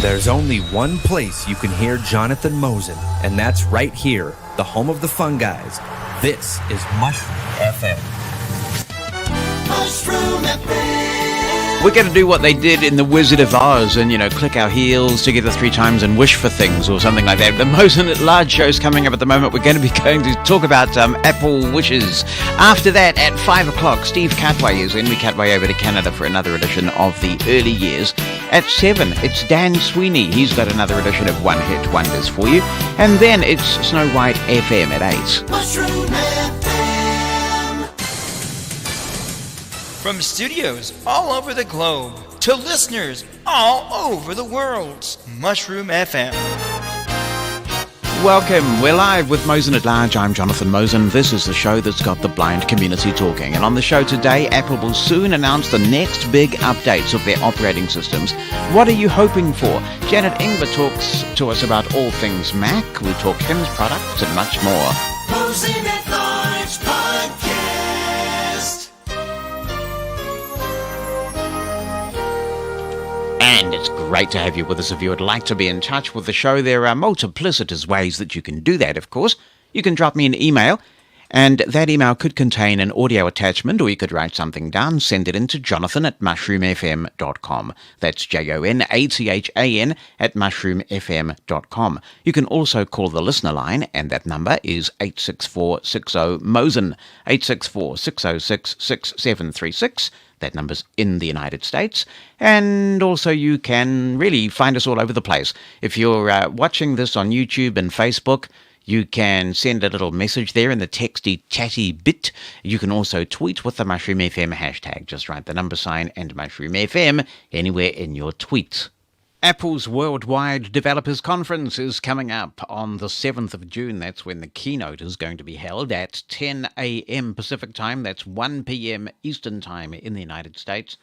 There's only one place you can hear Jonathan Mosen, and that's right here, the home of the fun guys. This is Mushroom FM. Mushroom FM. We're going to do what they did in The Wizard of Oz and, click our heels together 3 times and wish for things or something like that. The Mosen at Large show's coming up at the moment. We're going to talk about Apple wishes. After that, at 5 o'clock, Steve Catway is in. We Catway over to Canada for another edition of The Early Years. At 7, it's Dan Sweeney. He's got another edition of One Hit Wonders for you. And then it's Snow White FM at 8. Mushroom FM. From studios all over the globe to listeners all over the world, Mushroom FM. Welcome. We're live with Mosen at Large. I'm Jonathan Mosen. This is the show that's got the blind community talking. And on the show today, Apple will soon announce the next big updates of their operating systems. What are you hoping for? Janet Ingber talks to us about all things Mac. We talk Tim's products and much more. Mosen at Large Podcast. And it's great to have you with us. If you would like to be in touch with the show, there are multiplicitous ways that you can do that, of course. You can drop me an email, and that email could contain an audio attachment, or you could write something down, send it in to jonathan@mushroomfm.com. That's JONATHAN at mushroomfm.com. You can also call the listener line, and that number is 864-60-MOSEN, 864-606-6736. That number's in the United States. And also you can really find us all over the place. If you're watching this on YouTube and Facebook, you can send a little message there in the texty chatty bit. You can also tweet with the Mushroom FM hashtag. Just write the number sign and Mushroom FM anywhere in your tweets. Apple's Worldwide Developers Conference is coming up on the 7th of June. That's when the keynote is going to be held at 10 a.m. Pacific Time. That's 1 p.m. Eastern Time in the United States.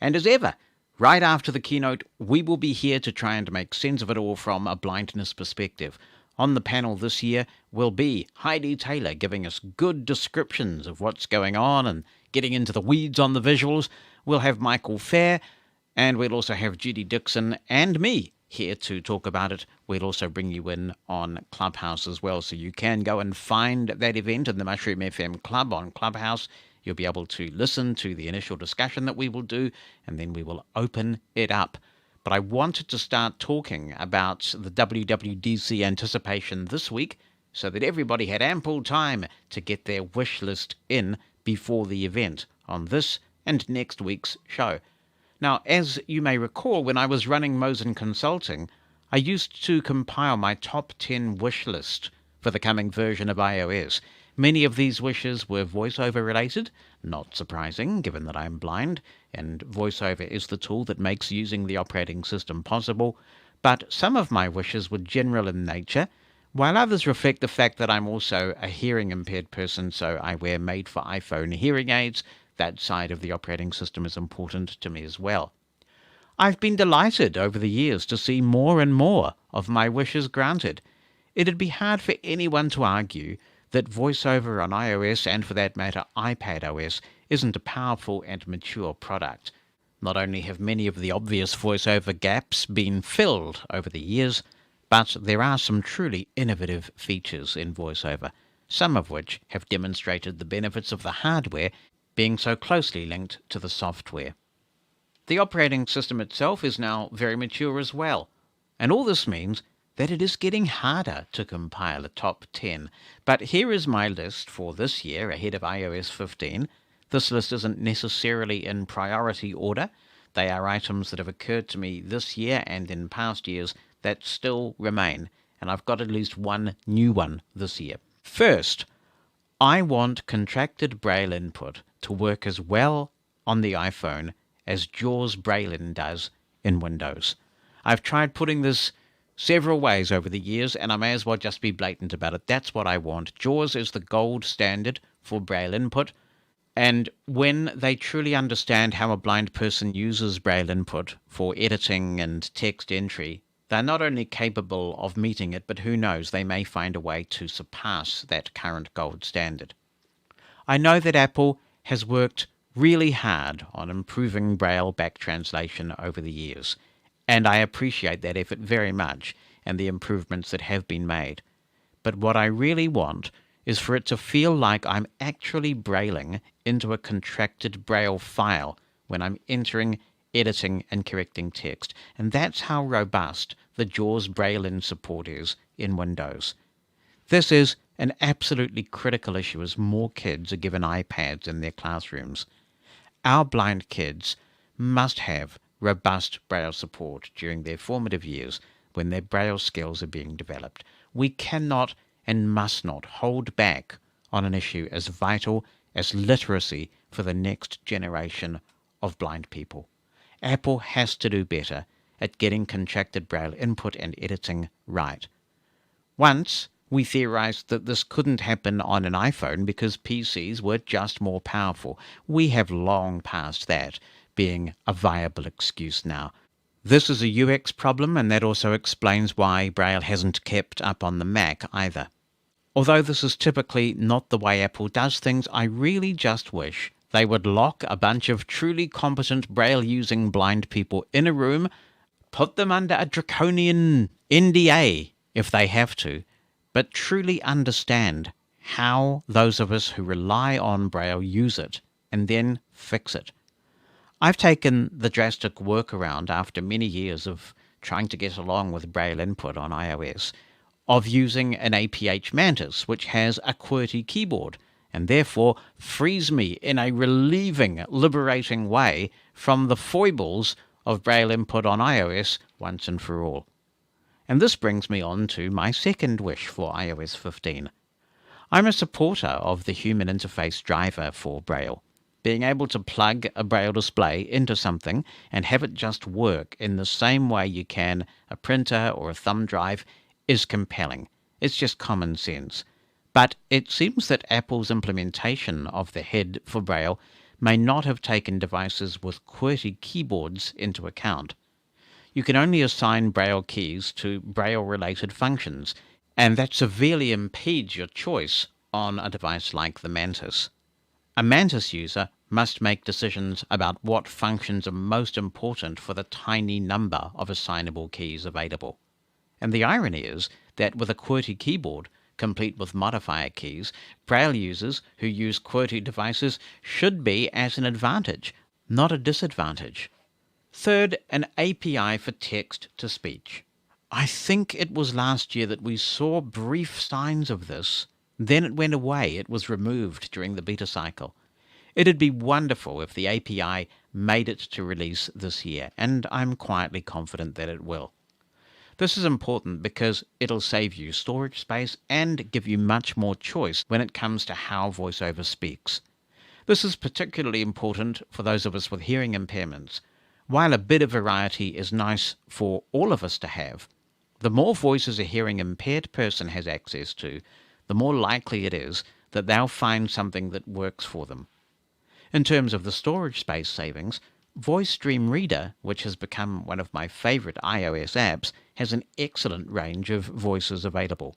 And as ever, right after the keynote, we will be here to try and make sense of it all from a blindness perspective. On the panel this year will be Heidi Taylor giving us good descriptions of what's going on and getting into the weeds on the visuals. We'll have Michael Fair, and we'll also have Judy Dixon and me here to talk about it. We'll also bring you in on Clubhouse as well, so you can go and find that event in the Mushroom FM Club on Clubhouse. You'll be able to listen to the initial discussion that we will do, and then we will open it up. But I wanted to start talking about the WWDC anticipation this week so that everybody had ample time to get their wish list in before the event on this and next week's show. Now, as you may recall, when I was running Mosen Consulting, I used to compile my top 10 wish list for the coming version of iOS. Many of these wishes were voiceover related, not surprising given that I'm blind, and voiceover is the tool that makes using the operating system possible. But some of my wishes were general in nature, while others reflect the fact that I'm also a hearing impaired person, so I wear made for iPhone hearing aids. That side of the operating system is important to me as well. I've been delighted over the years to see more and more of my wishes granted. It'd be hard for anyone to argue that VoiceOver on iOS, and for that matter iPadOS, isn't a powerful and mature product. Not only have many of the obvious VoiceOver gaps been filled over the years, but there are some truly innovative features in VoiceOver, some of which have demonstrated the benefits of the hardware being so closely linked to the software. The operating system itself is now very mature as well, and all this means that it is getting harder to compile a top 10. But here is my list for this year ahead of iOS 15. This list isn't necessarily in priority order. They are items that have occurred to me this year and in past years that still remain, and I've got at least one new one this year. First, I want contracted Braille input to work as well on the iPhone as JAWS Braille-in does in Windows. I've tried putting this several ways over the years, and I may as well just be blatant about it. That's what I want. JAWS is the gold standard for Braille input, and when they truly understand how a blind person uses Braille input for editing and text entry, they're not only capable of meeting it, but who knows, they may find a way to surpass that current gold standard. I know that Apple has worked really hard on improving Braille back translation over the years, And I appreciate that effort very much and the improvements that have been made. But what I really want is for it to feel like I'm actually brailing into a contracted braille file when I'm entering, editing, and correcting text. And that's how robust the JAWS Braille-In support is in Windows. This is an absolutely critical issue as more kids are given iPads in their classrooms. Our blind kids must have robust Braille support during their formative years when their Braille skills are being developed. We cannot and must not hold back on an issue as vital as literacy for the next generation of blind people. Apple has to do better at getting contracted Braille input and editing right. Once, we theorized that this couldn't happen on an iPhone because PCs were just more powerful. We have long passed that being a viable excuse now. This is a UX problem, and that also explains why Braille hasn't kept up on the Mac either. Although this is typically not the way Apple does things, I really just wish they would lock a bunch of truly competent Braille-using blind people in a room, put them under a draconian NDA if they have to, but truly understand how those of us who rely on Braille use it, and then fix it. I've taken the drastic workaround after many years of trying to get along with Braille input on iOS, of using an APH Mantis, which has a QWERTY keyboard, and therefore frees me in a relieving, liberating way from the foibles of Braille input on iOS once and for all. And this brings me on to my second wish for iOS 15. I'm a supporter of the human interface driver for Braille. Being able to plug a Braille display into something and have it just work in the same way you can a printer or a thumb drive is compelling. It's just common sense. But it seems that Apple's implementation of the head for Braille may not have taken devices with QWERTY keyboards into account. You can only assign Braille keys to Braille-related functions, and that severely impedes your choice on a device like the Mantis. A Mantis user must make decisions about what functions are most important for the tiny number of assignable keys available. And the irony is that with a QWERTY keyboard, complete with modifier keys, Braille users who use QWERTY devices should be at an advantage, not a disadvantage. Third, an API for text-to-speech. I think it was last year that we saw brief signs of this. Then it went away. It was removed during the beta cycle. It'd be wonderful if the API made it to release this year, and I'm quietly confident that it will. This is important because it'll save you storage space and give you much more choice when it comes to how VoiceOver speaks. This is particularly important for those of us with hearing impairments. While a bit of variety is nice for all of us to have, the more voices a hearing impaired person has access to, the more likely it is that they'll find something that works for them. In terms of the storage space savings, Voice Dream Reader, which has become one of my favorite iOS apps, has an excellent range of voices available.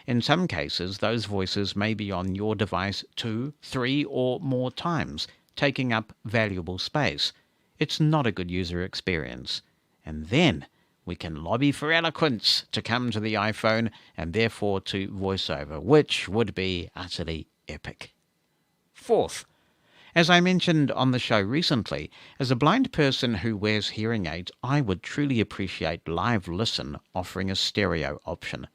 In some cases, those voices may be on your device 2, 3, or more times, taking up valuable space. It's not a good user experience. And then we can lobby for eloquence to come to the iPhone and therefore to VoiceOver, which would be utterly epic. Fourth, as I mentioned on the show recently, as a blind person who wears hearing aids, I would truly appreciate Live Listen offering a stereo option.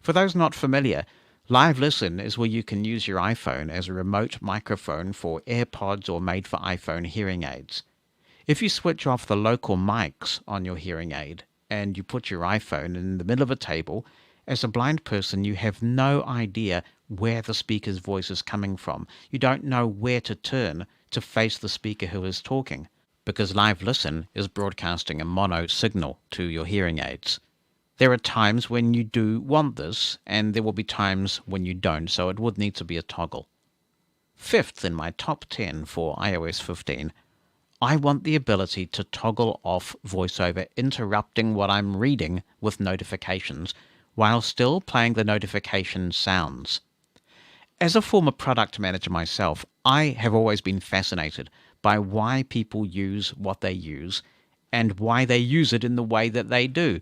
For those not familiar, Live Listen is where you can use your iPhone as a remote microphone for AirPods or made-for-iPhone hearing aids. If you switch off the local mics on your hearing aid and you put your iPhone in the middle of a table, as a blind person you have no idea where the speaker's voice is coming from. You don't know where to turn to face the speaker who is talking, because Live Listen is broadcasting a mono signal to your hearing aids. There are times when you do want this, and there will be times when you don't, so it would need to be a toggle. Fifth in my top 10 for iOS 15, I want the ability to toggle off VoiceOver interrupting what I'm reading with notifications while still playing the notification sounds. As a former product manager myself, I have always been fascinated by why people use what they use and why they use it in the way that they do.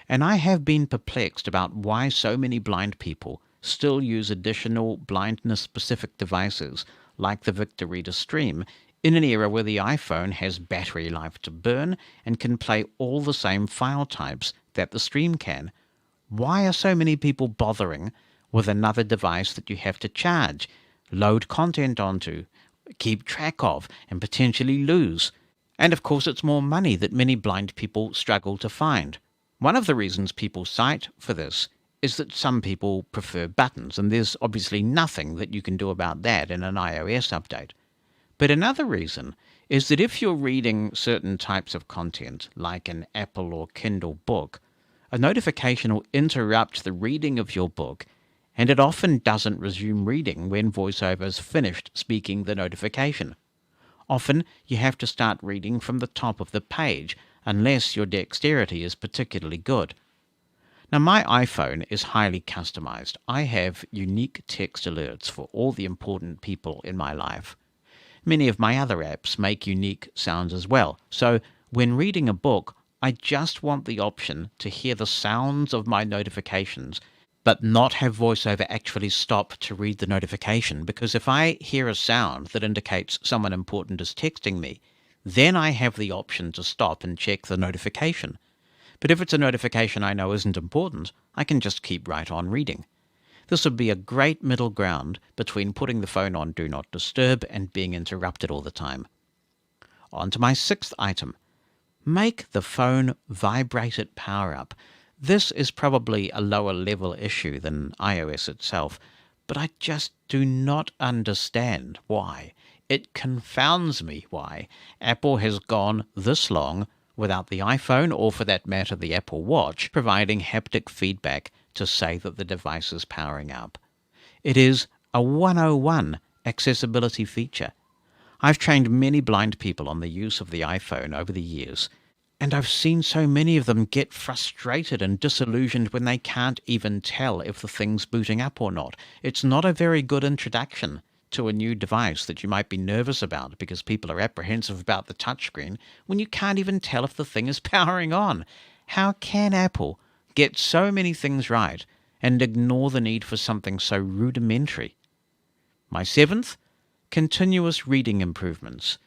And I have been perplexed about why so many blind people still use additional blindness-specific devices like the Victor Reader Stream in an era where the iPhone has battery life to burn and can play all the same file types that the Stream can. Why are so many people bothering with another device that you have to charge, load content onto, keep track of, and potentially lose? And of course it's more money that many blind people struggle to find. One of the reasons people cite for this is that some people prefer buttons, and there's obviously nothing that you can do about that in an iOS update. But another reason is that if you're reading certain types of content, like an Apple or Kindle book, a notification will interrupt the reading of your book, and it often doesn't resume reading when VoiceOver has finished speaking the notification. Often you have to start reading from the top of the page, unless your dexterity is particularly good. Now, my iPhone is highly customized. I have unique text alerts for all the important people in my life. Many of my other apps make unique sounds as well, so when reading a book, I just want the option to hear the sounds of my notifications, but not have VoiceOver actually stop to read the notification, because if I hear a sound that indicates someone important is texting me, then I have the option to stop and check the notification. But if it's a notification I know isn't important, I can just keep right on reading. This would be a great middle ground between putting the phone on Do Not Disturb and being interrupted all the time. On to my sixth item. Make the phone vibrate at power up. This is probably a lower level issue than iOS itself, but I just do not understand why. It confounds me why Apple has gone this long without the iPhone, or for that matter the Apple Watch, providing haptic feedback to say that the device is powering up. It is a 101 accessibility feature. I've trained many blind people on the use of the iPhone over the years, and I've seen so many of them get frustrated and disillusioned when they can't even tell if the thing's booting up or not. It's not a very good introduction to a new device that you might be nervous about because people are apprehensive about the touchscreen when you can't even tell if the thing is powering on. How can Apple get so many things right and ignore the need for something so rudimentary? My seventh, continuous reading improvements.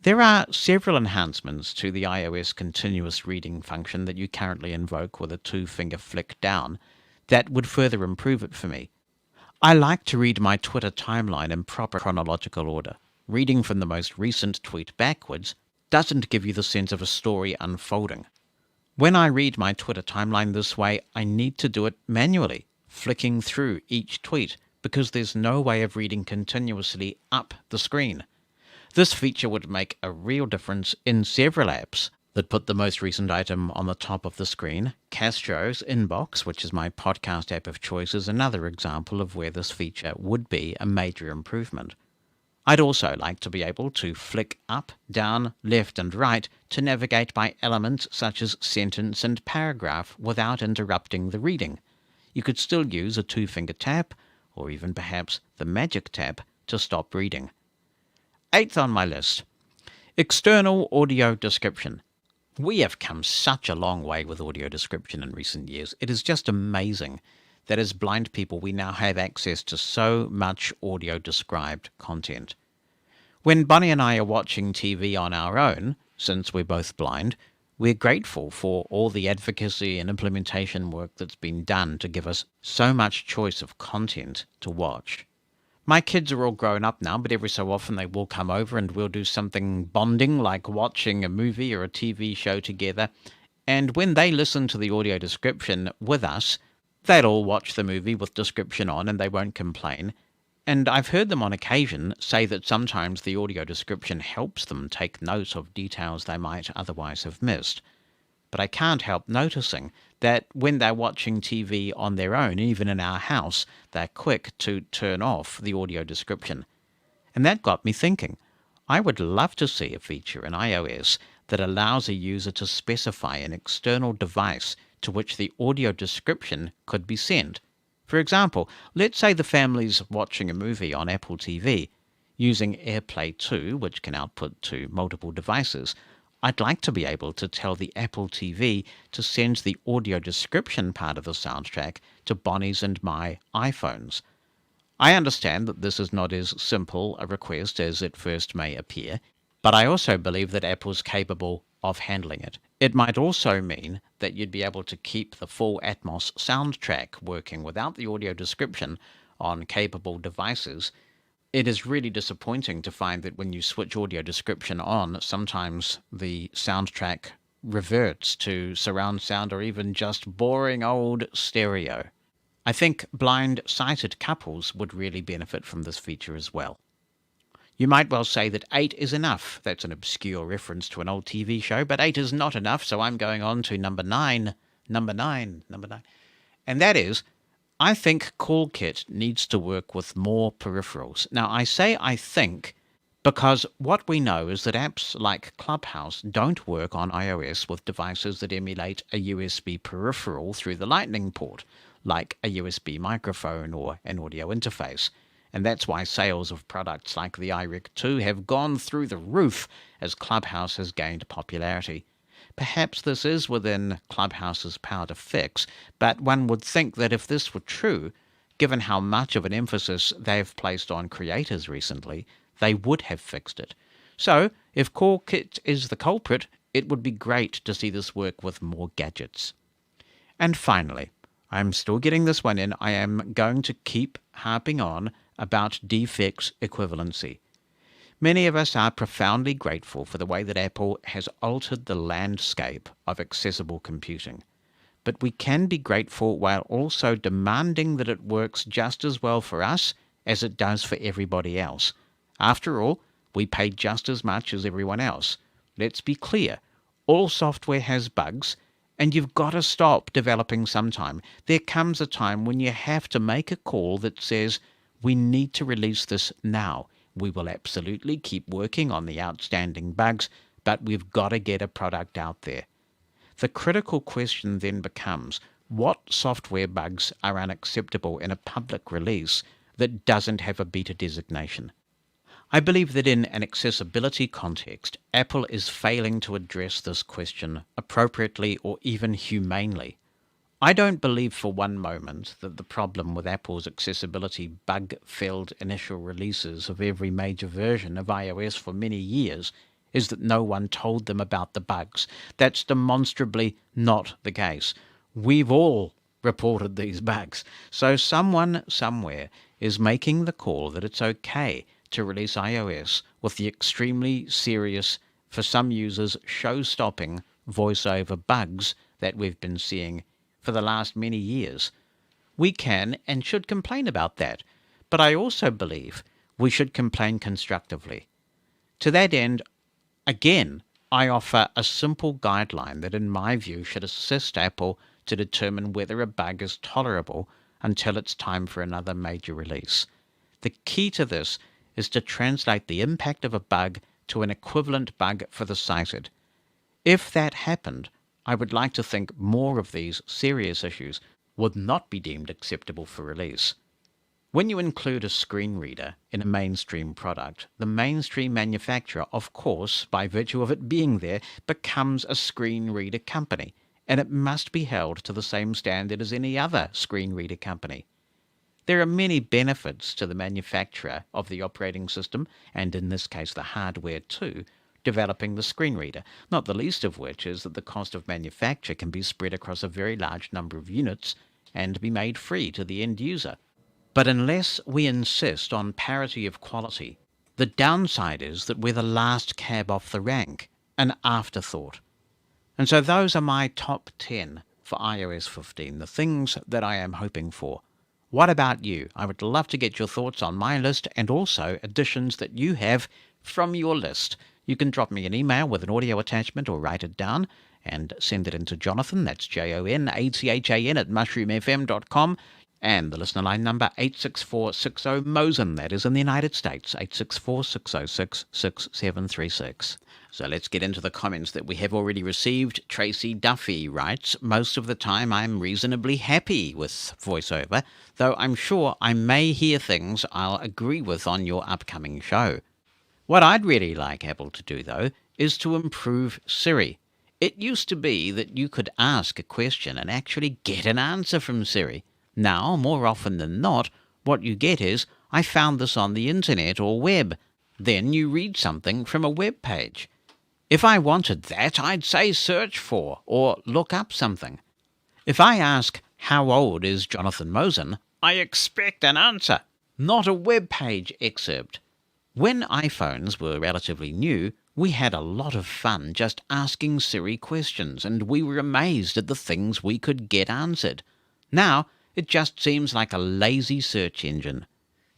There are several enhancements to the iOS continuous reading function that you currently invoke with a two-finger flick down that would further improve it for me. I like to read my Twitter timeline in proper chronological order. Reading from the most recent tweet backwards doesn't give you the sense of a story unfolding. When I read my Twitter timeline this way, I need to do it manually, flicking through each tweet, because there's no way of reading continuously up the screen. This feature would make a real difference in several apps that put the most recent item on the top of the screen. Castro's Inbox, which is my podcast app of choice, is another example of where this feature would be a major improvement. I'd also like to be able to flick up, down, left and right to navigate by elements such as sentence and paragraph without interrupting the reading. You could still use a two-finger tap, or even perhaps the magic tap, to stop reading. Eighth on my list, external audio description. We have come such a long way with audio description in recent years. It is just amazing that as blind people we now have access to so much audio described content. When Bonnie and I are watching TV on our own, since we're both blind, we're grateful for all the advocacy and implementation work that's been done to give us so much choice of content to watch. My kids are all grown up now, but every so often they will come over and we'll do something bonding like watching a movie or a TV show together. And when they listen to the audio description with us, they'll all watch the movie with description on and they won't complain. And I've heard them on occasion say that sometimes the audio description helps them take note of details they might otherwise have missed. But I can't help noticing that when they're watching TV on their own, even in our house, they're quick to turn off the audio description. And that got me thinking. I would love to see a feature in iOS that allows a user to specify an external device to which the audio description could be sent. For example, let's say the family's watching a movie on Apple TV. Using AirPlay 2, which can output to multiple devices, I'd like to be able to tell the Apple TV to send the audio description part of the soundtrack to Bonnie's and my iPhones. I understand that this is not as simple a request as it first may appear, but I also believe that Apple's capable of handling it. It might also mean that you'd be able to keep the full Atmos soundtrack working without the audio description on capable devices. It is really disappointing to find that when you switch audio description on, sometimes the soundtrack reverts to surround sound or even just boring old stereo. I think blind-sighted couples would really benefit from this feature as well. You might well say that 8 is enough. That's an obscure reference to an old TV show, but 8 is not enough, so I'm going on to number 9. Number 9. And that is, I think CallKit needs to work with more peripherals. Now, I say I think because what we know is that apps like Clubhouse don't work on iOS with devices that emulate a USB peripheral through the Lightning port, like a USB microphone or an audio interface. And that's why sales of products like the iRig 2 have gone through the roof as Clubhouse has gained popularity. Perhaps this is within Clubhouse's power to fix, but one would think that if this were true, given how much of an emphasis they've placed on creators recently, they would have fixed it. So, if CallKit is the culprit, it would be great to see this work with more gadgets. And finally, I'm still getting this one in, I am going to keep harping on about defects equivalency. Many of us are profoundly grateful for the way that Apple has altered the landscape of accessible computing. But we can be grateful while also demanding that it works just as well for us as it does for everybody else. After all, we pay just as much as everyone else. Let's be clear, all software has bugs, and you've got to stop developing sometime. There comes a time when you have to make a call that says, we need to release this now. We will absolutely keep working on the outstanding bugs, but we've got to get a product out there. The critical question then becomes, what software bugs are unacceptable in a public release that doesn't have a beta designation? I believe that in an accessibility context, Apple is failing to address this question appropriately or even humanely. I don't believe for one moment that the problem with Apple's accessibility bug-filled initial releases of every major version of iOS for many years is that no one told them about the bugs. That's demonstrably not the case. We've all reported these bugs. So someone somewhere is making the call that it's okay to release iOS with the extremely serious, for some users, show-stopping voiceover bugs that we've been seeing for the last many years. We can and should complain about that, but I also believe we should complain constructively. To that end, again, I offer a simple guideline that in my view should assist Apple to determine whether a bug is tolerable until it's time for another major release. The key to this is to translate the impact of a bug to an equivalent bug for the sighted. If that happened, I would like to think more of these serious issues would not be deemed acceptable for release. When you include a screen reader in a mainstream product, the mainstream manufacturer, of course, by virtue of it being there, becomes a screen reader company, and it must be held to the same standard as any other screen reader company. There are many benefits to the manufacturer of the operating system, and in this case the hardware too, developing the screen reader, not the least of which is that the cost of manufacture can be spread across a very large number of units and be made free to the end user. But unless we insist on parity of quality, the downside is that we're the last cab off the rank, an afterthought. And so those are my top 10 for iOS 15, the things that I am hoping for. What about you? I would love to get your thoughts on my list and also additions that you have from your list. You can drop me an email with an audio attachment or write it down and send it into Jonathan, that's JONATHAN at mushroomfm.com, and the listener line number 86460 Mosen, that is in the United States, 864-606-6736. So let's get into the comments that we have already received. Tracy Duffy writes, most of the time I'm reasonably happy with VoiceOver, though I'm sure I may hear things I'll agree with on your upcoming show. What I'd really like Apple to do, though, is to improve Siri. It used to be that you could ask a question and actually get an answer from Siri. Now, more often than not, what you get is, I found this on the internet or web. Then you read something from a web page. If I wanted that, I'd say search for or look up something. If I ask, how old is Jonathan Mosen, I expect an answer, not a web page excerpt. When iPhones were relatively new, we had a lot of fun just asking Siri questions, and we were amazed at the things we could get answered. Now, it just seems like a lazy search engine.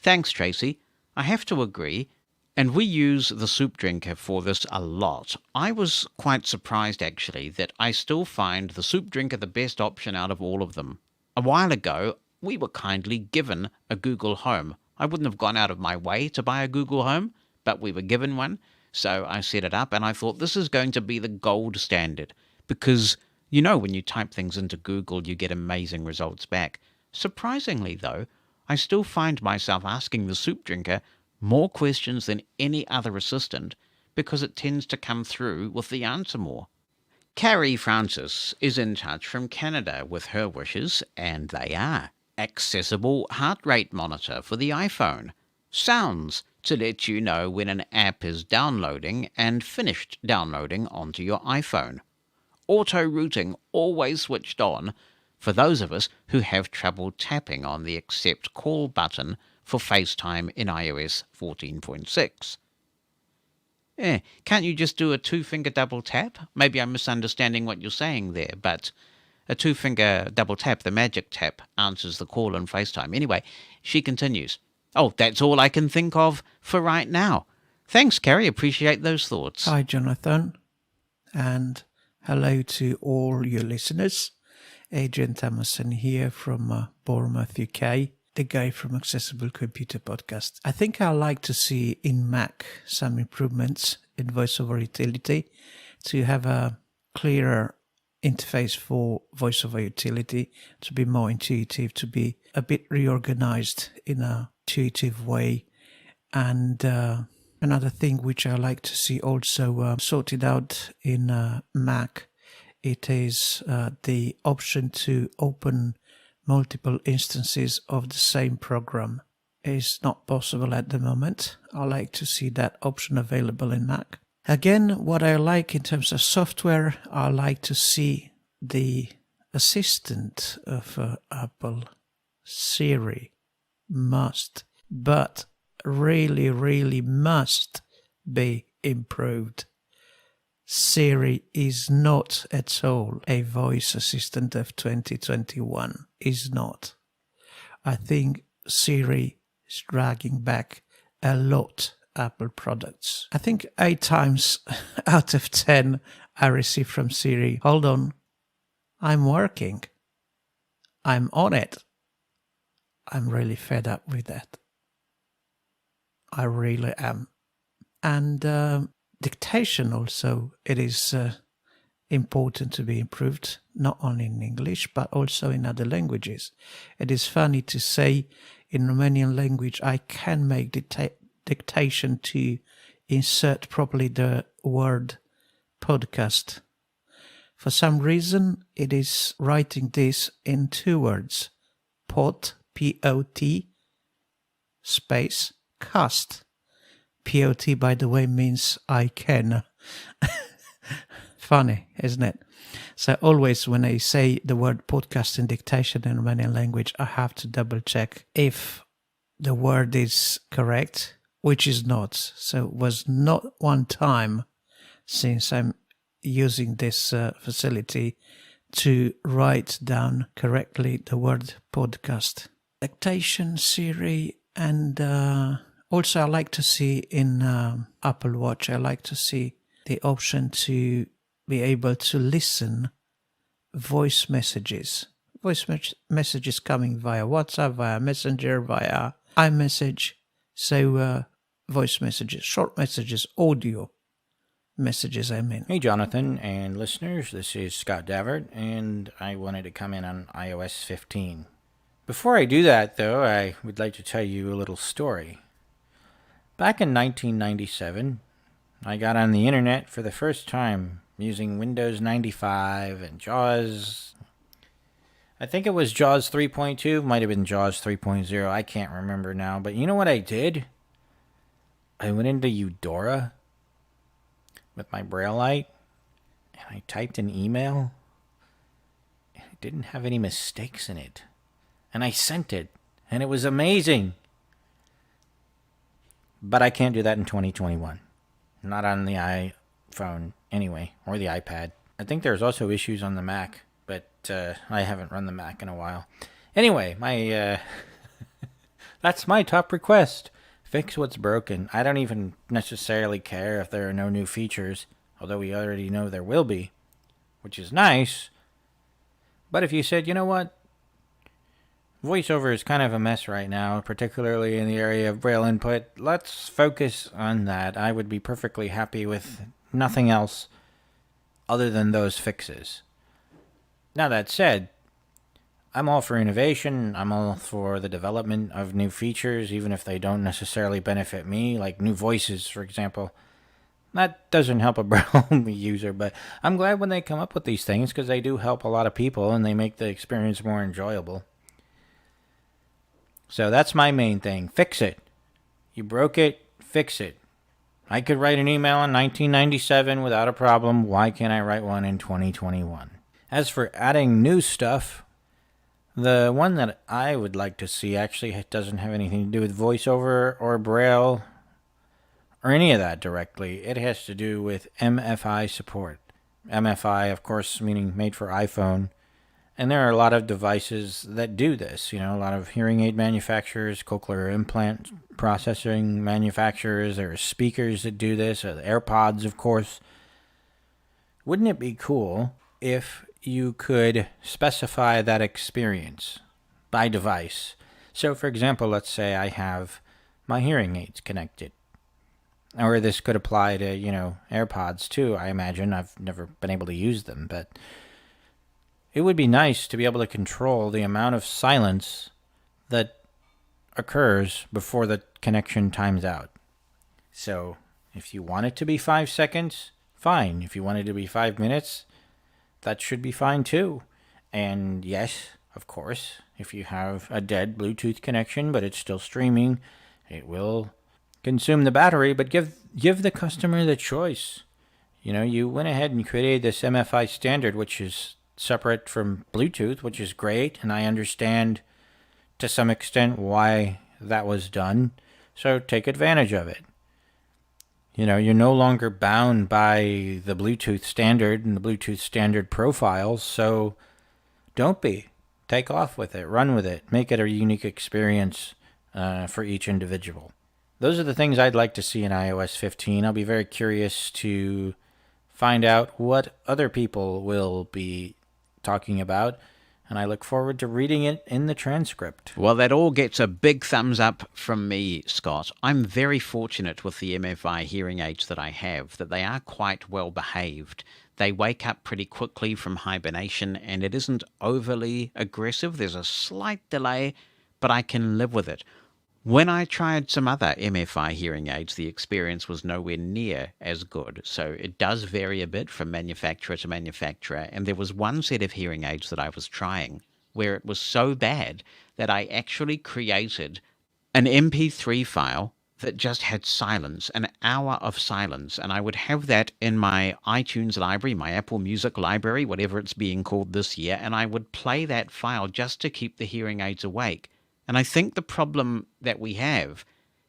Thanks, Tracy. I have to agree. And we use the soup drinker for this a lot. I was quite surprised, actually, that I still find the soup drinker the best option out of all of them. A while ago, we were kindly given a Google Home. I wouldn't have gone out of my way to buy a Google Home, but we were given one. So I set it up, and I thought this is going to be the gold standard. Because, you know, when you type things into Google, you get amazing results back. Surprisingly, though, I still find myself asking the soup drinker more questions than any other assistant because it tends to come through with the answer more. Carrie Francis is in touch from Canada with her wishes, and they are accessible heart rate monitor for the iPhone, sounds to let you know when an app is downloading and finished downloading onto your iPhone, auto routing always switched on for those of us who have trouble tapping on the accept call button for FaceTime in iOS 14.6. Can't you just do a two-finger double tap? Maybe I'm misunderstanding what you're saying there, but a two-finger double tap, the magic tap, answers the call on FaceTime. Anyway, she continues. Oh, that's all I can think of for right now. Thanks, Carrie. Appreciate those thoughts. Hi, Jonathan, and hello to all your listeners. Adrian Thomason here from Bournemouth, UK. The guy from Accessible Computer Podcast. I think I'd like to see in Mac some improvements in voiceover utility to have a clearer interface for voiceover utility, to be more intuitive, to be a bit reorganized in a intuitive way. And another thing which I like to see also sorted out in Mac, it is the option to open multiple instances of the same program. Is not possible at the moment. I like to see that option available in Mac. Again, what I like in terms of software, I like to see the assistant of Apple, Siri, must, but really, really must be improved. Siri is not at all a voice assistant of 2021. Is not. I think Siri is dragging back a lot Apple products. I think 8 times out of 10 I receive from Siri, hold on, I'm working. I'm on it. I'm really fed up with that. I really am. And dictation also, it is important to be improved, not only in English, but also in other languages. It is funny to say in Romanian language, I can make dictation to insert properly the word podcast. For some reason, it is writing this in 2 words, pot, P-O-T, space, cast. P-O-T, by the way, means I can. Funny, isn't it? So always when I say the word podcast in dictation in Romanian language, I have to double check if the word is correct, which is not. So it was not one time since I'm using this facility to write down correctly the word podcast. Dictation, Siri, and also I like to see in Apple Watch, I like to see the option to be able to listen voice messages. Messages coming via WhatsApp, via Messenger, via iMessage. So voice messages, short messages, audio messages, I mean. Hey, Jonathan and listeners, this is Scott Davert, and I wanted to come in on iOS 15. Before I do that, though, I would like to tell you a little story. Back in 1997, I got on the internet for the first time using Windows 95 and JAWS. I think it was JAWS 3.2, might have been JAWS 3.0, I can't remember now. But you know what I did? I went into Eudora with my Braille light, and I typed an email, and it didn't have any mistakes in it. And I sent it, and it was amazing. But I can't do that in 2021. Not on the iPhone anyway, or the iPad. I think there's also issues on the Mac, but I haven't run the Mac in a while. Anyway, my that's my top request. Fix what's broken. I don't even necessarily care if there are no new features, although we already know there will be, which is nice. But if you said, you know what? VoiceOver is kind of a mess right now, particularly in the area of Braille input. Let's focus on that. I would be perfectly happy with nothing else other than those fixes. Now that said, I'm all for innovation. I'm all for the development of new features, even if they don't necessarily benefit me, like new voices, for example. That doesn't help a Braille user, but I'm glad when they come up with these things because they do help a lot of people and they make the experience more enjoyable. So that's my main thing. Fix it. You broke it, fix it. I could write an email in 1997 without a problem. Why can't I write one in 2021? As for adding new stuff, the one that I would like to see actually doesn't have anything to do with VoiceOver or Braille or any of that directly. It has to do with MFI support. MFI, of course, meaning made for iPhone. And there are a lot of devices that do this. You know, a lot of hearing aid manufacturers, cochlear implant processing manufacturers. There are speakers that do this. The AirPods, of course. Wouldn't it be cool if you could specify that experience by device? So, for example, let's say I have my hearing aids connected. Or this could apply to, AirPods too, I imagine. I've never been able to use them, but it would be nice to be able to control the amount of silence that occurs before the connection times out. So, if you want it to be 5 seconds, fine. If you want it to be 5 minutes, that should be fine too. And yes, of course, if you have a dead Bluetooth connection, but it's still streaming, it will consume the battery, but give the customer the choice. You went ahead and created this MFI standard, which is separate from Bluetooth, which is great, and I understand to some extent why that was done. So take advantage of it. You're no longer bound by the Bluetooth standard and the Bluetooth standard profiles, so don't be. Take off with it. Run with it. Make it a unique experience for each individual. Those are the things I'd like to see in iOS 15. I'll be very curious to find out what other people will be talking about, and I look forward to reading it in the transcript. Well, that all gets a big thumbs up from me, Scott. I'm very fortunate with the MFI hearing aids that I have, that they are quite well behaved. They wake up pretty quickly from hibernation, and it isn't overly aggressive. There's a slight delay, but I can live with it. When I tried some other MFI hearing aids, the experience was nowhere near as good. So it does vary a bit from manufacturer to manufacturer. And there was one set of hearing aids that I was trying where it was so bad that I actually created an MP3 file that just had silence, an hour of silence. And I would have that in my iTunes library, my Apple Music library, whatever it's being called this year. And I would play that file just to keep the hearing aids awake. And I think the problem that we have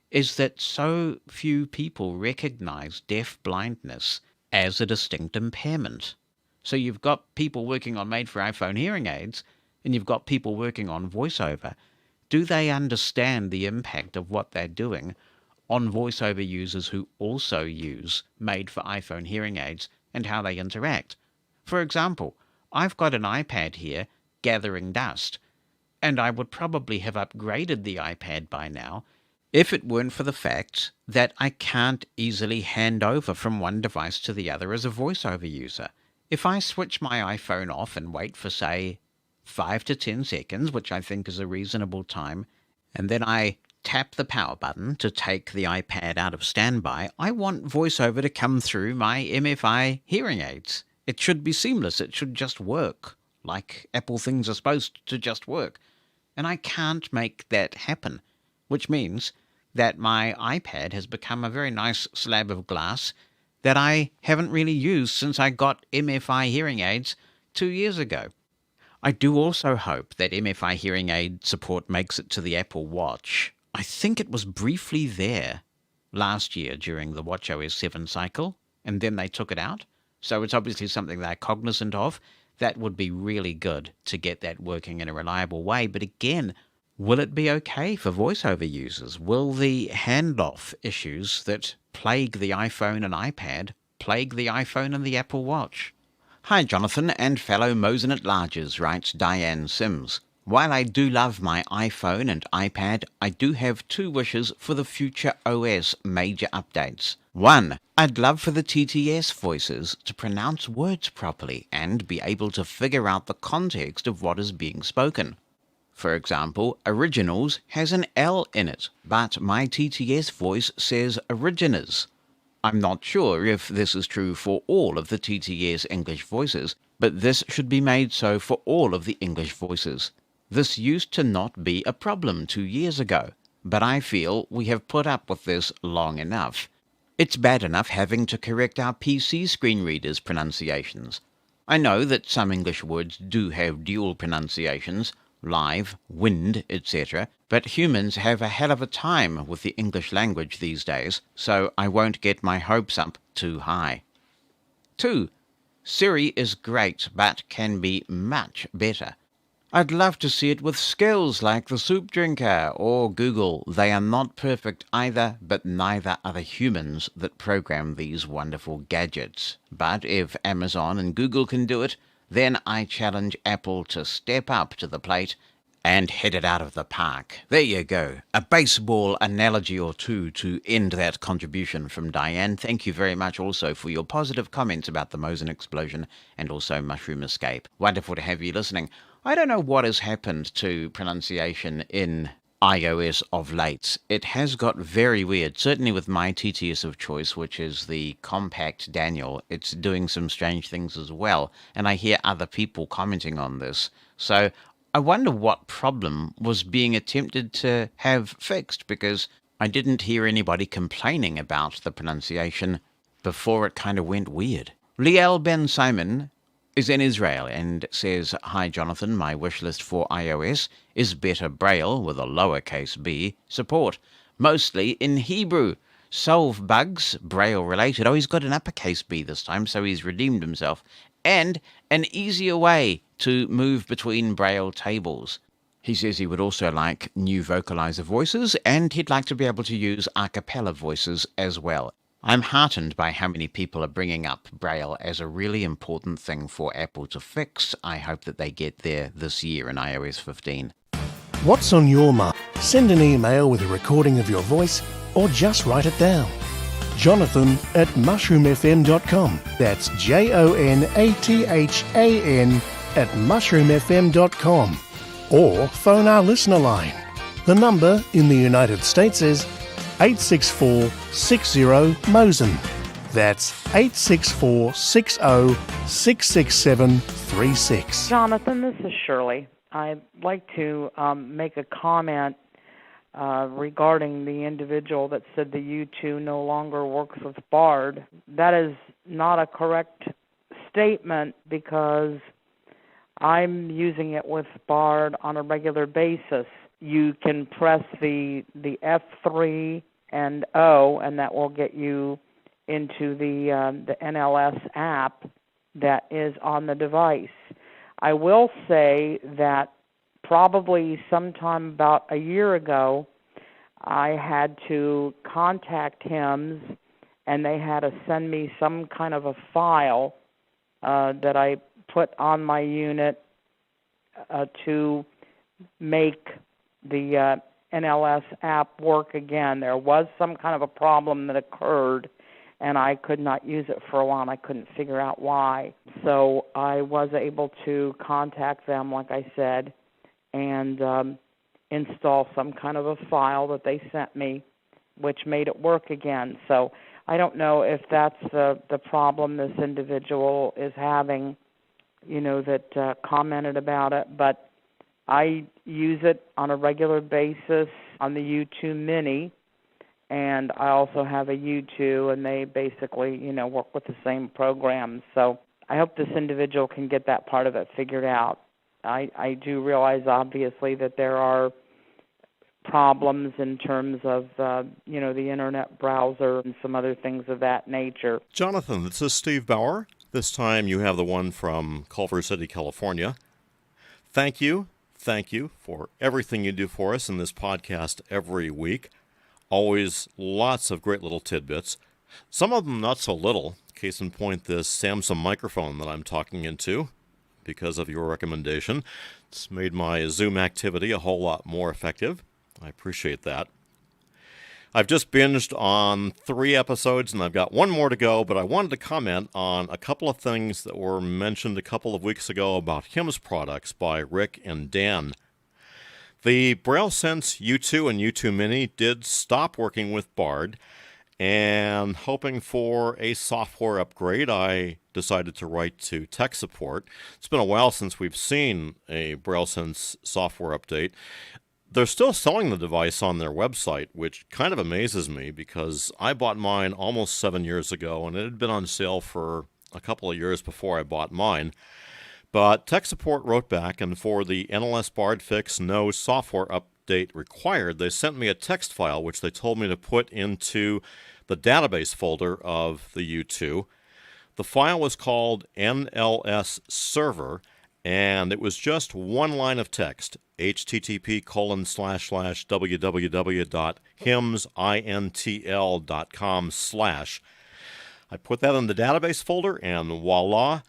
is that so few people recognize deaf blindness as a distinct impairment. So you've got people working on made-for-iPhone hearing aids, and you've got people working on VoiceOver. Do they understand the impact of what they're doing on VoiceOver users who also use made-for-iPhone hearing aids and how they interact? For example, I've got an iPad here gathering dust, and I would probably have upgraded the iPad by now if it weren't for the fact that I can't easily hand over from one device to the other as a VoiceOver user. If I switch my iPhone off and wait for, say, 5 to 10 seconds, which I think is a reasonable time, and then I tap the power button to take the iPad out of standby, I want VoiceOver to come through my MFI hearing aids. It should be seamless. It should just work, like Apple things are supposed to just work. And I can't make that happen, which means that my iPad has become a very nice slab of glass that I haven't really used since I got MFI hearing aids 2 years ago. I do also hope that MFI hearing aid support makes it to the Apple Watch. I think it was briefly there last year during the watchOS 7 cycle, and then they took it out. So it's obviously something they're cognizant of. That would be really good to get that working in a reliable way. But again, will it be okay for VoiceOver users? Will the handoff issues that plague the iPhone and iPad plague the iPhone and the Apple Watch? Hi, Jonathan and fellow Mosen at Larges, writes Diane Sims. While I do love my iPhone and iPad, I do have 2 wishes for the future OS major updates. 1. I'd love for the TTS voices to pronounce words properly and be able to figure out the context of what is being spoken. For example, Originals has an L in it, but my TTS voice says Originers. I'm not sure if this is true for all of the TTS English voices, but this should be made so for all of the English voices. This used to not be a problem 2 years ago, but I feel we have put up with this long enough. It's bad enough having to correct our PC screen readers' pronunciations. I know that some English words do have dual pronunciations, live, wind, etc., but humans have a hell of a time with the English language these days, so I won't get my hopes up too high. 2. Siri is great, but can be much better. I'd love to see it with skills like the soup drinker or Google. They are not perfect either, but neither are the humans that program these wonderful gadgets. But if Amazon and Google can do it, then I challenge Apple to step up to the plate and head it out of the park. There you go. A baseball analogy or two to end that contribution from Diane. Thank you very much also for your positive comments about the Mosen explosion and also Mushroom Escape. Wonderful to have you listening. I don't know what has happened to pronunciation in iOS of late. It has got very weird, certainly with my TTS of choice, which is the Compact Daniel. It's doing some strange things as well, and I hear other people commenting on this. So I wonder what problem was being attempted to have fixed, because I didn't hear anybody complaining about the pronunciation before it kind of went weird. Liel Ben Simon is in Israel and says, "Hi Jonathan, my wish list for iOS is better Braille with a lowercase b support, mostly in Hebrew. Solve bugs, Braille related." Oh, he's got an uppercase B this time, so he's redeemed himself. And an easier way to move between Braille tables. He says he would also like new vocalizer voices, and he'd like to be able to use a cappella voices as well. I'm heartened by how many people are bringing up Braille as a really important thing for Apple to fix. I hope that they get there this year in iOS 15. What's on your mind? Send an email with a recording of your voice or just write it down. Jonathan at mushroomfm.com. That's JONATHAN at mushroomfm.com. Or phone our listener line. The number in the United States is 864-60-MOSEN. That's 864-60-66736. Jonathan, this is Shirley. I'd like to make a comment regarding the individual that said the U2 no longer works with Bard. That is not a correct statement, because I'm using it with Bard on a regular basis. You can press the F3 and O, and that will get you into the NLS app that is on the device. I will say that probably sometime about a year ago, I had to contact HIMS, and they had to send me some kind of a file that I put on my unit to make the NLS app work again. There was some kind of a problem that occurred, and I could not use it for a while, and I couldn't figure out why. So I was able to contact them, like I said, and install some kind of a file that they sent me, which made it work again. So I don't know if that's the problem this individual is having, that commented about it, but I use it on a regular basis on the U2 Mini, and I also have a U2, and they basically, work with the same program. So I hope this individual can get that part of it figured out. I do realize, obviously, that there are problems in terms of, the Internet browser and some other things of that nature. Jonathan, this is Steve Bauer. This time you have the one from Culver City, California. Thank you for everything you do for us in this podcast every week. Always lots of great little tidbits. Some of them not so little. Case in point, this Samsung microphone that I'm talking into, because of your recommendation. It's made my Zoom activity a whole lot more effective. I appreciate that. I've just binged on 3 episodes, and I've got one more to go, but I wanted to comment on a couple of things that were mentioned a couple of weeks ago about HIMS products by Rick and Dan. The BrailleSense U2 and U2 Mini did stop working with Bard, and hoping for a software upgrade, I decided to write to tech support. It's been a while since we've seen a BrailleSense software update. They're still selling the device on their website, which kind of amazes me because I bought mine almost 7 years ago, and it had been on sale for a couple of years before I bought mine. But tech support wrote back, and for the NLS Bard fix, no software update required, they sent me a text file which they told me to put into the database folder of the U2. The file was called NLS Server, and it was just one line of text, http://www.himsintl.com/. I put that in the database folder, and voila,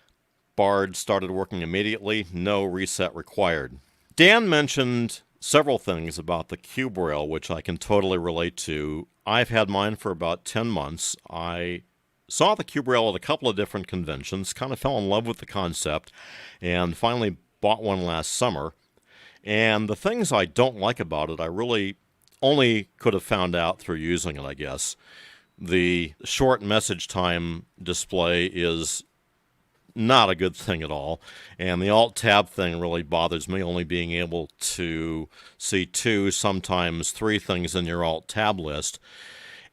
Bard started working immediately, no reset required. Dan mentioned several things about the QBraille, which I can totally relate to. I've had mine for about 10 months. I saw the QBraille at a couple of different conventions, kind of fell in love with the concept, and finally bought one last summer. And the things I don't like about it, I really only could have found out through using it, I guess. The short message time display is not a good thing at all, and the Alt-Tab thing really bothers me, only being able to see 2, sometimes 3 things in your Alt-Tab list.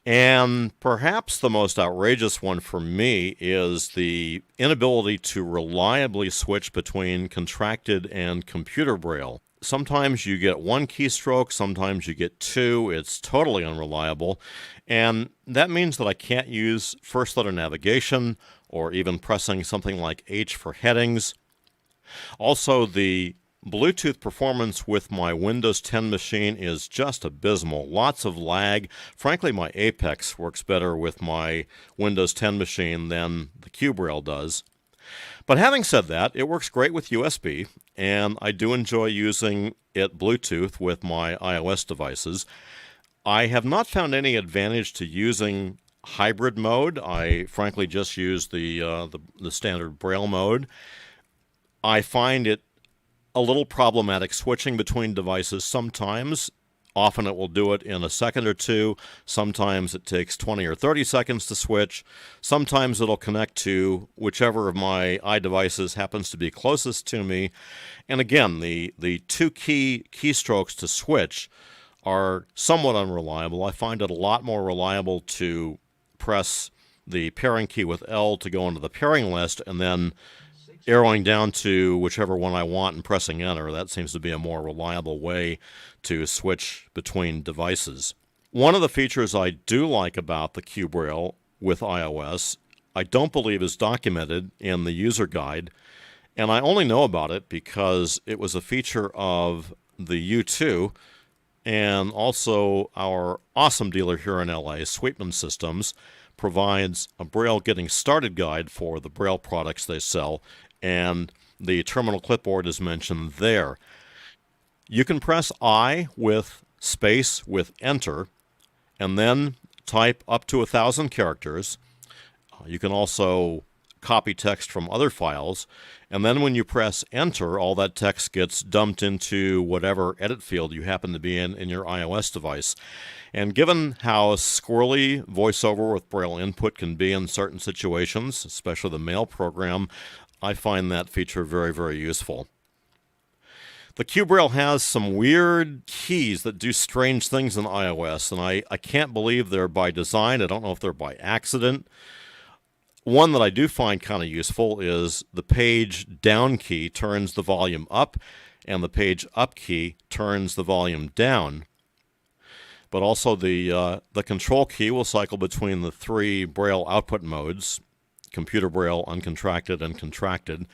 And perhaps the most outrageous one for me is the inability to reliably switch between contracted and computer braille. Sometimes you get 1 keystroke, sometimes you get 2. It's totally unreliable. And that means that I can't use first letter navigation or even pressing something like H for headings. Also, the Bluetooth performance with my Windows 10 machine is just abysmal. Lots of lag. Frankly, my Apex works better with my Windows 10 machine than the QBraille does. But having said that, it works great with USB, and I do enjoy using it Bluetooth with my iOS devices. I have not found any advantage to using hybrid mode. I frankly just use the standard Braille mode. I find it a little problematic switching between devices sometimes. Often it will do it in a second or 2. Sometimes it takes 20 or 30 seconds to switch. Sometimes it'll connect to whichever of my iDevices happens to be closest to me. And again, the 2 keystrokes to switch are somewhat unreliable. I find it a lot more reliable to press the pairing key with L to go into the pairing list and then arrowing down to whichever one I want and pressing enter. That seems to be a more reliable way to switch between devices. One of the features I do like about the QBraille with iOS, I don't believe is documented in the user guide, and I only know about it because it was a feature of the U2 and also our awesome dealer here in LA, Sweetman Systems, provides a Braille Getting Started guide for the Braille products they sell, and the terminal clipboard is mentioned there. You can press I with space with enter, and then type up to 1,000 characters. You can also copy text from other files, And then when you press enter, all that text gets dumped into whatever edit field you happen to be in your iOS device. And given how squirrely VoiceOver with Braille input can be in certain situations, especially the mail program, I find that feature very, very useful. The QBraille has some weird keys that do strange things in iOS, and I can't believe they're by design. I don't know if they're by accident. One that I do find kind of useful is the page down key turns the volume up, and the page up key turns the volume down. But also the control key will cycle between the three Braille output modes, computer Braille, uncontracted, and contracted.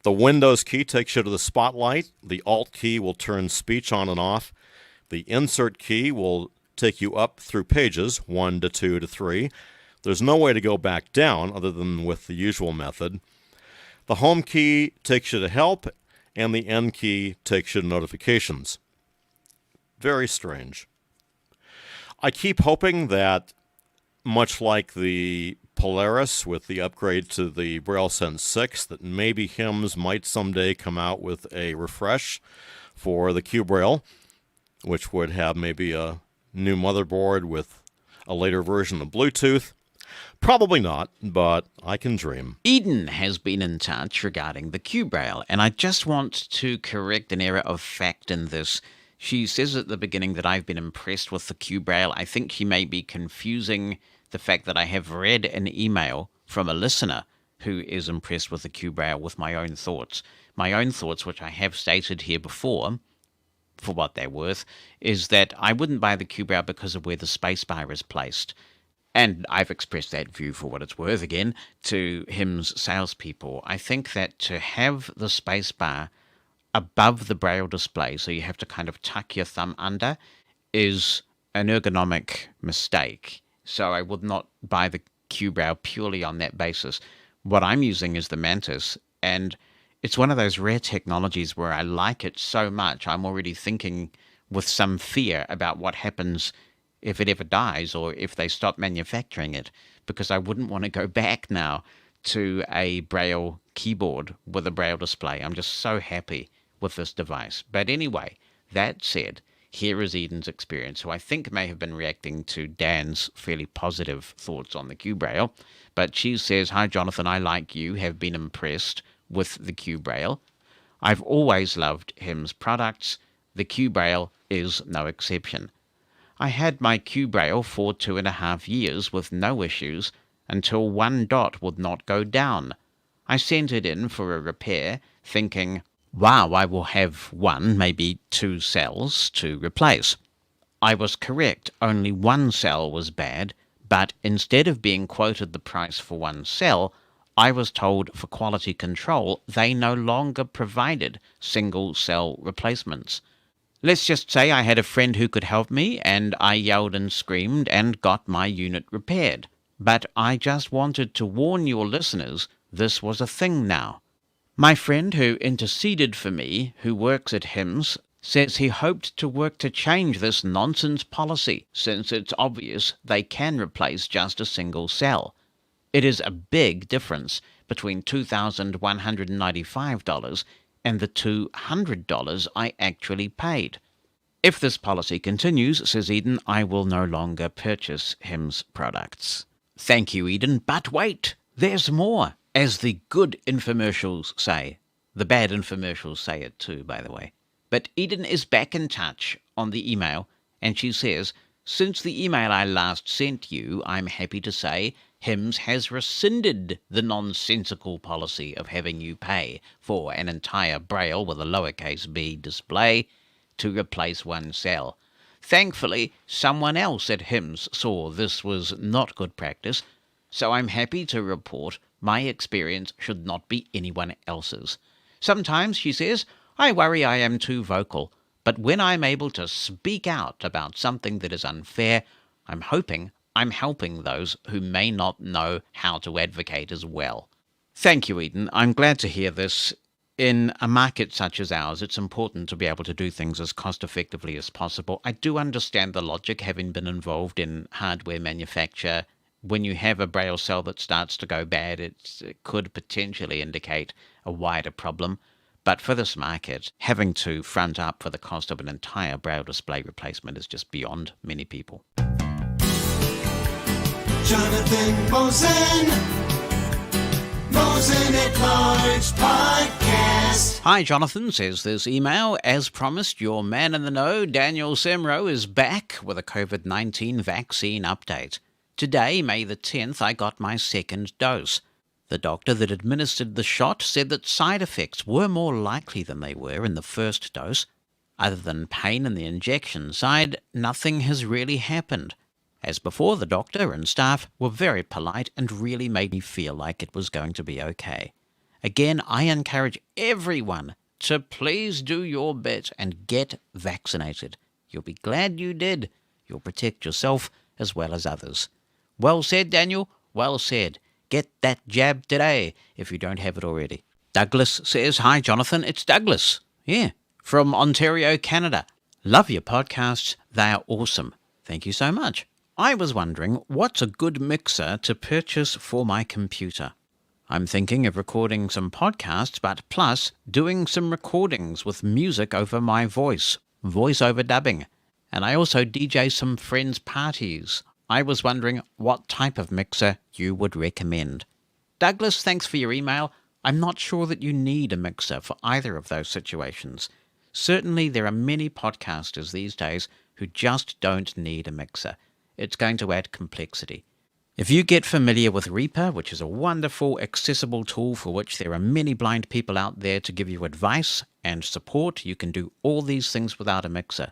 The Windows key takes you to the spotlight. The Alt key will turn speech on and off. The Insert key will take you up through pages, 1 to 2 to 3. There's no way to go back down other than with the usual method. The Home key takes you to Help, and the End key takes you to Notifications. Very strange. I keep hoping that, much like the Polaris with the upgrade to the Braille Sense 6, that maybe HIMS might someday come out with a refresh for the QBraille, which would have maybe a new motherboard with a later version of Bluetooth. Probably not, but I can dream. Eden has been in touch regarding the QBraille, and I just want to correct an error of fact in this. She says at the beginning that I've been impressed with the QBraille. I think she may be confusing the fact that I have read an email from a listener who is impressed with the QBraille with my own thoughts. My own thoughts, which I have stated here before, for what they're worth, is that I wouldn't buy the QBraille because of where the spacebar is placed. And I've expressed that view for what it's worth again to HIMS salespeople. I think that to have the spacebar above the Braille display, so you have to kind of tuck your thumb under, is an ergonomic mistake. So I would not buy the QBraille purely on that basis. What I'm using is the Mantis, and it's one of those rare technologies where I like it so much, I'm already thinking with some fear about what happens if it ever dies or if they stop manufacturing it, because I wouldn't want to go back now to a Braille keyboard with a Braille display. I'm just so happy with this device. But anyway, that said, here is Eden's experience, who I think may have been reacting to Dan's fairly positive thoughts on the QBraille. But she says, "Hi Jonathan, I, like you, have been impressed with the QBraille. I've always loved HIMS products. The QBraille is no exception. I had my QBraille for 2.5 years with no issues until one dot would not go down. I sent it in for a repair, thinking, wow, I will have 1, maybe 2 cells to replace. I was correct, only 1 cell was bad, but instead of being quoted the price for 1 cell, I was told for quality control they no longer provided single cell replacements. Let's just say I had a friend who could help me, and I yelled and screamed and got my unit repaired. But I just wanted to warn your listeners this was a thing now. My friend who interceded for me, who works at HIMS, says he hoped to work to change this nonsense policy, since it's obvious they can replace just a single cell. It is a big difference between $2,195 and the $200 I actually paid. If this policy continues, says Eden, I will no longer purchase HIMS products. Thank you, Eden, but wait, there's more, as the good infomercials say. The bad infomercials say it too, by the way. But Eden is back in touch on the email, and she says, since the email I last sent you, I'm happy to say HIMS has rescinded the nonsensical policy of having you pay for an entire Braille with a lowercase b display to replace 1 cell. Thankfully, someone else at HIMS saw this was not good practice, so I'm happy to report my experience should not be anyone else's. Sometimes, she says, I worry I am too vocal, but when I'm able to speak out about something that is unfair, I'm hoping I'm helping those who may not know how to advocate as well. Thank you, Eden. I'm glad to hear this. In a market such as ours, it's important to be able to do things as cost-effectively as possible. I do understand the logic, having been involved in hardware manufacture when you have a braille cell that starts to go bad, it could potentially indicate a wider problem. But for this market, having to front up for the cost of an entire braille display replacement is just beyond many people. Jonathan Mosen. Mosen at Large Podcast. Hi, Jonathan, says this email. As promised, your man in the know, Daniel Semro, is back with a COVID-19 vaccine update. Today, May the 10th, I got my second dose. The doctor that administered the shot said that side effects were more likely than they were in the first dose. Other than pain in the injection side, nothing has really happened. As before, the doctor and staff were very polite and really made me feel like it was going to be okay. Again, I encourage everyone to please do your bit and get vaccinated. You'll be glad you did. You'll protect yourself as well as others. Well said, Daniel. Well said. Get that jab today if you don't have it already. Douglas says, hi, Jonathan. It's Douglas. Yeah, from Ontario, Canada. Love your podcasts. They are awesome. Thank you so much. I was wondering what's a good mixer to purchase for my computer. I'm thinking of recording some podcasts, but plus doing some recordings with music over my voice over dubbing. And I also DJ some friends' parties. I was wondering what type of mixer you would recommend. Douglas, thanks for your email. I'm not sure that you need a mixer for either of those situations. Certainly there are many podcasters these days who just don't need a mixer. It's going to add complexity. If you get familiar with Reaper, which is a wonderful, accessible tool for which there are many blind people out there to give you advice and support, you can do all these things without a mixer.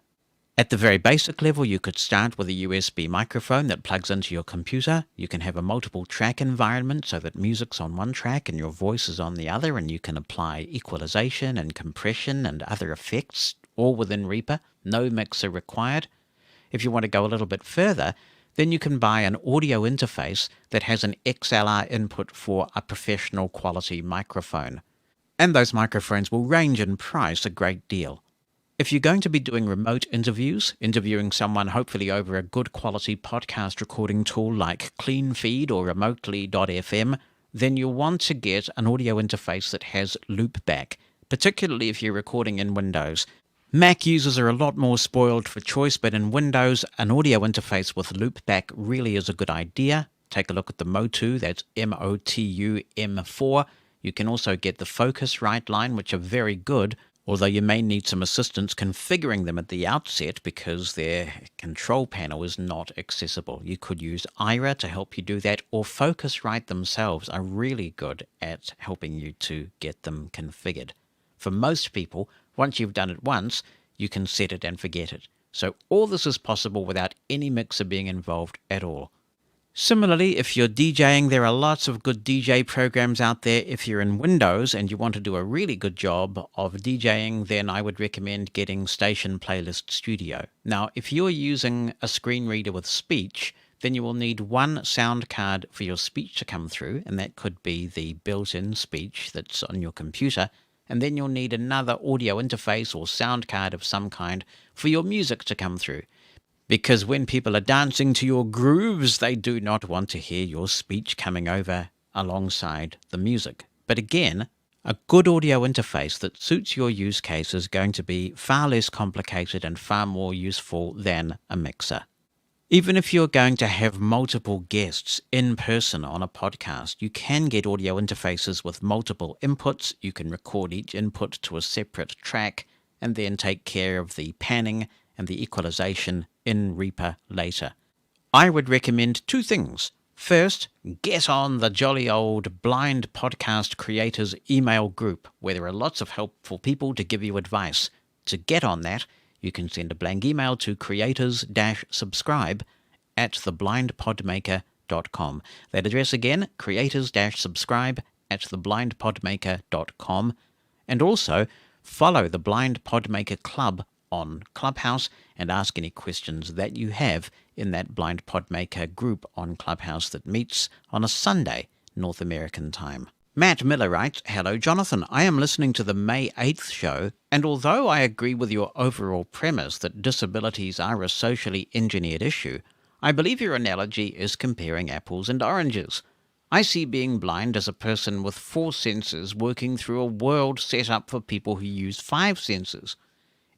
At the very basic level, you could start with a USB microphone that plugs into your computer. You can have a multiple track environment so that music's on one track and your voice is on the other, and you can apply equalization and compression and other effects all within Reaper. No mixer required. If you want to go a little bit further, then you can buy an audio interface that has an XLR input for a professional quality microphone. And those microphones will range in price a great deal. If you're going to be doing remote interviews, interviewing someone hopefully over a good quality podcast recording tool like CleanFeed or Remotely.fm, then you'll want to get an audio interface that has loopback, particularly if you're recording in Windows. Mac users are a lot more spoiled for choice, but in Windows, an audio interface with loopback really is a good idea. Take a look at the Motu, that's Motu M4. You can also get the Focusrite line, which are very good, although you may need some assistance configuring them at the outset because their control panel is not accessible. You could use Ira to help you do that, or Focusrite themselves are really good at helping you to get them configured. For most people, once you've done it once, you can set it and forget it. So all this is possible without any mixer being involved at all. Similarly, if you're DJing, there are lots of good DJ programs out there. If you're in Windows and you want to do a really good job of DJing, then I would recommend getting Station Playlist Studio. Now, if you're using a screen reader with speech, then you will need one sound card for your speech to come through, and that could be the built-in speech that's on your computer. And then you'll need another audio interface or sound card of some kind for your music to come through. Because when people are dancing to your grooves, they do not want to hear your speech coming over alongside the music. But again, a good audio interface that suits your use case is going to be far less complicated and far more useful than a mixer. Even if you're going to have multiple guests in person on a podcast, you can get audio interfaces with multiple inputs. You can record each input to a separate track and then take care of the panning and the equalization in Reaper later. I would recommend two things. First, get on the jolly old blind podcast creators email group where there are lots of helpful people to give you advice. To get on that, you can send a blank email to creators-subscribe@theblindpodmaker.com. That address again, creators-subscribe@theblindpodmaker.com. And also, follow the Blind Podmaker Club on Clubhouse and ask any questions that you have in that Blind Podmaker group on Clubhouse that meets on a Sunday, North American time. Matt Miller writes, hello, Jonathan. I am listening to the May 8th show, and although I agree with your overall premise that disabilities are a socially engineered issue, I believe your analogy is comparing apples and oranges. I see being blind as a person with 4 senses working through a world set up for people who use 5 senses.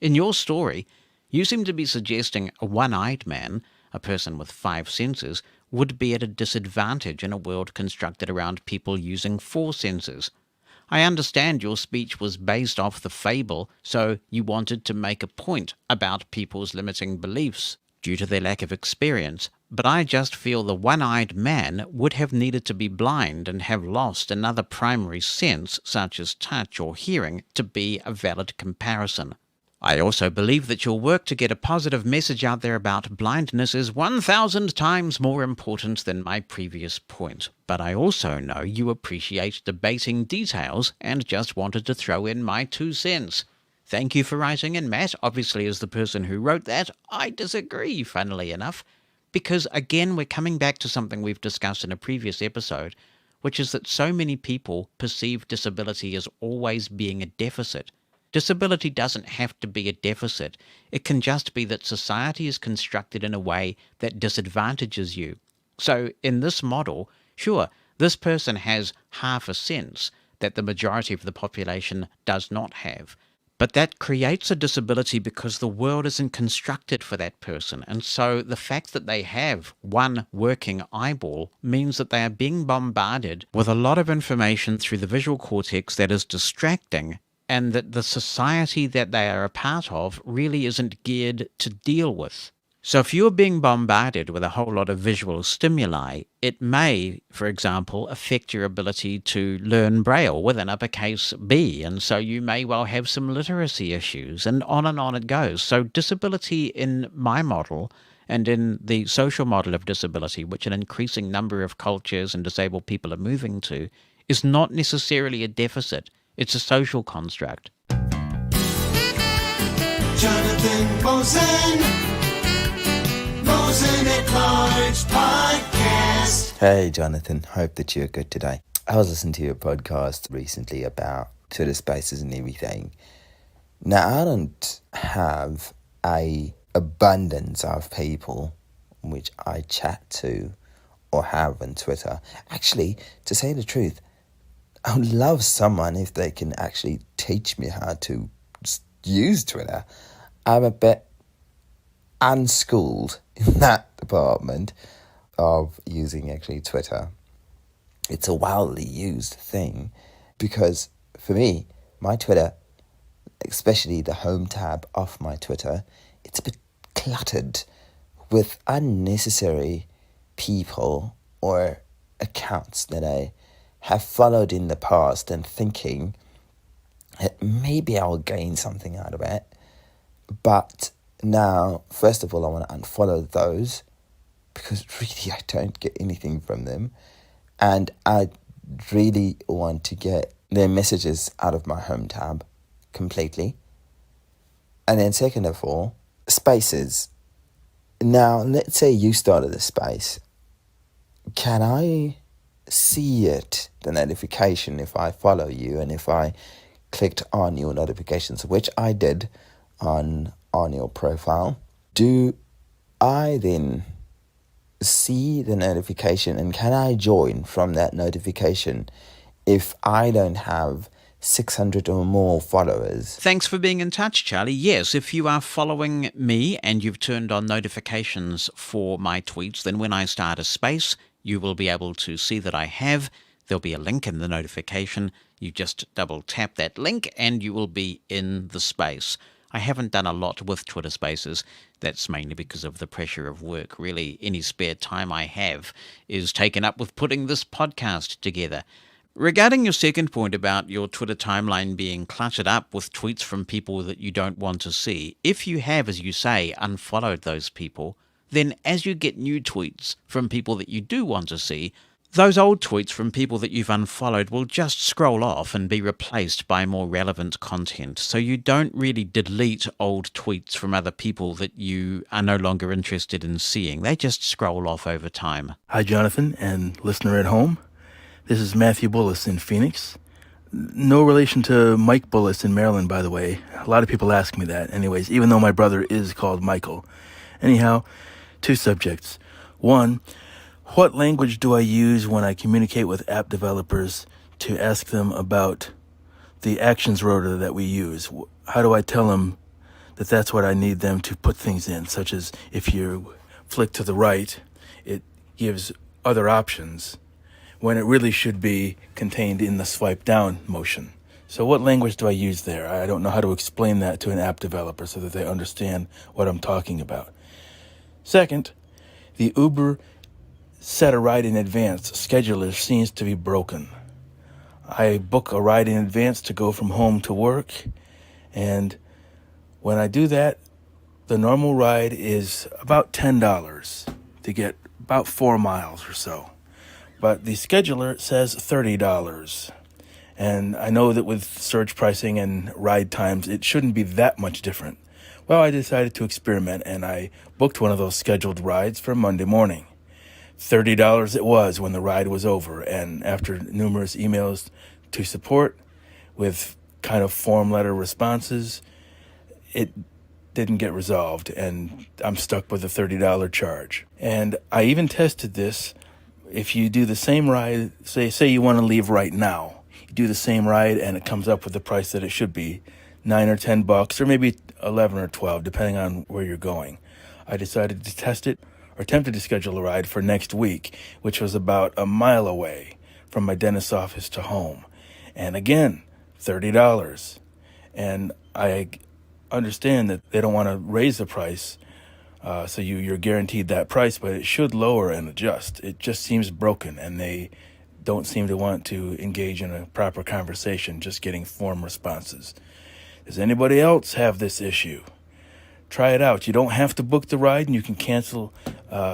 In your story, you seem to be suggesting a one-eyed man, a person with 5 senses, would be at a disadvantage in a world constructed around people using 4 senses. I understand your speech was based off the fable, so you wanted to make a point about people's limiting beliefs due to their lack of experience, but I just feel the one-eyed man would have needed to be blind and have lost another primary sense, such as touch or hearing, to be a valid comparison. I also believe that your work to get a positive message out there about blindness is 1,000 times more important than my previous point, but I also know you appreciate debating details and just wanted to throw in my 2 cents. Thank you for writing in, Matt. Obviously, as the person who wrote that, I disagree, funnily enough, because again, we're coming back to something we've discussed in a previous episode, which is that so many people perceive disability as always being a deficit. Disability doesn't have to be a deficit. It can just be that society is constructed in a way that disadvantages you. So in this model, sure, this person has half a sense that the majority of the population does not have. But that creates a disability because the world isn't constructed for that person. And so the fact that they have one working eyeball means that they are being bombarded with a lot of information through the visual cortex that is distracting, and that the society that they are a part of really isn't geared to deal with. So if you're being bombarded with a whole lot of visual stimuli, it may, for example, affect your ability to learn Braille with an uppercase B, and so you may well have some literacy issues, and on it goes. So disability in my model, and in the social model of disability, which an increasing number of cultures and disabled people are moving to, is not necessarily a deficit. It's a social construct. Jonathan Mosen. Mosen and Clark's podcast. Hey, Jonathan. Hope that you're good today. I was listening to your podcast recently about Twitter Spaces and everything. Now, I don't have a abundance of people which I chat to or have on Twitter. Actually, to say the truth, I would love someone if they can actually teach me how to use Twitter. I'm a bit unschooled in that department of using actually Twitter. It's a wildly used thing because for me, my Twitter, especially the home tab of my Twitter, it's a bit cluttered with unnecessary people or accounts that I have followed in the past and thinking that maybe I'll gain something out of it. But now, first of all, I want to unfollow those because really I don't get anything from them. And I really want to get their messages out of my home tab completely. And then second of all, spaces. Now, let's say you started a space. Can I see it, the notification, if I follow you and if I clicked on your notifications, which I did on your profile? Do I then see the notification and can I join from that notification if I don't have 600 or more followers? Thanks for being in touch, Charlie. Yes, if you are following me and you've turned on notifications for my tweets, then when I start a space, you will be able to see that I have. There'll be a link in the notification. You just double tap that link and you will be in the space. I haven't done a lot with Twitter Spaces. That's mainly because of the pressure of work. Really, any spare time I have is taken up with putting this podcast together. Regarding your second point about your Twitter timeline being cluttered up with tweets from people that you don't want to see, if you have, as you say, unfollowed those people, then as you get new tweets from people that you do want to see, those old tweets from people that you've unfollowed will just scroll off and be replaced by more relevant content. So you don't really delete old tweets from other people that you are no longer interested in seeing. They just scroll off over time. Hi, Jonathan and listener at home. This is Matthew Bullis in Phoenix. No relation to Mike Bullis in Maryland, by the way. A lot of people ask me that. Anyways, even though my brother is called Michael. Anyhow, two subjects. One, what language do I use when I communicate with app developers to ask them about the actions rotor that we use? How do I tell them that that's what I need them to put things in, such as if you flick to the right, it gives other options when it really should be contained in the swipe down motion. So what language do I use there? I don't know how to explain that to an app developer so that they understand what I'm talking about. Second, the Uber set a ride in advance scheduler seems to be broken. I book a ride in advance to go from home to work, and when I do that, the normal ride is about $10 to get about 4 miles or so. But the scheduler says $30. And I know that with surge pricing and ride times, it shouldn't be that much different. Well, I decided to experiment, and I booked one of those scheduled rides for Monday morning. $30 it was when the ride was over, and after numerous emails to support with kind of form letter responses, it didn't get resolved, and I'm stuck with a $30 charge. And I even tested this. If you do the same ride, say you want to leave right now, you do the same ride and it comes up with the price that it should be, $9 or $10, or maybe 11 or 12, depending on where you're going. I decided to test it, or attempted to schedule a ride for next week, which was about a mile away from my dentist's office to home. And again, $30. And I understand that they don't want to raise the price, so you're guaranteed that price, but it should lower and adjust. It just seems broken, and they don't seem to want to engage in a proper conversation, just getting form responses. Does anybody else have this issue? Try it out. You don't have to book the ride, and you can cancel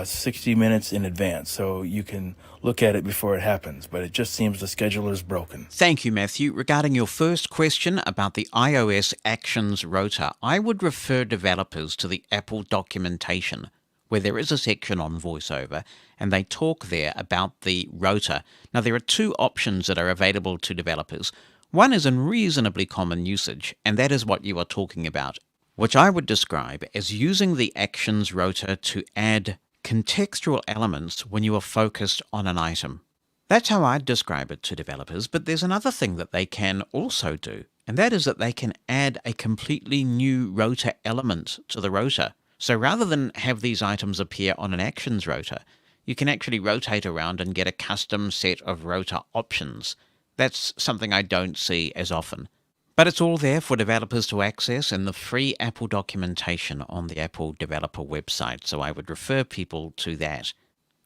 60 minutes in advance, so you can look at it before it happens, but it just seems the scheduler is broken. Thank you, Matthew. Regarding your first question about the iOS Actions rotor, I would refer developers to the Apple documentation, where there is a section on VoiceOver, and they talk there about the rotor. Now, there are two options that are available to developers. One is in reasonably common usage, and that is what you are talking about, which I would describe as using the Actions rotor to add contextual elements when you are focused on an item. That's how I'd describe it to developers, but there's another thing that they can also do, and that is that they can add a completely new rotor element to the rotor. So rather than have these items appear on an Actions rotor, you can actually rotate around and get a custom set of rotor options. That's something I don't see as often. But it's all there for developers to access in the free Apple documentation on the Apple developer website, so I would refer people to that.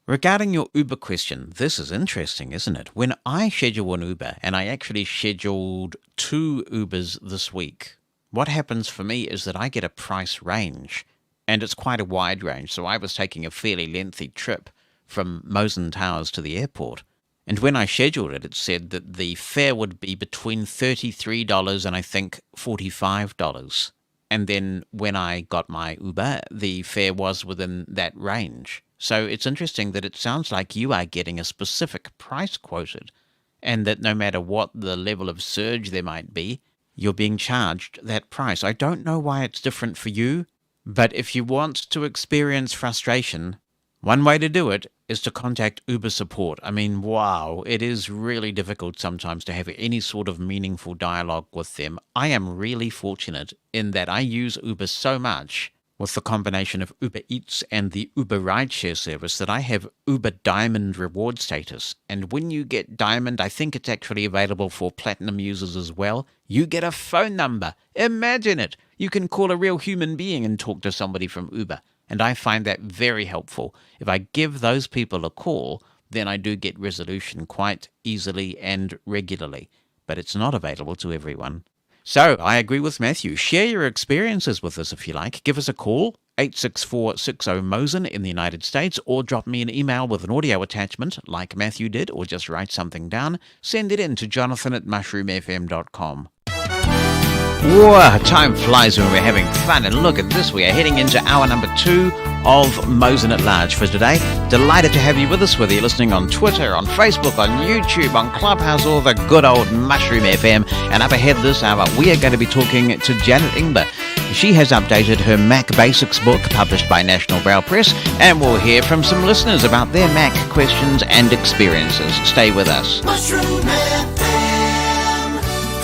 Regarding your Uber question, this is interesting, isn't it? When I schedule an Uber, and I actually scheduled 2 Ubers this week, what happens for me is that I get a price range, and it's quite a wide range, so I was taking a fairly lengthy trip from Mosen Towers to the airport. And when I scheduled it, it said that the fare would be between $33 and I think $45. And then when I got my Uber, the fare was within that range. So it's interesting that it sounds like you are getting a specific price quoted, and that no matter what the level of surge there might be, you're being charged that price. I don't know why it's different for you, but if you want to experience frustration, one way to do it is to contact Uber support. I mean, wow, it is really difficult sometimes to have any sort of meaningful dialogue with them. I am really fortunate in that I use Uber so much with the combination of Uber Eats and the Uber rideshare service that I have Uber Diamond reward status. And when you get Diamond, I think it's actually available for Platinum users as well, you get a phone number. Imagine it! You can call a real human being and talk to somebody from Uber. And I find that very helpful. If I give those people a call, then I do get resolution quite easily and regularly. But it's not available to everyone. So, I agree with Matthew. Share your experiences with us if you like. Give us a call, 864-60-MOSEN in the United States, or drop me an email with an audio attachment, like Matthew did, or just write something down. Send it in to jonathan@mushroomfm.com. Whoa, time flies when we're having fun, and look at this, we are heading into hour number 2 of Mosen at Large for today. Delighted to have you with us, whether you're listening on Twitter, on Facebook, on YouTube, on Clubhouse, or the good old Mushroom FM. And up ahead this hour, we are going to be talking to Janet Ingber. She has updated her Mac Basics book, published by National Braille Press, and we'll hear from some listeners about their Mac questions and experiences. Stay with us. Mushroom FM.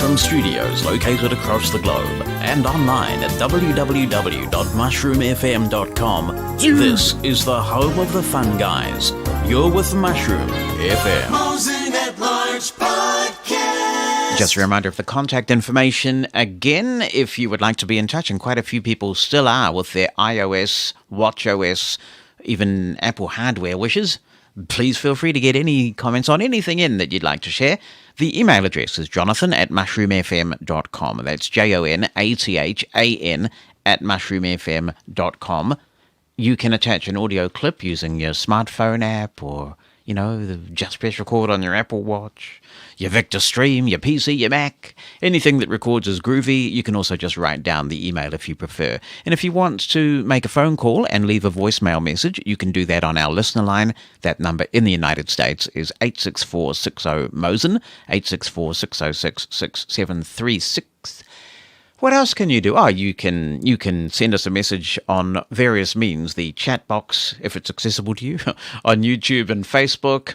From studios located across the globe and online at www.mushroomfm.com, this is the home of the fun guys. You're with Mushroom FM. Mosen at Large Podcast. Just a reminder of the contact information again, if you would like to be in touch, and quite a few people still are with their iOS, watchOS, even Apple hardware wishes. Please feel free to get any comments on anything in that you'd like to share. The email address is jonathan@mushroomfm.com. That's JONATHAN@mushroomfm.com. You can attach an audio clip using your smartphone app, or, just press record on your Apple Watch, your Victor Stream, your PC, your Mac. Anything that records is groovy. You can also just write down the email if you prefer. And if you want to make a phone call and leave a voicemail message, you can do that on our listener line. That number in the United States is 864-60-MOSEN, 864-606-6736. What else can you do? Oh, you can send us a message on various means. The chat box, if it's accessible to you, on YouTube and Facebook.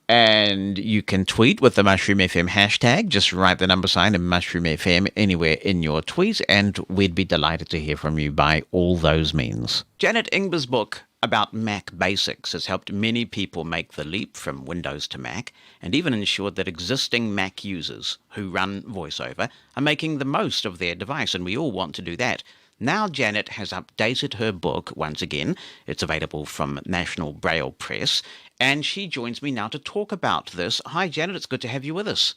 And you can tweet with the Mushroom FM hashtag. Just write the number sign and Mushroom FM anywhere in your tweet, and we'd be delighted to hear from you by all those means. Janet Ingber's book about Mac Basics has helped many people make the leap from Windows to Mac, and even ensured that existing Mac users who run VoiceOver are making the most of their device, and we all want to do that. Now Janet has updated her book once again. It's available from National Braille Press, and she joins me now to talk about this. Hi, Janet. It's good to have you with us.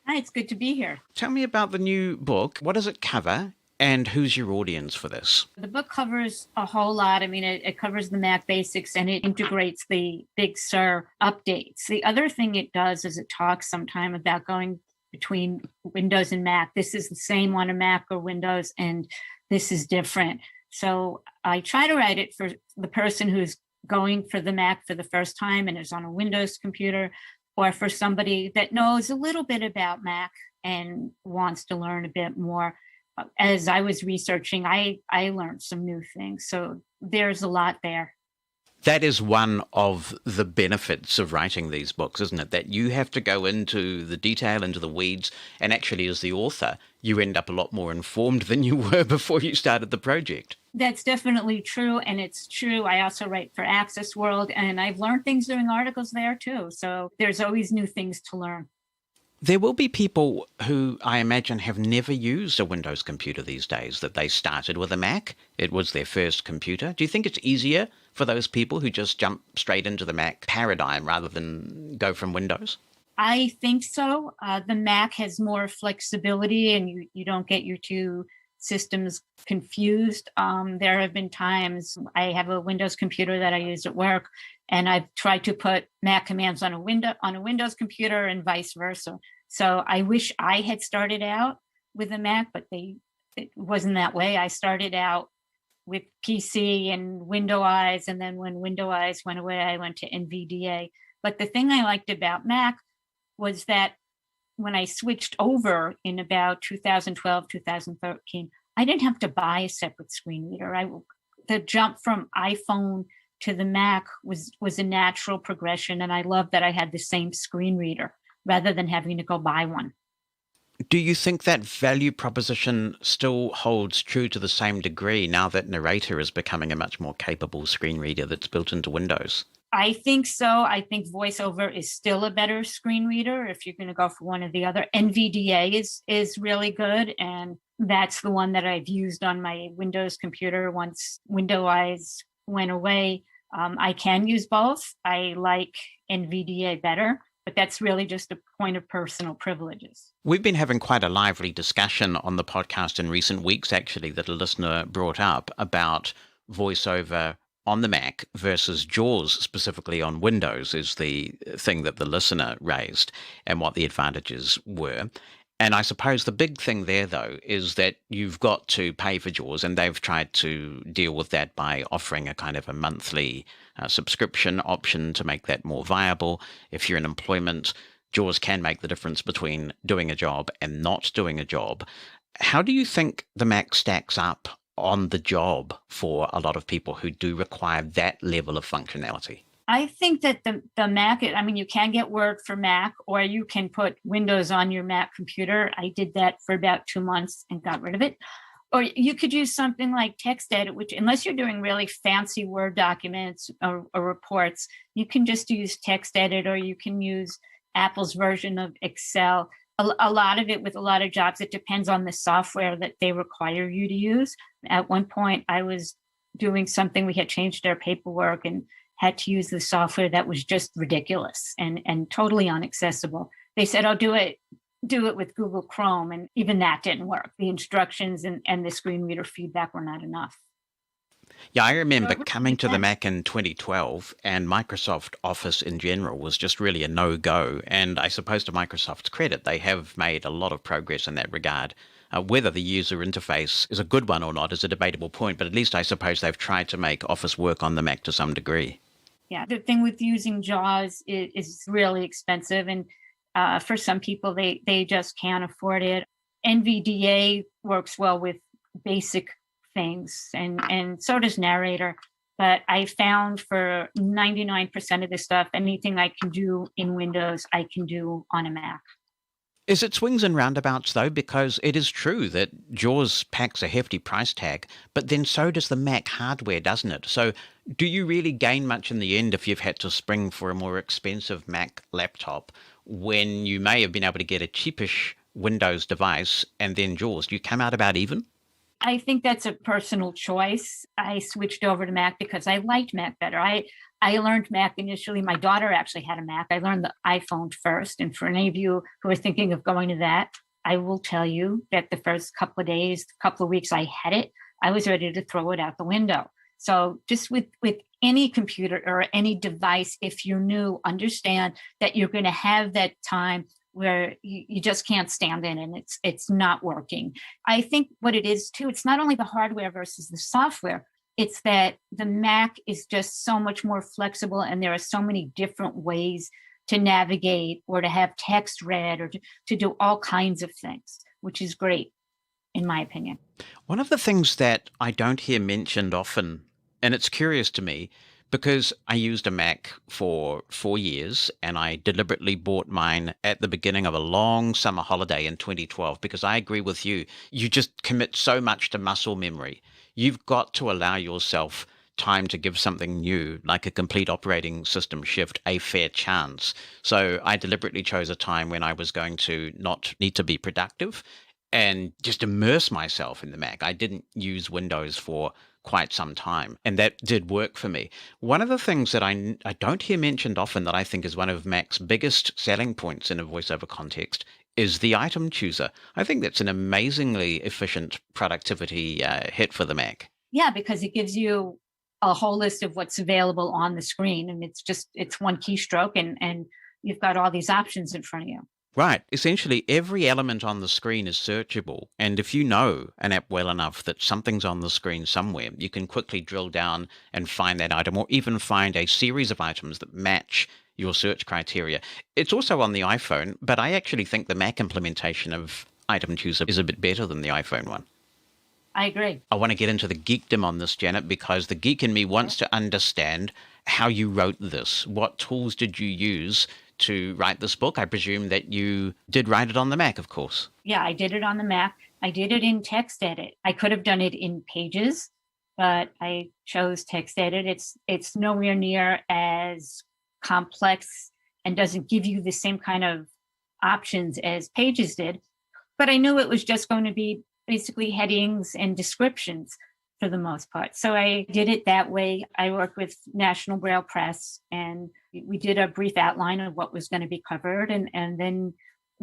Hi, it's good to be here. Tell me about the new book. What does it cover, and who's your audience for this? The book covers a whole lot. I mean, it covers the Mac basics, and it integrates the Big Sur updates. The other thing it does is it talks sometime about going between Windows and Mac. This is the same on a Mac or Windows, and this is different. So I try to write it for the person who's going for the Mac for the first time and is on a Windows computer, or for somebody that knows a little bit about Mac and wants to learn a bit more. As I was researching, I learned some new things. So there's a lot there. That is one of the benefits of writing these books, isn't it? That you have to go into the detail, into the weeds, and actually as the author, you end up a lot more informed than you were before you started the project. That's definitely true, and it's true. I also write for Access World, and I've learned things doing articles there too. So there's always new things to learn. There will be people who, I imagine, have never used a Windows computer these days, that they started with a Mac. It was their first computer. Do you think it's easier for those people who just jump straight into the Mac paradigm rather than go from Windows? I think so. The Mac has more flexibility, and you don't get your two systems confused. There have been times I have a Windows computer that I use at work, and I've tried to put Mac commands on a Windows computer and vice versa. So I wish I had started out with a Mac, but it wasn't that way. I started out with PC and Windows, and then when Windows went away, I went to NVDA. But the thing I liked about Mac was that when I switched over in about 2012, 2013, I didn't have to buy a separate screen reader. The jump from iPhone to the Mac was a natural progression, and I loved that I had the same screen reader rather than having to go buy one. Do you think that value proposition still holds true to the same degree now that Narrator is becoming a much more capable screen reader that's built into Windows? I think so. I think VoiceOver is still a better screen reader if you're going to go for one or the other. NVDA is really good, and that's the one that I've used on my Windows computer once Windows went away. I can use both. I like NVDA better, but that's really just a point of personal privileges. We've been having quite a lively discussion on the podcast in recent weeks, actually, that a listener brought up about VoiceOver on the Mac versus JAWS specifically on Windows is the thing that the listener raised, and what the advantages were. And I suppose the big thing there, though, is that you've got to pay for JAWS, and they've tried to deal with that by offering a kind of a monthly subscription option to make that more viable. If you're in employment, JAWS can make the difference between doing a job and not doing a job. How do you think the Mac stacks up on the job for a lot of people who do require that level of functionality? I think that the Mac, I mean, you can get Word for Mac, or you can put Windows on your Mac computer. I did that for about 2 months and got rid of it. Or you could use something like TextEdit, which, unless you're doing really fancy Word documents or reports, you can just use TextEdit, or you can use Apple's version of Excel. A lot of it, with a lot of jobs, it depends on the software that they require you to use. At one point, I was doing something, we had changed our paperwork and had to use the software that was just ridiculous and totally inaccessible. They said, "Oh, do it with Google Chrome," and even that didn't work. The instructions and the screen reader feedback were not enough. Yeah, I remember coming to the Mac in 2012, and Microsoft Office in general was just really a no-go. And I suppose to Microsoft's credit, they have made a lot of progress in that regard. Whether the user interface is a good one or not is a debatable point, but at least I suppose they've tried to make Office work on the Mac to some degree. Yeah, the thing with using JAWS is really expensive, and for some people, they just can't afford it. NVDA works well with basic things, and so does Narrator. But I found for 99% of the stuff, anything I can do in Windows, I can do on a Mac. Is it swings and roundabouts, though? Because it is true that JAWS packs a hefty price tag, but then so does the Mac hardware, doesn't it? So do you really gain much in the end if you've had to spring for a more expensive Mac laptop when you may have been able to get a cheapish Windows device and then JAWS? Do you come out about even? I think that's a personal choice. I switched over to Mac because I liked Mac better. I learned Mac initially. My daughter actually had a Mac. I learned the iPhone first. And for any of you who are thinking of going to that, I will tell you that the first couple of days, couple of weeks I had it, I was ready to throw it out the window. So just with any computer or any device, if you're new, understand that you're going to have that time where you just can't stand it and it's not working. I think what it is too, it's not only the hardware versus the software, it's that the Mac is just so much more flexible, and there are so many different ways to navigate or to have text read or to do all kinds of things, which is great, in my opinion. One of the things that I don't hear mentioned often, and it's curious to me, because I used a Mac for 4 years, and I deliberately bought mine at the beginning of a long summer holiday in 2012, because I agree with you. You just commit so much to muscle memory. You've got to allow yourself time to give something new, like a complete operating system shift, a fair chance. So I deliberately chose a time when I was going to not need to be productive and just immerse myself in the Mac. I didn't use Windows for quite some time, and that did work for me. One of the things that I don't hear mentioned often that I think is one of Mac's biggest selling points in a voiceover context is the item chooser. I think that's an amazingly efficient productivity hit for the Mac. Yeah, because it gives you a whole list of what's available on the screen, and it's one keystroke, and you've got all these options in front of you. Right. Essentially, every element on the screen is searchable. And if you know an app well enough that something's on the screen somewhere, you can quickly drill down and find that item, or even find a series of items that match your search criteria. It's also on the iPhone, but I actually think the Mac implementation of Item Chooser is a bit better than the iPhone one. I agree. I want to get into the geekdom on this, Janet, because the geek in me wants to understand how you wrote this. What tools did you use to write this book? I presume that you did write it on the Mac, of course. Yeah, I did it on the Mac. I did it in TextEdit. I could have done it in Pages, but I chose TextEdit. It's nowhere near as complex and doesn't give you the same kind of options as Pages did. But I knew it was just going to be basically headings and descriptions for the most part. So I did it that way. I worked with National Braille Press, and we did a brief outline of what was going to be covered, and then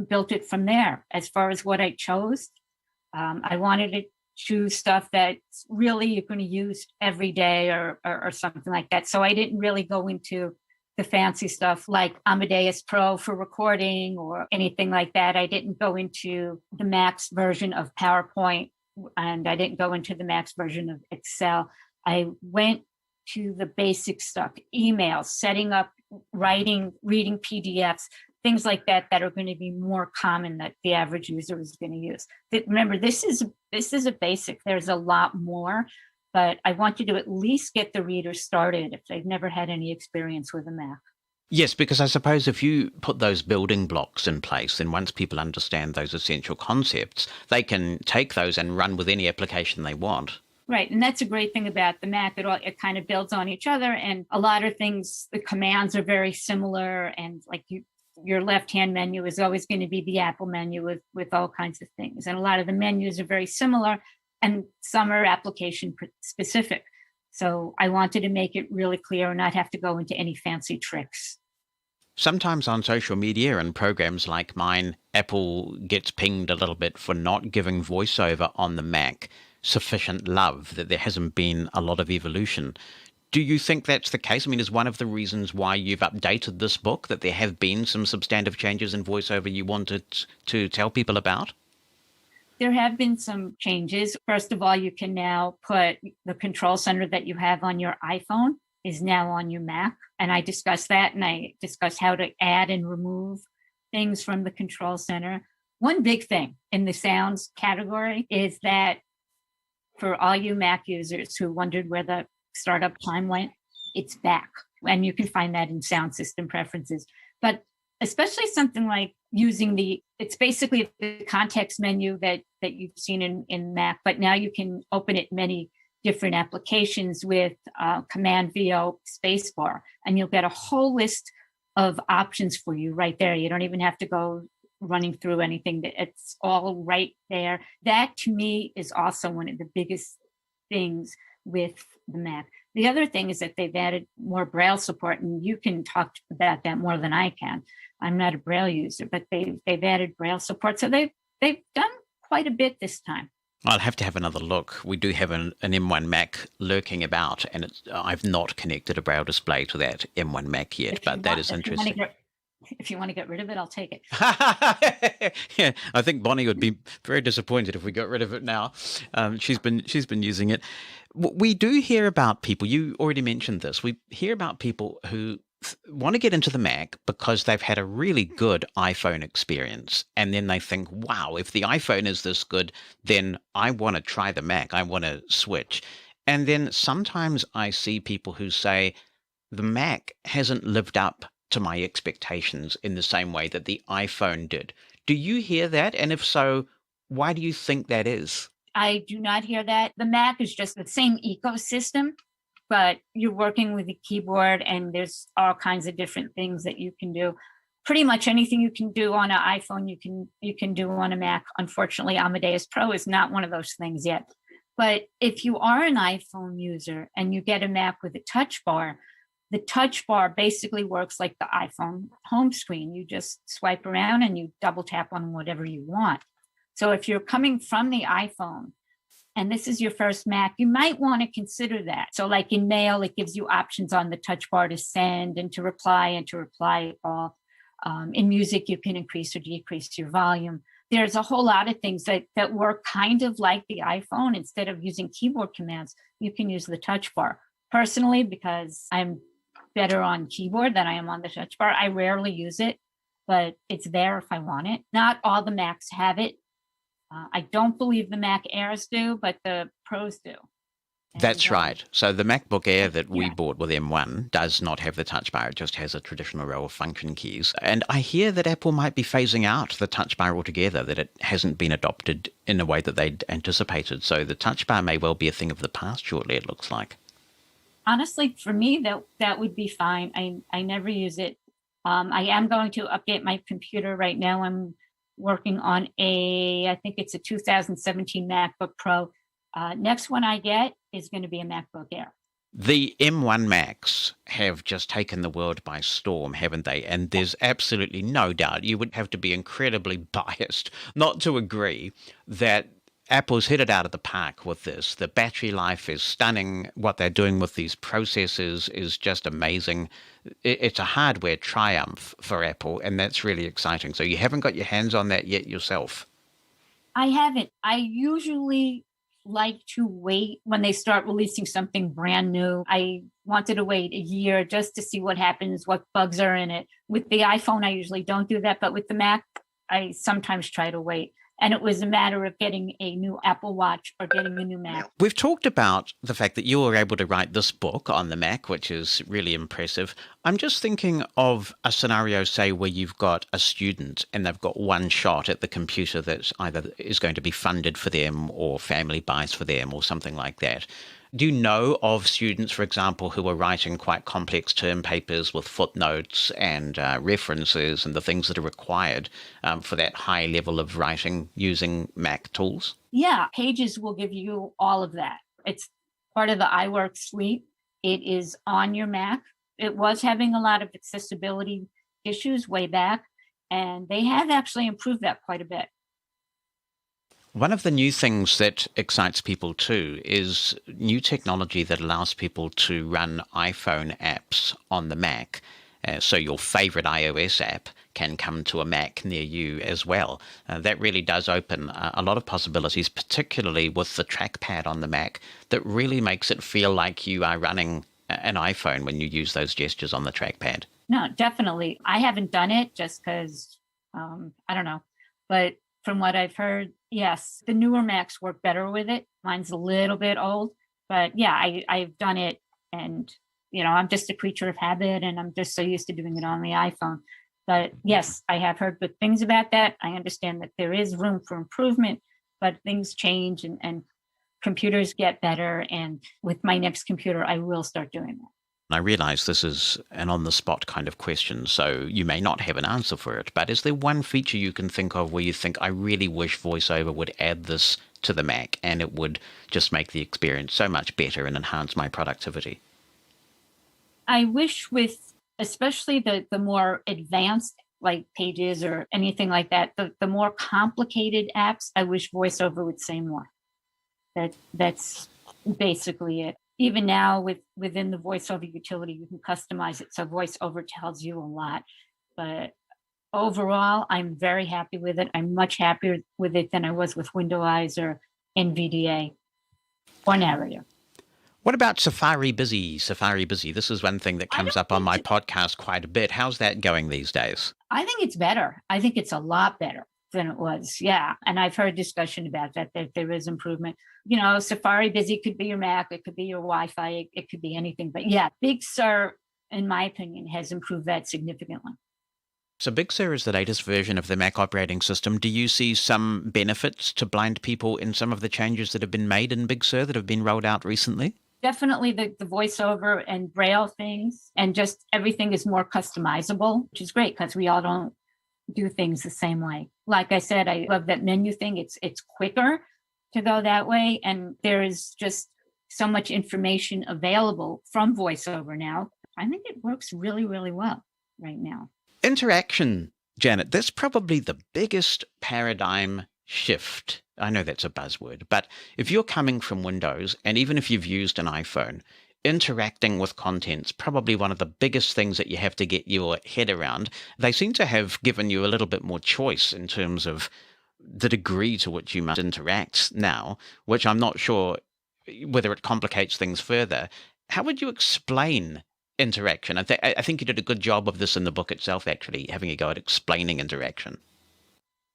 built it from there. As far as what I chose, I wanted to choose stuff that really you're going to use every day or something like that. So I didn't really go into the fancy stuff like Amadeus Pro for recording or anything like that. I didn't go into the Max version of PowerPoint, and I didn't go into the Max version of Excel. I went to the basic stuff, emails, setting up, writing, reading PDFs, things like that that are going to be more common that the average user is going to use. Remember, this is a basic. There's a lot more, but I want you to at least get the readers started if they've never had any experience with a Mac. Yes, because I suppose if you put those building blocks in place, then once people understand those essential concepts, they can take those and run with any application they want. Right. And that's a great thing about the Mac. It kind of builds on each other. And a lot of things, the commands are very similar. And like your left-hand menu is always going to be the Apple menu with all kinds of things. And a lot of the menus are very similar, and some are application specific. So I wanted to make it really clear and not have to go into any fancy tricks. Sometimes on social media and programs like mine, Apple gets pinged a little bit for not giving VoiceOver on the Mac sufficient love, that there hasn't been a lot of evolution. Do you think that's the case? I mean, is one of the reasons why you've updated this book that there have been some substantive changes in VoiceOver you wanted to tell people about? There have been some changes. First of all, you can now put the control center that you have on your iPhone is now on your Mac. And I discussed that, and I discussed how to add and remove things from the control center. One big thing in the sounds category is that for all you Mac users who wondered where the startup time went, it's back. And you can find that in sound system preferences. But especially something like using it's basically the context menu that you've seen in Mac, but now you can open it many different applications with Command VO spacebar, and you'll get a whole list of options for you right there. You don't even have to go running through anything. It's all right there. That to me is also one of the biggest things with the Mac. The other thing is that they've added more Braille support, and you can talk about that more than I can. I'm not a Braille user, but they've added Braille support. So they've done quite a bit this time. I'll have to have another look. We do have an M1 Mac lurking about, and I've not connected a Braille display to that M1 Mac yet, but that is interesting. If you want to get rid of it, I'll take it. Yeah, I think Bonnie would be very disappointed if we got rid of it now. She's been using it. We do hear about people, you already mentioned this, we hear about people who want to get into the Mac because they've had a really good iPhone experience. And then they think, wow, if the iPhone is this good, then I want to try the Mac. I want to switch. And then sometimes I see people who say the Mac hasn't lived up to my expectations in the same way that the iPhone did. Do you hear that? And if so, why do you think that is? I do not hear that. The Mac is just the same ecosystem, but you're working with a keyboard, and there's all kinds of different things that you can do. Pretty much anything you can do on an iPhone, you can do on a Mac. Unfortunately, Amadeus Pro is not one of those things yet. But if you are an iPhone user and you get a Mac with a touch bar, the touch bar basically works like the iPhone home screen. You just swipe around and you double tap on whatever you want. So if you're coming from the iPhone and this is your first Mac, you might want to consider that. So like in Mail, it gives you options on the touch bar to send and to reply all. In music, you can increase or decrease your volume. There's a whole lot of things that work kind of like the iPhone. Instead of using keyboard commands, you can use the touch bar. Personally, because I'm better on keyboard than I am on the touch bar, I rarely use it, but it's there if I want it. Not all the Macs have it. I don't believe the Mac Airs do, but the Pros do. That's right. So the MacBook Air that we bought with M1 does not have the touch bar. It just has a traditional row of function keys. And I hear that Apple might be phasing out the touch bar altogether, that it hasn't been adopted in a way that they'd anticipated. So the touch bar may well be a thing of the past shortly, it looks like. Honestly, for me, that would be fine. I never use it. I am going to update my computer right now. I'm working on I think it's a 2017 MacBook Pro. Next one I get is going to be a MacBook Air. The M1 Macs have just taken the world by storm, haven't they? And there's absolutely no doubt, you would have to be incredibly biased not to agree that Apple's hit it out of the park with this. The battery life is stunning. What they're doing with these processors is just amazing. It's a hardware triumph for Apple, and that's really exciting. So you haven't got your hands on that yet yourself? I haven't. I usually like to wait when they start releasing something brand new. I wanted to wait a year just to see what happens, what bugs are in it. With the iPhone, I usually don't do that, but with the Mac, I sometimes try to wait. And it was a matter of getting a new Apple Watch or getting a new Mac. We've talked about the fact that you were able to write this book on the Mac, which is really impressive. I'm just thinking of a scenario, say, where you've got a student and they've got one shot at the computer that either is going to be funded for them or family buys for them or something like that. Do you know of students, for example, who are writing quite complex term papers with footnotes and references and the things that are required for that high level of writing using Mac tools? Yeah, Pages will give you all of that. It's part of the iWork suite. It is on your Mac. It was having a lot of accessibility issues way back, and they have actually improved that quite a bit. One of the new things that excites people too is new technology that allows people to run iPhone apps on the Mac. So your favorite iOS app can come to a Mac near you as well. That really does open a lot of possibilities, particularly with the trackpad on the Mac, that really makes it feel like you are running an iPhone when you use those gestures on the trackpad. No, definitely. I haven't done it just because, I don't know. But from what I've heard, yes, the newer Macs work better with it. Mine's a little bit old, but yeah, I've done it, and I'm just a creature of habit, and I'm just so used to doing it on the iPhone. But yes, I have heard good things about that. I understand that there is room for improvement, but things change and computers get better. And with my next computer, I will start doing that. I realize this is an on-the-spot kind of question, so you may not have an answer for it, but is there one feature you can think of where you think, I really wish VoiceOver would add this to the Mac and it would just make the experience so much better and enhance my productivity? I wish with especially the more advanced like Pages or anything like that, the more complicated apps, I wish VoiceOver would say more. That's basically it. Even now within the VoiceOver utility, you can customize it. So VoiceOver tells you a lot. But overall, I'm very happy with it. I'm much happier with it than I was with Windows or NVDA or Narrator. What about Safari Busy? Safari Busy. This is one thing that comes up on my podcast quite a bit. How's that going these days? I think it's better. I think it's a lot better than it was. Yeah. And I've heard discussion about that there is improvement. Safari Busy could be your Mac, it could be your Wi-Fi, it could be anything. But yeah, Big Sur, in my opinion, has improved that significantly. So Big Sur is the latest version of the Mac operating system. Do you see some benefits to blind people in some of the changes that have been made in Big Sur that have been rolled out recently? Definitely the VoiceOver and Braille things, and just everything is more customizable, which is great because we all don't do things the same way. Like I said, I love that menu thing. It's quicker to go that way. And there is just so much information available from VoiceOver now. I think it works really, really well right now. Interaction, Janet, that's probably the biggest paradigm shift. I know that's a buzzword, but if you're coming from Windows, and even if you've used an iPhone, interacting with content's probably one of the biggest things that you have to get your head around. They seem to have given you a little bit more choice in terms of the degree to which you must interact now, which I'm not sure whether it complicates things further. How would you explain interaction? I think you did a good job of this in the book itself, actually, having a go at explaining interaction.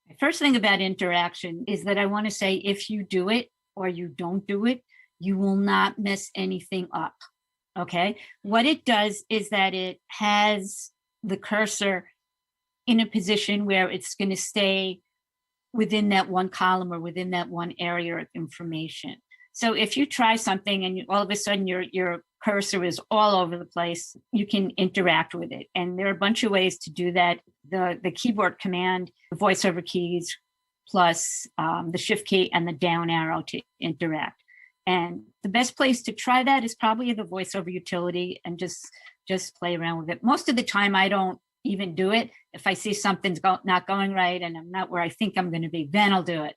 The first thing about interaction is that I want to say if you do it or you don't do it, you will not mess anything up, okay? What it does is that it has the cursor in a position where it's going to stay within that one column or within that one area of information. So if you try something and all of a sudden your cursor is all over the place, you can interact with it. And there are a bunch of ways to do that. The keyboard command, the VoiceOver keys, plus the shift key and the down arrow to interact. And the best place to try that is probably the VoiceOver utility and just play around with it. Most of the time, I don't even do it. If I see something's not going right and I'm not where I think I'm going to be, then I'll do it.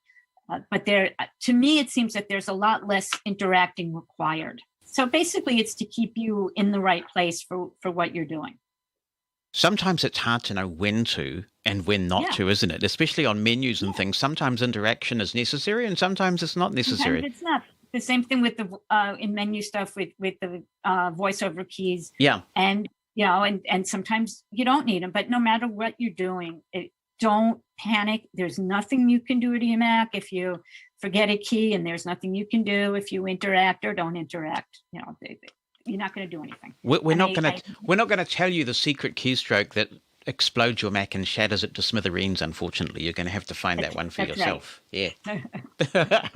But to me, it seems that there's a lot less interacting required. So basically, it's to keep you in the right place for what you're doing. Sometimes it's hard to know when to and when not to, isn't it? Especially on menus and things. Sometimes interaction is necessary and sometimes it's not necessary. Sometimes it's not. The same thing with the in menu stuff with the voiceover keys. Yeah. And, and sometimes you don't need them. But no matter what you're doing, don't panic. There's nothing you can do to your Mac if you forget a key, and there's nothing you can do if you interact or don't interact. You're not going to do anything. We're not going to tell you the secret keystroke that explodes your Mac and shatters it to smithereens. Unfortunately, you're going to have to find that one for yourself. Right. Yeah.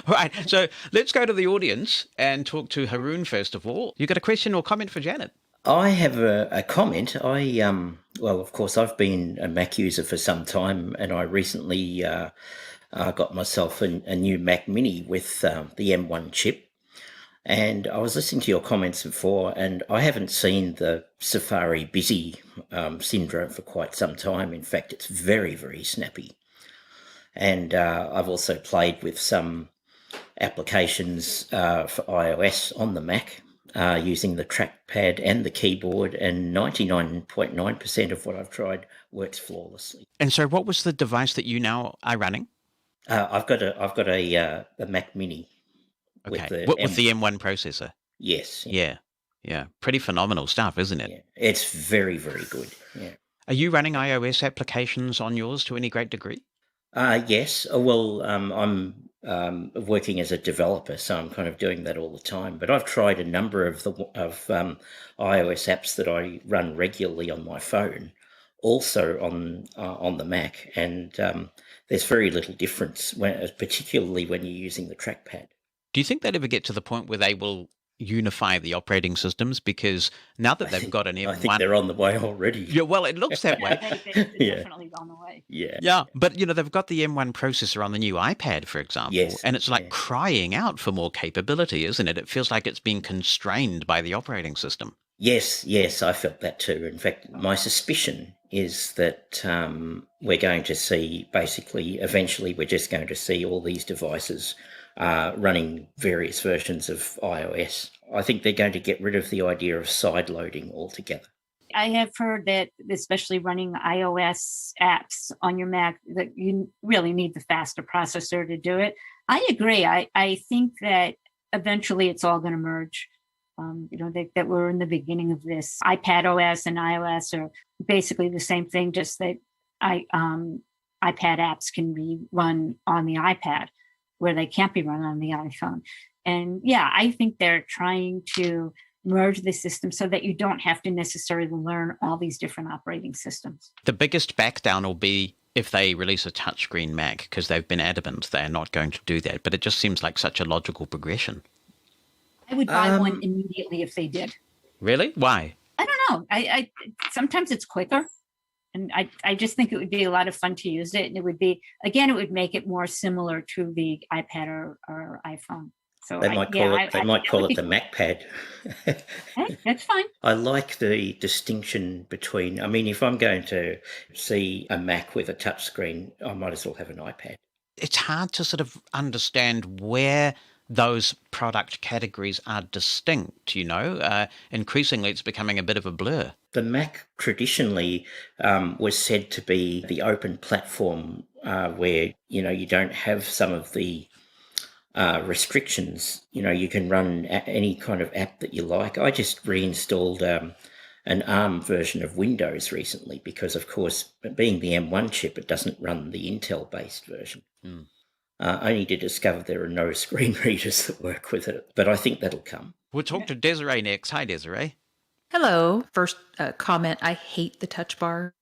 All right. So let's go to the audience and talk to Haroon first of all. You got a question or comment for Janet? I have a comment. Of course, I've been a Mac user for some time, and I recently got myself a new Mac Mini with the M1 chip. And I was listening to your comments before, and I haven't seen the Safari busy syndrome for quite some time. In fact, it's very, very snappy. And I've also played with some applications for iOS on the Mac using the trackpad and the keyboard, and 99.9% of what I've tried works flawlessly. And so what was the device that you now are running? I've got a Mac Mini. Okay, with the M1 processor? Yes. Yeah. Pretty phenomenal stuff, isn't it? Yeah. It's very, very good. Yeah. Are you running iOS applications on yours to any great degree? Yes. Well, I'm working as a developer, so I'm kind of doing that all the time. But I've tried a number of iOS apps that I run regularly on my phone, also on the Mac, and there's very little difference, particularly when you're using the trackpad. Do you think they'd ever get to the point where they will unify the operating systems? Because now that they've got an M1... I think they're on the way already. Yeah, well, it looks that way. They're definitely on the way. Yeah. But, they've got the M1 processor on the new iPad, for example, and it's like crying out for more capability, isn't it? It feels like it's being constrained by the operating system. Yes, I felt that too. In fact, my suspicion is that we're going to see, eventually we're just going to see all these devices running various versions of iOS. I think they're going to get rid of the idea of side-loading altogether. I have heard that, especially running iOS apps on your Mac, that you really need the faster processor to do it. I agree. I think that eventually it's all going to merge. That we're in the beginning of this. iPad OS and iOS are basically the same thing, just that iPad apps can be run on the iPad, where they can't be run on the iPhone. And I think they're trying to merge the system so that you don't have to necessarily learn all these different operating systems. The biggest back down will be if they release a touchscreen Mac, because they've been adamant they're not going to do that. But it just seems like such a logical progression. I would buy one immediately if they did. Really? Why? I don't know. I sometimes it's quicker. And I just think it would be a lot of fun to use it. And it would make it more similar to the iPad or iPhone. So they might call it the MacPad. Hey, that's fine. I like the distinction between, if I'm going to see a Mac with a touchscreen, I might as well have an iPad. It's hard to sort of understand where those product categories are distinct, increasingly it's becoming a bit of a blur. The Mac traditionally was said to be the open platform where, you don't have some of the restrictions. You can run any kind of app that you like. I just reinstalled an ARM version of Windows recently because, of course, being the M1 chip, it doesn't run the Intel-based version. Only to discover there are no screen readers that work with it, but I think that'll come. We'll talk to Desiree next. Hi, Desiree. Hello. First comment, I hate the touch bar.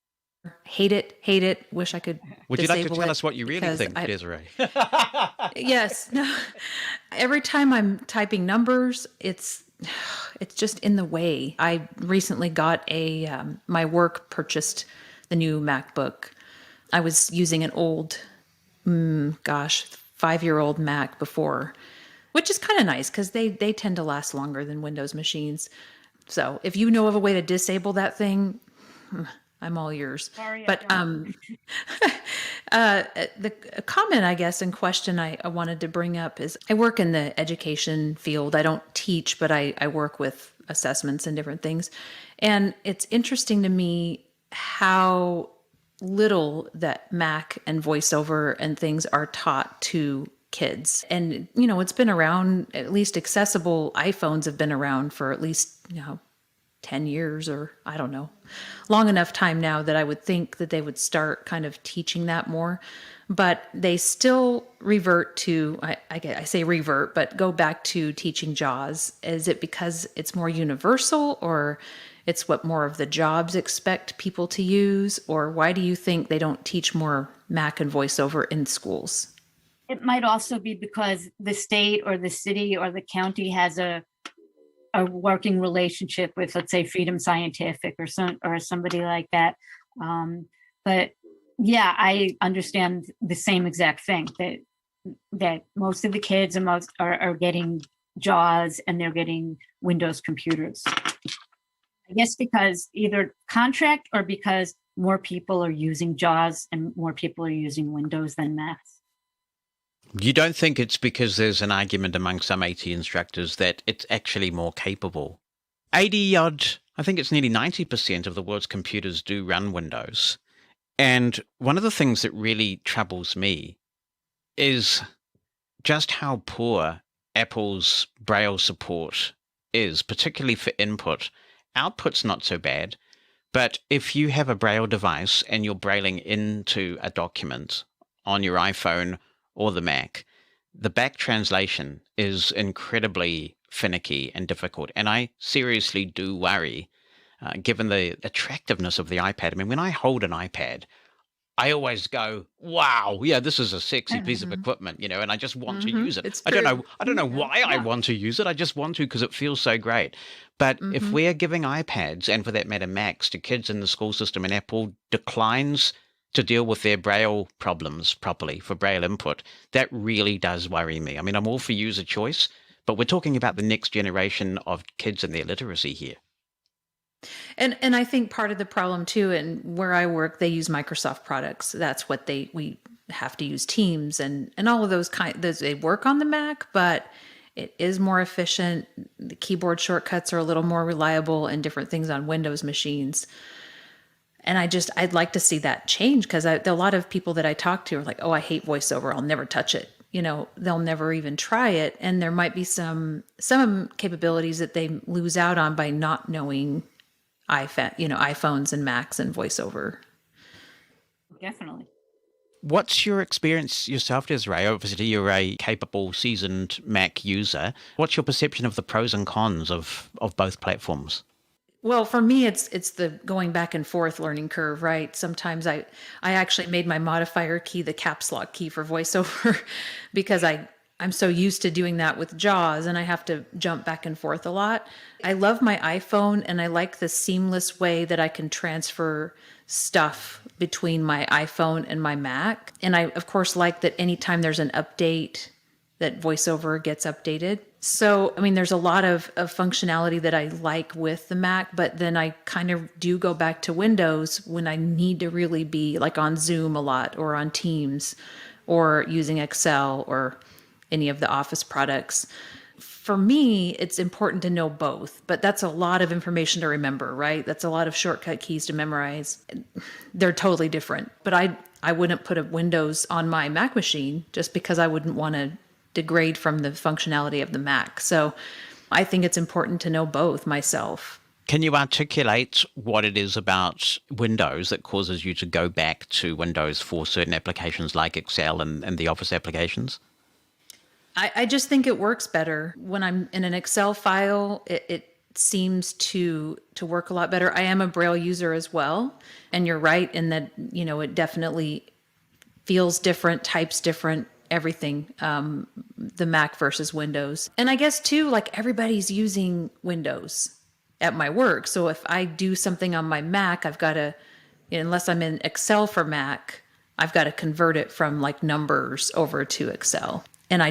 Hate it. Wish I could Would you like to tell us what you really think, Desiree? Yes. No. Every time I'm typing numbers, it's just in the way. I recently got my work purchased the new MacBook. I was using an old 5-year-old Mac before, which is kind of nice because they tend to last longer than Windows machines. So if you know of a way to disable that thing, I'm all ears. Sorry, But the comment, I guess, in question I wanted to bring up is I work in the education field. I don't teach, but I work with assessments and different things. And it's interesting to me how little that Mac and voiceover and things are taught to kids. And, it's been around, at least accessible iPhones have been around for at least, 10 years, or I don't know, long enough time now that I would think that they would start kind of teaching that more. But they still revert to, I say revert, but go back to teaching JAWS. Is it because it's more universal, or it's what more of the jobs expect people to use? Or why do you think they don't teach more Mac and voiceover in schools? It might also be because the state or the city or the county has a working relationship with, let's say, Freedom Scientific or somebody like that. But yeah, I understand the same exact thing, that most of the kids are getting JAWS and they're getting Windows computers. I guess because either contract or because more people are using JAWS and more people are using Windows than Mac. You don't think it's because there's an argument among some AT instructors that it's actually more capable? 80-odd, I think it's nearly 90% of the world's computers do run Windows. And one of the things that really troubles me is just how poor Apple's Braille support is, particularly for input. Output's not so bad, but if you have a Braille device and you're brailing into a document on your iPhone or the Mac, the back translation is incredibly finicky and difficult. And I seriously do worry, given the attractiveness of the iPad. I mean, when I hold an iPad, I always go, wow, yeah, this is a sexy piece of equipment, and I just want to use it. I don't know why I want to use it. I just want to because it feels so great. But if we're giving iPads, and for that matter, Macs, to kids in the school system, and Apple declines to deal with their Braille problems properly for Braille input, that really does worry me. I mean, I'm all for user choice, but we're talking about the next generation of kids and their literacy here. And I think part of the problem too, and where I work, they use Microsoft products. That's what we have to use Teams and all of those they work on the Mac, but it is more efficient. The keyboard shortcuts are a little more reliable and different things on Windows machines. And I'd like to see that change, because a lot of people that I talk to are like, oh, I hate voiceover. I'll never touch it. They'll never even try it. And there might be some capabilities that they lose out on by not knowing iPhones and Macs and voiceover. Definitely. What's your experience yourself, Desiree? Obviously, you're a capable, seasoned Mac user. What's your perception of the pros and cons of both platforms? Well, for me, it's the going back and forth learning curve, right? Sometimes I actually made my modifier key the caps lock key for voiceover because I'm so used to doing that with JAWS, and I have to jump back and forth a lot. I love my iPhone, and I like the seamless way that I can transfer stuff between my iPhone and my Mac. And I, of course, like that anytime there's an update, that VoiceOver gets updated. So, I mean, there's a lot of functionality that I like with the Mac, but then I kind of do go back to Windows when I need to really be like on Zoom a lot, or on Teams, or using Excel, or any of the Office products. For me, it's important to know both, but that's a lot of information to remember, right? That's a lot of shortcut keys to memorize. They're totally different, but I wouldn't put a Windows on my Mac machine just because I wouldn't want to degrade from the functionality of the Mac. So I think it's important to know both myself. Can you articulate what it is about Windows that causes you to go back to Windows for certain applications like Excel and the Office applications? I just think it works better. When I'm in an Excel file, it seems to work a lot better. I am a Braille user as well. And you're right in that, it definitely feels different, types different, everything, the Mac versus Windows. And I guess too, like everybody's using Windows at my work. So if I do something on my Mac, I've got to, unless I'm in Excel for Mac, I've got to convert it from like numbers over to Excel. And I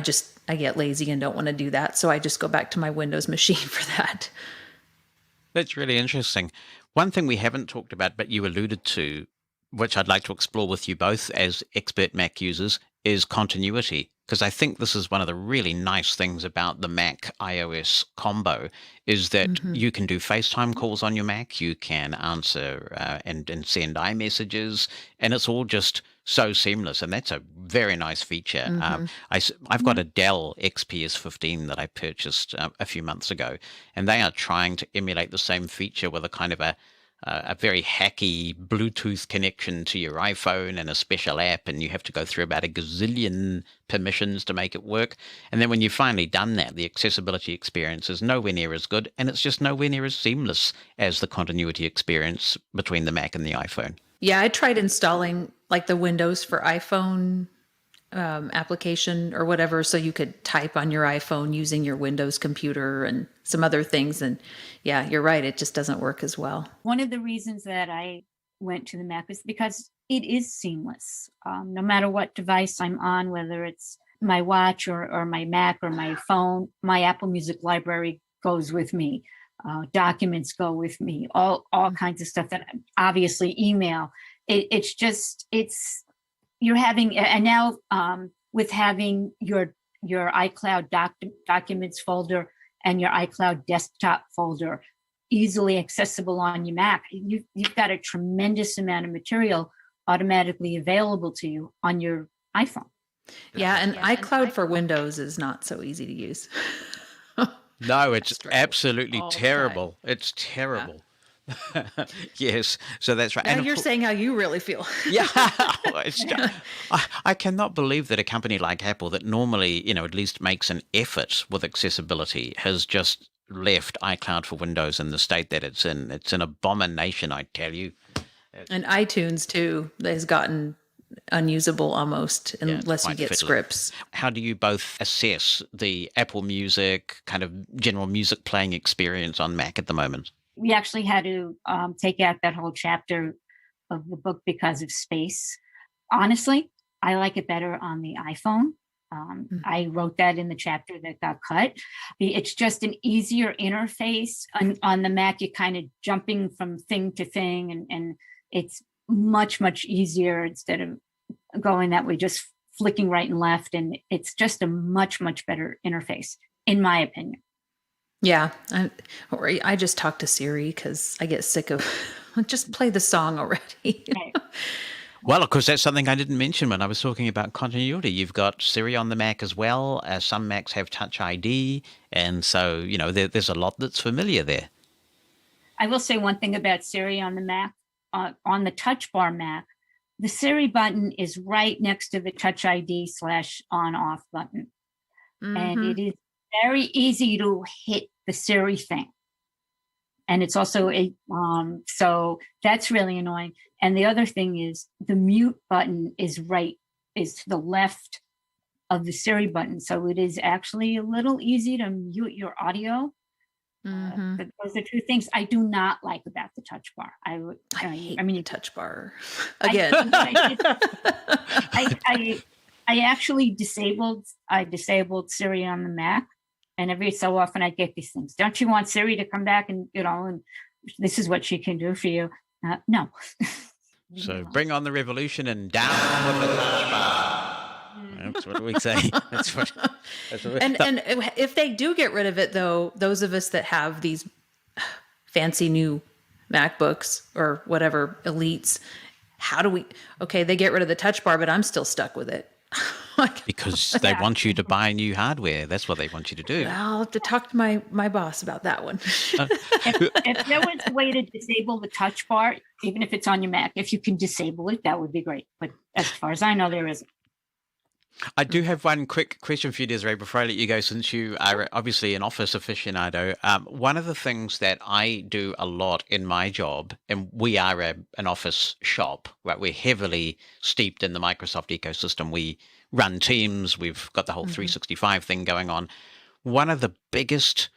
get lazy and don't want to do that. So I just go back to my Windows machine for that. That's really interesting. One thing we haven't talked about, but you alluded to, which I'd like to explore with you both as expert Mac users, is continuity. Because I think this is one of the really nice things about the Mac iOS combo is that you can do FaceTime calls on your Mac, you can answer and send iMessages, and it's all just so seamless. And that's a very nice feature. I've got a Dell XPS 15 that I purchased a few months ago, and they are trying to emulate the same feature with a kind of a very hacky Bluetooth connection to your iPhone and a special app, and you have to go through about a gazillion permissions to make it work. And then when you've finally done that, the accessibility experience is nowhere near as good, and it's just nowhere near as seamless as the continuity experience between the Mac and the iPhone. Yeah, I tried installing like the Windows for iPhone application or whatever, so you could type on your iPhone using your Windows computer and some other things. And yeah, you're right. It just doesn't work as well. One of the reasons that I went to the Mac is because it is seamless. No matter what device I'm on, whether it's my watch or my Mac or my phone, my Apple Music library goes with me. Documents go with me. All kinds of stuff that obviously email. You're having, and now with having your iCloud documents folder and your iCloud desktop folder easily accessible on your Mac, you've got a tremendous amount of material automatically available to you on your iPhone. Yeah, and iCloud for Windows is not so easy to use. No, it's absolutely terrible. It's terrible. Yeah. Yes, so that's right. Now and you're saying how you really feel. Yeah, I cannot believe that a company like Apple that normally, at least makes an effort with accessibility has just left iCloud for Windows in the state that it's in. It's an abomination, I tell you. And iTunes, too, has gotten unusable almost unless you get fiddly scripts. How do you both assess the Apple Music, kind of general music playing experience on Mac at the moment? We actually had to take out that whole chapter of the book because of space. Honestly, I like it better on the iPhone. I wrote that in the chapter that got cut. It's just an easier interface. On the Mac, you're kind of jumping from thing to thing, and it's much, much easier instead of going that way, just flicking right and left. And it's just a much, much better interface, in my opinion. Yeah, I just talk to Siri because I get sick of just play the song already. Well, of course, that's something I didn't mention when I was talking about continuity. You've got Siri on the Mac as well. Some Macs have Touch ID, and so there's a lot that's familiar there. I will say one thing about Siri on the Mac. On the Touch Bar Mac, the Siri button is right next to the Touch ID /on/off button, and it is very easy to hit the Siri thing. And it's also so that's really annoying. And the other thing is the mute button is to the left of the Siri button. So it is actually a little easy to mute your audio. But those are two things I do not like about the Touch Bar. I mean, Touch Bar again. I actually disabled Siri on the Mac. And every so often I get these things. Don't you want Siri to come back and this is what she can do for you? No. So bring on the revolution and down with the touch bar. That's what we say. That's what and if they do get rid of it, though, those of us that have these fancy new MacBooks or whatever elites, how do we? Okay, they get rid of the Touch Bar, but I'm still stuck with it. Because they want you to buy new hardware. That's what they want you to do. I'll have to talk to my boss about that one. If there was a way to disable the Touch Bar, even if it's on your Mac, if you can disable it, that would be great. But as far as I know, there isn't. I do have one quick question for you, Desiree, before I let you go, since you are obviously an Office aficionado. One of the things that I do a lot in my job, and we are an Office shop, right? We're heavily steeped in the Microsoft ecosystem. We run Teams. We've got the whole 365 thing going on. One of the biggest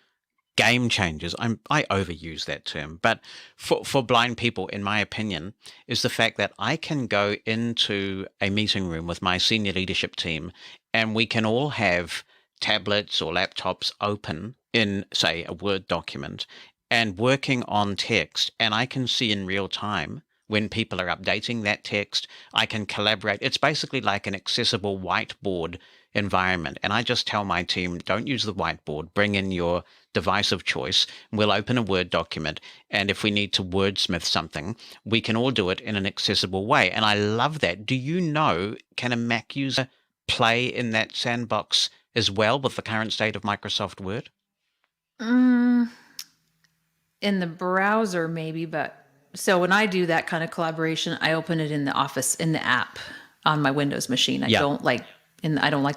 game changers, I overuse that term, but for blind people, in my opinion, is the fact that I can go into a meeting room with my senior leadership team and we can all have tablets or laptops open in, say, a Word document, and working on text, and I can see in real time when people are updating that text. I can collaborate. It's basically like an accessible whiteboard environment. And I just tell my team, don't use the whiteboard, bring in your device of choice. We'll open a Word document. And if we need to wordsmith something, we can all do it in an accessible way. And I love that. Do you know, can a Mac user play in that sandbox as well with the current state of Microsoft Word? In the browser, maybe, but so when I do that kind of collaboration, I open it in the Office, in the app on my Windows machine. I don't like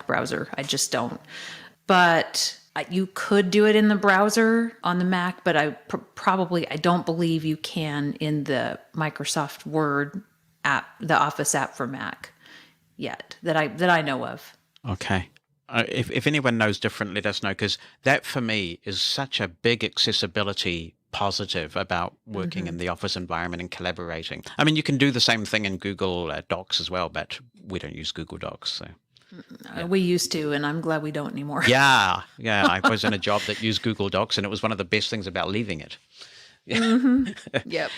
browser. I just don't. But you could do it in the browser on the Mac, but I don't believe you can in the Microsoft Word app, the Office app for Mac yet that I know of. Okay. If anyone knows different, let us know, because that for me is such a big accessibility positive about working in the Office environment and collaborating. I mean, you can do the same thing in Google Docs as well, but we don't use Google Docs. So. We used to, and I'm glad we don't anymore. Yeah. I was in a job that used Google Docs, and it was one of the best things about leaving it. Yep.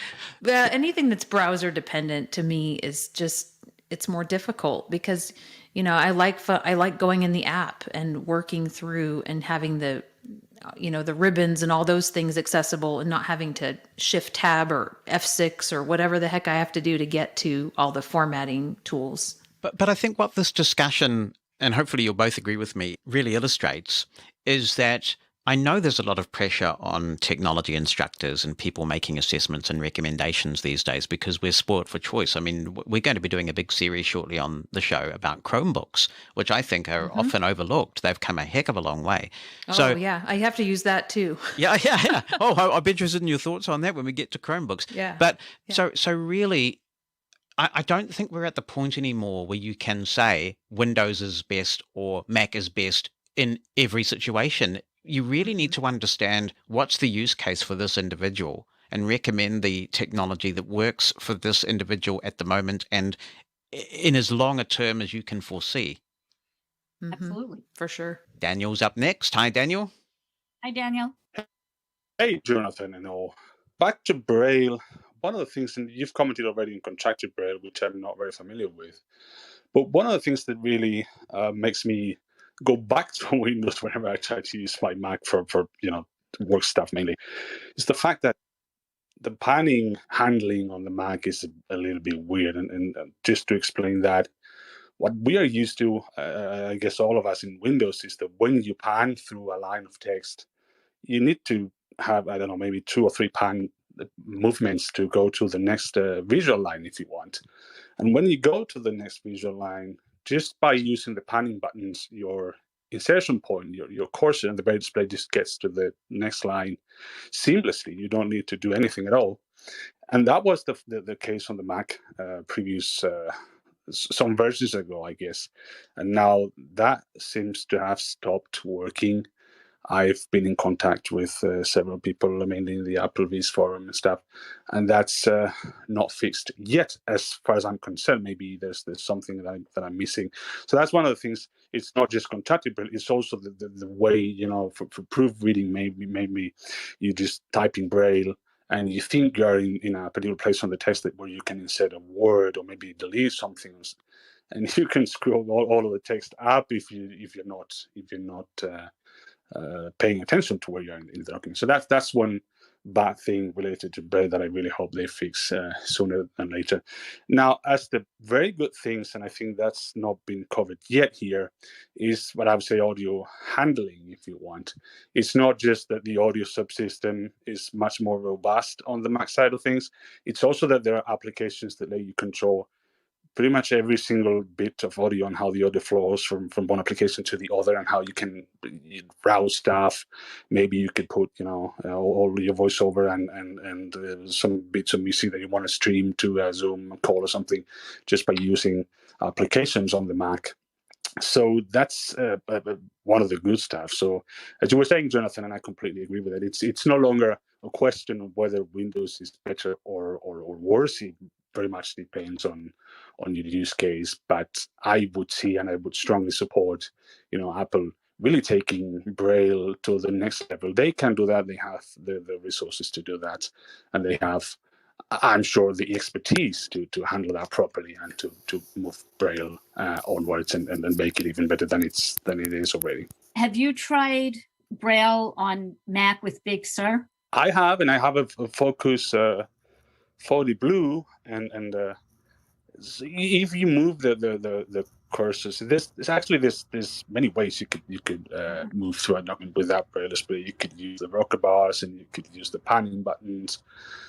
Anything that's browser dependent to me is just, it's more difficult because, I like going in the app and working through and having the ribbons and all those things accessible and not having to shift tab or F6 or whatever the heck I have to do to get to all the formatting tools. But I think what this discussion, and hopefully you'll both agree with me, really illustrates is that I know there's a lot of pressure on technology instructors and people making assessments and recommendations these days because we're spoilt for choice. I mean, we're going to be doing a big series shortly on the show about Chromebooks, which I think are often overlooked. They've come a heck of a long way. Oh, yeah. I have to use that too. Yeah. Oh, I'll be interested in your thoughts on that when we get to Chromebooks. Yeah. But so really, I don't think we're at the point anymore where you can say Windows is best or Mac is best in every situation. You really need to understand what's the use case for this individual and recommend the technology that works for this individual at the moment and in as long a term as you can foresee. Absolutely. For sure. Daniel's up next. Hi, Daniel. Hi, Daniel. Hey, Jonathan and all. Back to Braille. One of the things, and you've commented already in contracted Braille, which I'm not very familiar with, but one of the things that really makes me go back to Windows whenever I try to use my Mac for work stuff mainly, is the fact that the panning handling on the Mac is a little bit weird. And just to explain that, what we are used to, I guess all of us in Windows, is that when you pan through a line of text, you need to have, I don't know, maybe 2 or 3 pan movements to go to the next visual line if you want. And when you go to the next visual line, just by using the panning buttons, your insertion point, your cursor in the Braille display just gets to the next line seamlessly. You don't need to do anything at all. And that was the case on the Mac previous some versions ago, I guess. And now that seems to have stopped working. I've been in contact with several people, mainly in the Applebee's forum and stuff, and that's not fixed yet, as far as I'm concerned. Maybe there's something that I'm missing. So that's one of the things. It's not just contracted, but it's also the way, for proofreading. Maybe you just type in Braille and you think you're in a particular place on the text where you can insert a word or maybe delete something, and you can scroll all of the text up if you're not paying attention to where you're in the document. So that's one bad thing related to Braille that I really hope they fix sooner than later. Now, as the very good things, and I think that's not been covered yet here, is what I would say audio handling, if you want. It's not just that the audio subsystem is much more robust on the Mac side of things. It's also that there are applications that let you control pretty much every single bit of audio and how the audio flows from one application to the other, and how you can browse stuff. Maybe you could put, all your voiceover and some bits of music that you want to stream to a Zoom call or something, just by using applications on the Mac. So that's one of the good stuff. So as you were saying, Jonathan, and I completely agree with it, it's no longer a question of whether Windows is better or worse. It very much depends on your use case. But I would see, and I would strongly support, Apple really taking Braille to the next level. They can do that. They have the resources to do that, and they have, I'm sure, the expertise to handle that properly and to move Braille onwards and make it even better than it is already. Have you tried Braille on Mac with Big Sur? I have, and I have a Focus 40 Blue, and so if you move the cursors, there's many ways you could move through a document without Braille display. You could use the rocker bars, and you could use the panning buttons.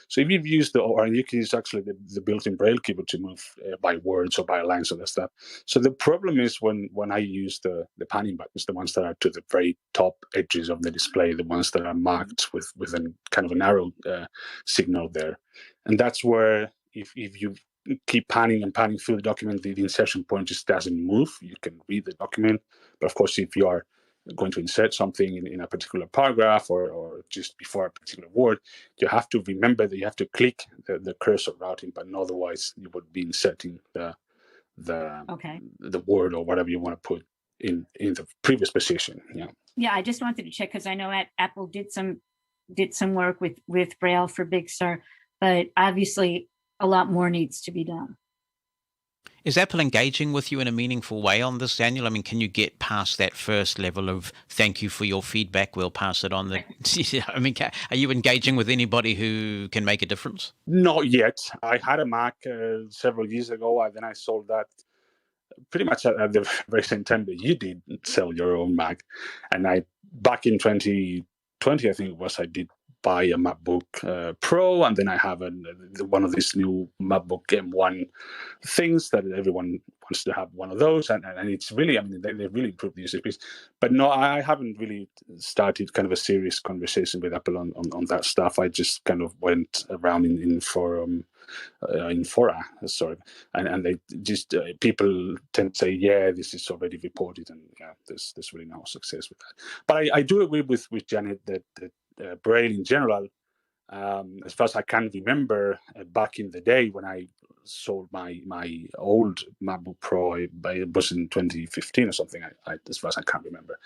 So if you've used or you can use actually the built-in Braille keyboard to move by words or by lines or that stuff. So the problem is when I use the panning buttons, the ones that are to the very top edges of the display, the ones that are marked with a kind of an arrow signal there, and that's where if you keep panning and panning through the document, the insertion point just doesn't move. You can read the document, but of course, if you are going to insert something in a particular paragraph or just before a particular word, you have to remember that you have to click the cursor routing button. Otherwise, you would be inserting the word or whatever you want to put in the previous position. Yeah. Yeah, I just wanted to check because I know Apple did some work with Braille for Big Sur, but obviously a lot more needs to be done. Is Apple engaging with you in a meaningful way on this, Daniel? I mean, can you get past that first level of thank you for your feedback, we'll pass it on? I mean, are you engaging with anybody who can make a difference? Not yet. I had a Mac several years ago, and then I sold that pretty much at the very same time that you did sell your own Mac. And back in 2020, I think it was, I did buy a MacBook Pro, and then I have one of these new MacBook M1 things that everyone wants to have one of those, and it's really, I mean, they really improved the user experience. But no, I haven't really started kind of a serious conversation with Apple on that stuff. I just kind of went around in fora, sorry, and they just people tend to say, yeah, this is already reported, and yeah, there's really no success with that. But I do agree with Janet that Braille in general, as far as I can remember, back in the day when I sold my old MacBook Pro, it was in 2015 or something. As far as I can remember,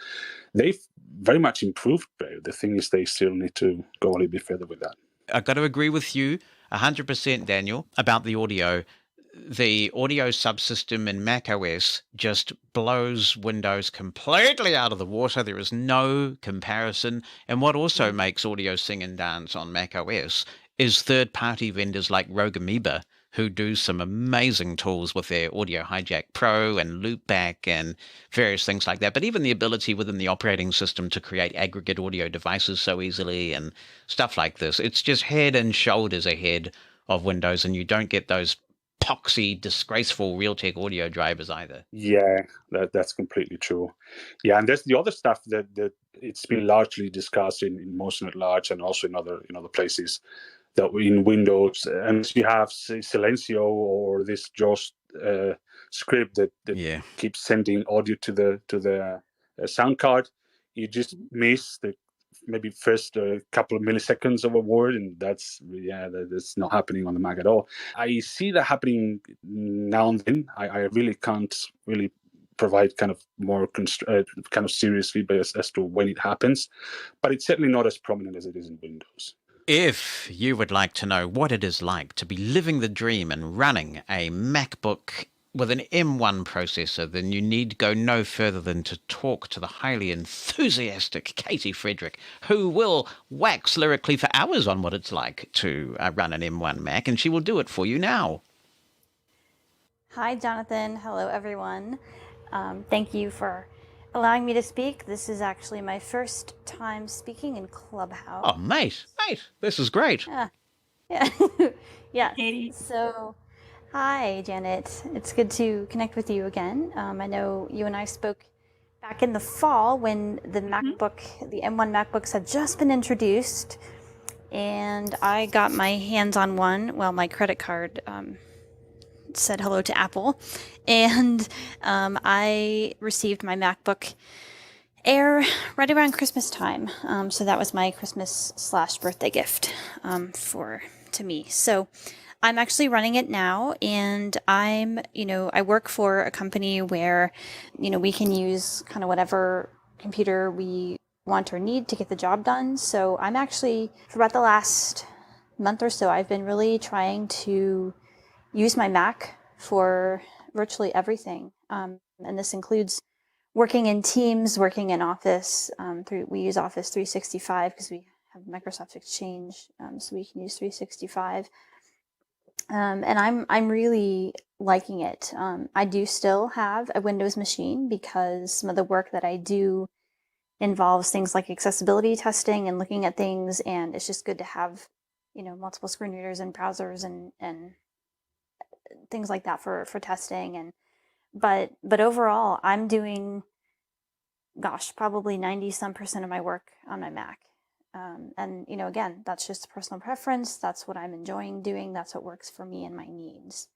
they've very much improved Braille. The thing is, they still need to go a little bit further with that. I've got to agree with you 100%, Daniel, about the audio. The audio subsystem in macOS just blows Windows completely out of the water. There is no comparison. And what also makes audio sing and dance on macOS is third-party vendors like Rogue Amoeba, who do some amazing tools with their Audio Hijack Pro and Loopback and various things like that. But even the ability within the operating system to create aggregate audio devices so easily and stuff like this. It's just head and shoulders ahead of Windows, and you don't get those poxy, disgraceful Realtek audio drivers either. Yeah, that's completely true. Yeah, and there's the other stuff that it's been largely discussed in Mosen at Large and also in other places, that in Windows, and you have Silencio or this JAWS script that keeps sending audio to the sound card. You just miss the maybe first couple of milliseconds of a word, and that's not happening on the Mac at all. I see that happening now and then. I really can't really provide kind of more kind of serious feedback as to when it happens, but it's certainly not as prominent as it is in Windows. If you would like to know what it is like to be living the dream and running a MacBook with an M1 processor, then you need go no further than to talk to the highly enthusiastic Katie Frederick, who will wax lyrically for hours on what it's like to run an M1 Mac, and she will do it for you now. Hi, Jonathan. Hello, everyone. Thank you for allowing me to speak. This is actually my first time speaking in Clubhouse. Oh, mate, this is great. Yeah. Yeah. So, hi, Janet. It's good to connect with you again. I know you and I spoke back in the fall when the MacBook, the M1 MacBooks had just been introduced, and I got my hands on one. Well, my credit card said hello to Apple, and I received my MacBook Air right around Christmas time. So that was my Christmas/birthday gift to me. So I'm actually running it now, and I work for a company where, we can use kind of whatever computer we want or need to get the job done. So I'm actually, for about the last month or so, I've been really trying to use my Mac for virtually everything. And this includes working in Teams, working in Office. We use Office 365 because we have Microsoft Exchange, so we can use 365. And I'm really liking it. I do still have a Windows machine because some of the work that I do involves things like accessibility testing and looking at things, and it's just good to have, multiple screen readers and browsers and things like that for testing. And but overall, I'm doing, gosh, probably 90% of my work on my Mac. And again, that's just personal preference. That's what I'm enjoying doing. That's what works for me and my needs.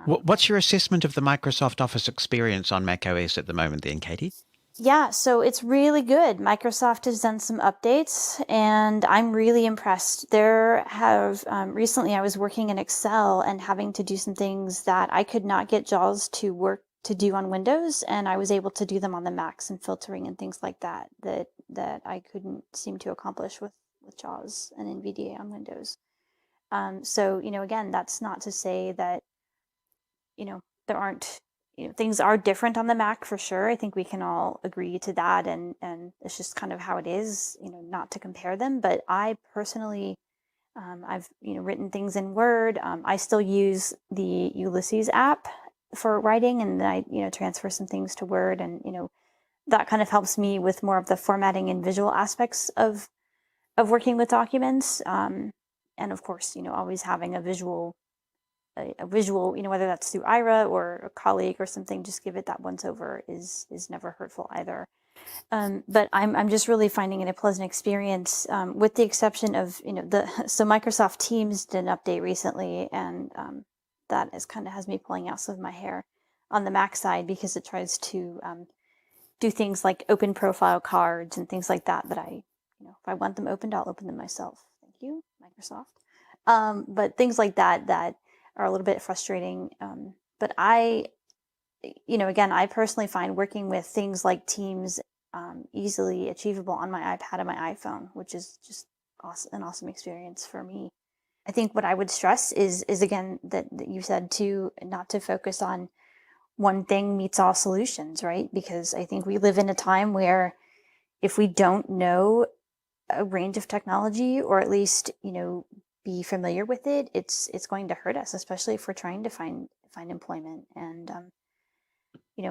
What's your assessment of the Microsoft Office experience on macOS at the moment then, Katie? Yeah, so it's really good. Microsoft has done some updates, and I'm really impressed. There have recently I was working in Excel and having to do some things that I could not get JAWS to work to do on Windows, and I was able to do them on the Macs and filtering and things like that that I couldn't seem to accomplish with JAWS and NVDA on Windows. So again, that's not to say that there aren't, things are different on the Mac for sure. I think we can all agree to that, and it's just kind of how it is, not to compare them. But I personally, I've written things in Word. I still use the Ulysses app for writing, and I transfer some things to Word, and that kind of helps me with more of the formatting and visual aspects of working with documents. And of course, always having a visual, whether that's through Ira or a colleague or something, just give it that once over is never hurtful either. But I'm just really finding it a pleasant experience, with the exception of, so Microsoft Teams did an update recently, and that is kind of has me pulling out some of my hair on the Mac side, because it tries to do things like open profile cards and things like that if I want them opened, I'll open them myself. Thank you, Microsoft. But things like that are a little bit frustrating. But again, I personally find working with things like Teams easily achievable on my iPad and my iPhone, which is just an awesome experience for me. I think what I would stress is again, that you said too, not to focus on one thing meets all solutions, right? Because I think we live in a time where if we don't know a range of technology, or at least, be familiar with it, it's going to hurt us, especially if we're trying to find employment. And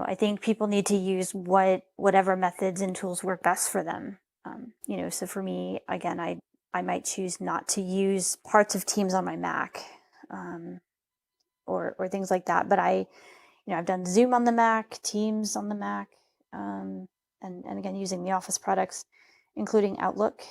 I think people need to use whatever methods and tools work best for them. So for me, again, I might choose not to use parts of Teams on my Mac, or things like that. But I've done Zoom on the Mac, Teams on the Mac, and again, using the Office products, including Outlook.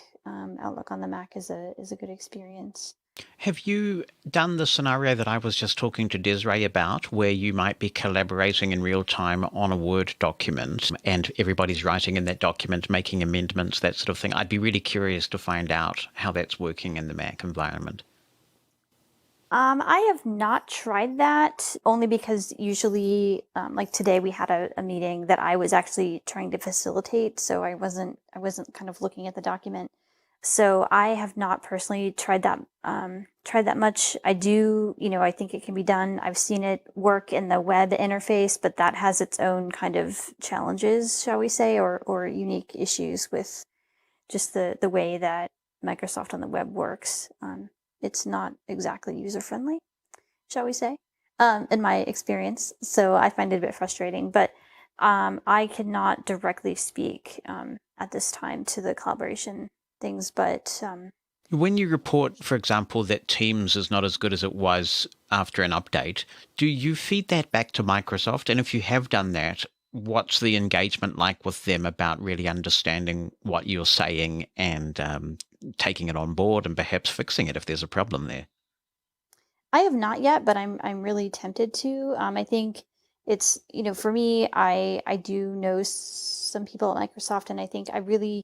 Outlook on the Mac is a good experience. Have you done the scenario that I was just talking to Desiree about, where you might be collaborating in real time on a Word document and everybody's writing in that document, making amendments, that sort of thing? I'd be really curious to find out how that's working in the Mac environment. I have not tried that, only because usually, like today, we had a meeting that I was actually trying to facilitate, so I wasn't kind of looking at the document. So I have not personally tried that much. I do, I think it can be done. I've seen it work in the web interface, but that has its own kind of challenges, shall we say, or unique issues with just the way that Microsoft on the web works. It's not exactly user-friendly, shall we say, in my experience. So I find it a bit frustrating, but I cannot directly speak at this time to the collaboration things, but when you report, for example, that Teams is not as good as it was after an update, do you feed that back to Microsoft? And if you have done that, what's the engagement like with them about really understanding what you're saying and taking it on board and perhaps fixing it if there's a problem there? I have not yet, but I'm really tempted to. I think it's, for me, I do know some people at Microsoft, and I think I really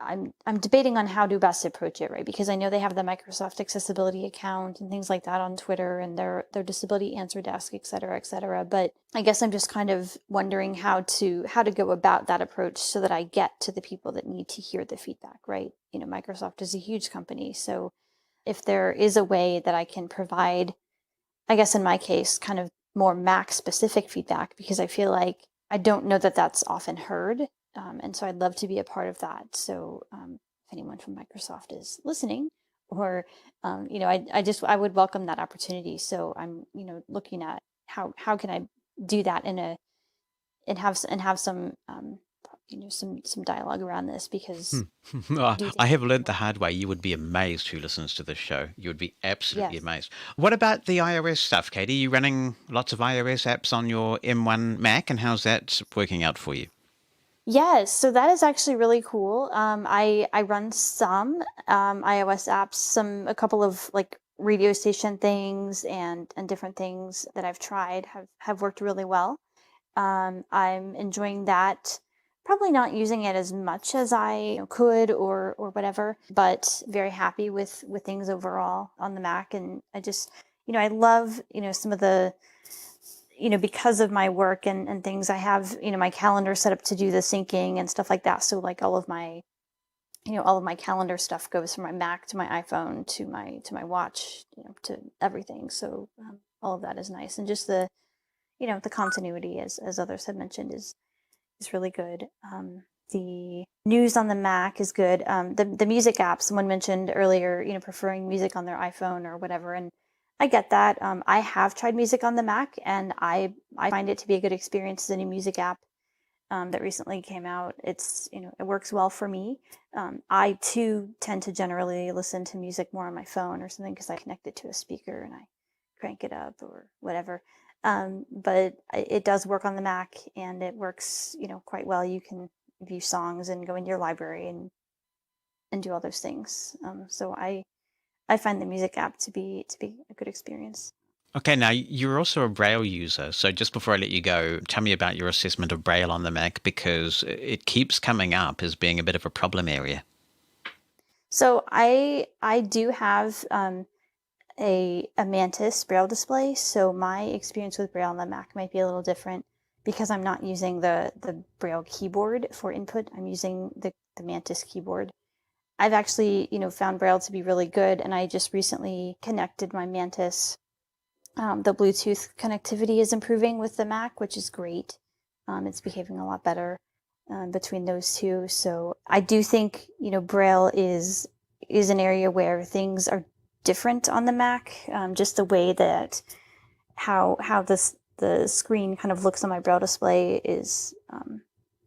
I'm debating on how to best approach it, right? Because I know they have the Microsoft Accessibility account and things like that on Twitter and their disability answer desk, et cetera, et cetera. But I guess I'm just kind of wondering how to go about that approach so that I get to the people that need to hear the feedback, right? You know, Microsoft is a huge company, so if there is a way that I can provide, I guess in my case, kind of more Mac specific feedback, because I feel like I don't know that that's often heard. And so I'd love to be a part of that. So if anyone from Microsoft is listening, or, I would welcome that opportunity. So I'm, looking at how can I do that and have some, some dialogue around this, because I have learned the hard way. You would be amazed who listens to this show. You would be absolutely Yes. amazed. What about the iOS stuff, Katie? You running lots of iOS apps on your M1 Mac, and how's that working out for you? Yes, so that is actually really cool. I run some iOS apps, a couple of like radio station things and different things that I've tried have worked really well. I'm enjoying that. Probably not using it as much as I could or whatever, but very happy with things overall on the Mac. And I just, I love, some of the, because of my work and things, I have, my calendar set up to do the syncing and stuff like that. So like all of my calendar stuff goes from my Mac to my iPhone to my watch, to everything. So all of that is nice. And just the, the continuity, as others have mentioned, is really good. The news on the Mac is good. The music app, someone mentioned earlier, preferring music on their iPhone or whatever, and I get that. I have tried music on the Mac, and I find it to be a good experience. The new music app that recently came out, it's it works well for me. I too tend to generally listen to music more on my phone or something because I connect it to a speaker and I crank it up or whatever. But it does work on the Mac, and it works quite well. You can view songs and go into your library and do all those things. So I find the music app to be a good experience. Okay, now you're also a Braille user. So just before I let you go, tell me about your assessment of Braille on the Mac, because it keeps coming up as being a bit of a problem area. So I do have a Mantis Braille display. So my experience with Braille on the Mac might be a little different because I'm not using the Braille keyboard for input. I'm using the Mantis keyboard. I've actually, found Braille to be really good, and I just recently connected my Mantis. The Bluetooth connectivity is improving with the Mac, which is great. It's behaving a lot better between those two. So I do think, Braille is an area where things are different on the Mac. Just the way that how the screen kind of looks on my Braille display is a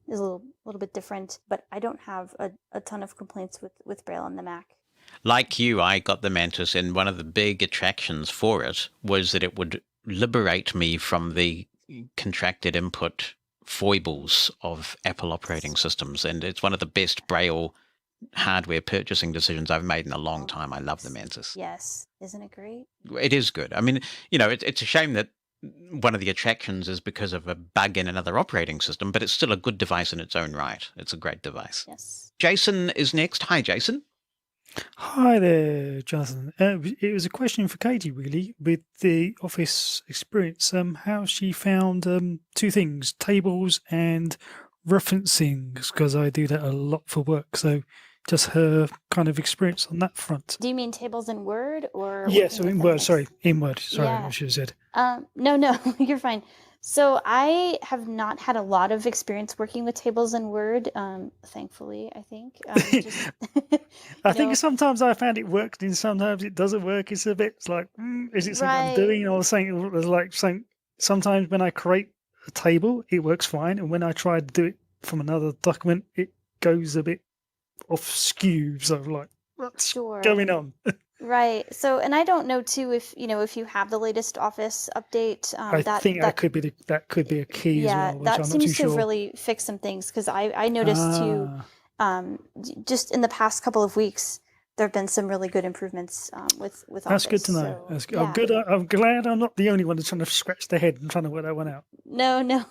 little bit different. But I don't have a ton of complaints with Braille on the Mac. Like you, I got the Mantis, and one of the big attractions for it was that it would liberate me from the contracted input foibles of Apple operating systems. And it's one of the best Braille hardware purchasing decisions I've made in a long time. I love the Mantis. Yes. Isn't it great? It is good. I mean, it's a shame that one of the attractions is because of a bug in another operating system, but it's still a good device in its own right. It's a great device. Yes. Jason is next. Hi, Jason. Hi there, Jonathan. It was a question for Katie, really, with the Office experience. How she found two things, tables and referencing, because I do that a lot for work. So just her kind of experience on that front. Do you mean tables in Word or? Yes, in Word. Sorry, in Word. Sorry, Yeah. I should have said. No, you're fine. So I have not had a lot of experience working with tables in Word, thankfully, I think. I think sometimes I found it worked and sometimes it doesn't work. It's a bit like, is it something I'm doing? Or saying sometimes when I create a table, it works fine. And when I try to do it from another document, it goes a bit off skew. So like, what's going on? Right. So, and I don't know too if you have the latest Office update. I think that could be a key as well. Which that I'm not seems too to sure. have really fixed some things because I noticed too, just in the past couple of weeks, there have been some really good improvements with That's Office. good to know. So, That's good. yeah. I'm glad I'm not the only one that's trying to scratch their head and trying to work that one out. No.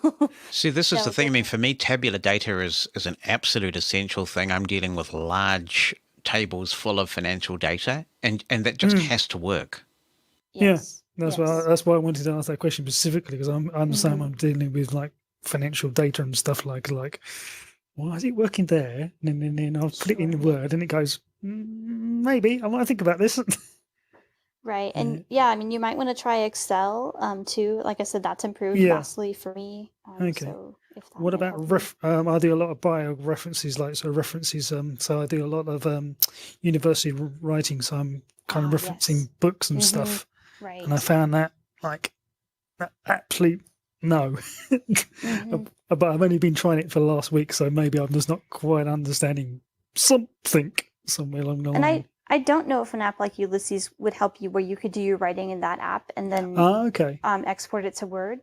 See, this is No, the thing. I mean, for me, tabular data is an absolute essential thing. I'm dealing with large tables full of financial data, and that just has to work. Yes. Yeah, that's why I wanted to ask that question specifically, because I'm the same. I'm dealing with like financial data and stuff like why is it working there? And then I'll put it in Word, and it goes, maybe I want to think about this. Right. And yeah, I mean, you might want to try Excel too. Like I said, that's improved Yeah. vastly for me. Okay. So if that What might about help you. I do a lot of bio references, so I do a lot of university writing, so I'm kind of referencing books and stuff. Right. And I found that like absolute no. But I've only been trying it for the last week, so maybe I'm just not quite understanding something somewhere along the line. And I don't know if an app like Ulysses would help you, where you could do your writing in that app and then okay. Export it to Word.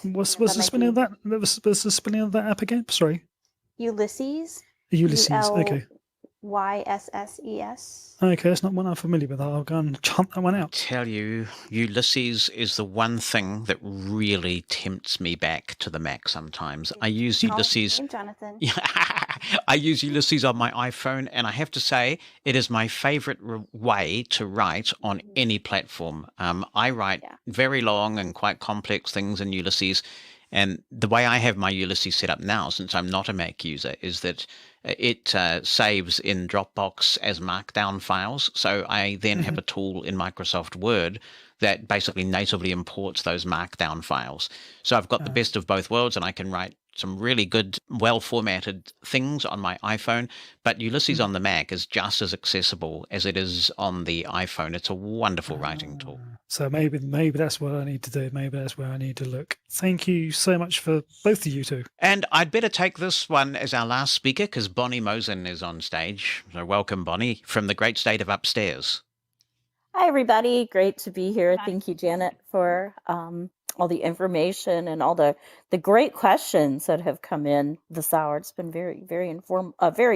What's the spelling of that? What's the spelling of that app again? Sorry. Ulysses. Ulysses. Okay. Ylsses. Okay, that's not one I'm familiar with. I'll go and hunt that one out. Tell you, Ulysses is the one thing that really tempts me back to the Mac sometimes. I use Ulysses. Jonathan. I use Ulysses on my iPhone, and I have to say it is my favorite way to write on any platform. I write very long and quite complex things in Ulysses, and the way I have my Ulysses set up now, since I'm not a Mac user, is that it saves in Dropbox as Markdown files. So I then have a tool in Microsoft Word that basically natively imports those Markdown files. So I've got the best of both worlds, and I can write some really good, well-formatted things on my iPhone. But Ulysses on the Mac is just as accessible as it is on the iPhone. It's a wonderful writing tool. So maybe that's what I need to do. Maybe that's where I need to look. Thank you so much for both of you two. And I'd better take this one as our last speaker, because Bonnie Mosen is on stage. So welcome, Bonnie, from the great state of upstairs. Hi, everybody. Great to be here. Thank you, Janet, for all the information and all the great questions that have come in this hour. It's been very, very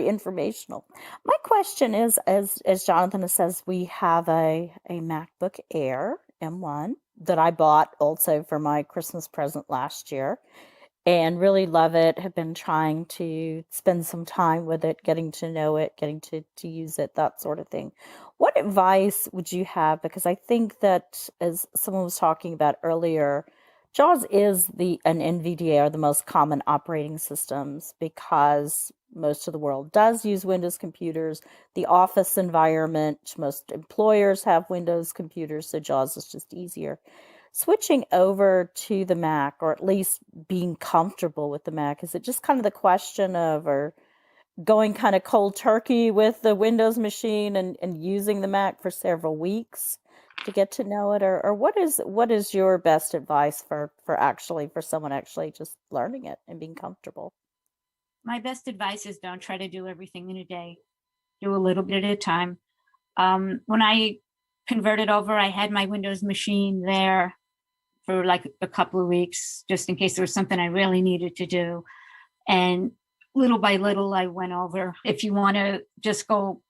informational. My question is, as Jonathan says, we have a MacBook Air M1 that I bought also for my Christmas present last year, and really love it. Have been trying to spend some time with it, getting to know it, getting to use it, that sort of thing. What advice would you have? Because I think that, as someone was talking about earlier, JAWS is an NVDA, are the most common operating systems, because most of the world does use Windows computers. The office environment, most employers have Windows computers, so JAWS is just easier. Switching over to the Mac, or at least being comfortable with the Mac, is it just kind of the question of, or going kind of cold turkey with the Windows machine and using the Mac for several weeks to get to know it? Or what is your best advice for someone actually just learning it and being comfortable? My best advice is don't try to do everything in a day. Do a little bit at a time. When I converted over, I had my Windows machine there for like a couple of weeks, just in case there was something I really needed to do. And little by little, I went over. If you want to just go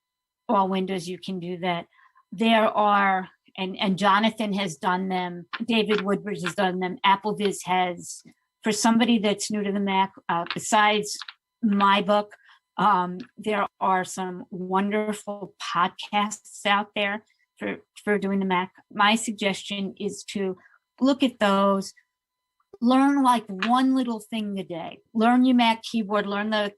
all Windows, you can do that. There are, and Jonathan has done them, David Woodbridge has done them, AppleViz has. For somebody that's new to the Mac, besides my book, there are some wonderful podcasts out there for doing the Mac. My suggestion is to look at those. Learn like one little thing a day. Learn your Mac keyboard, learn the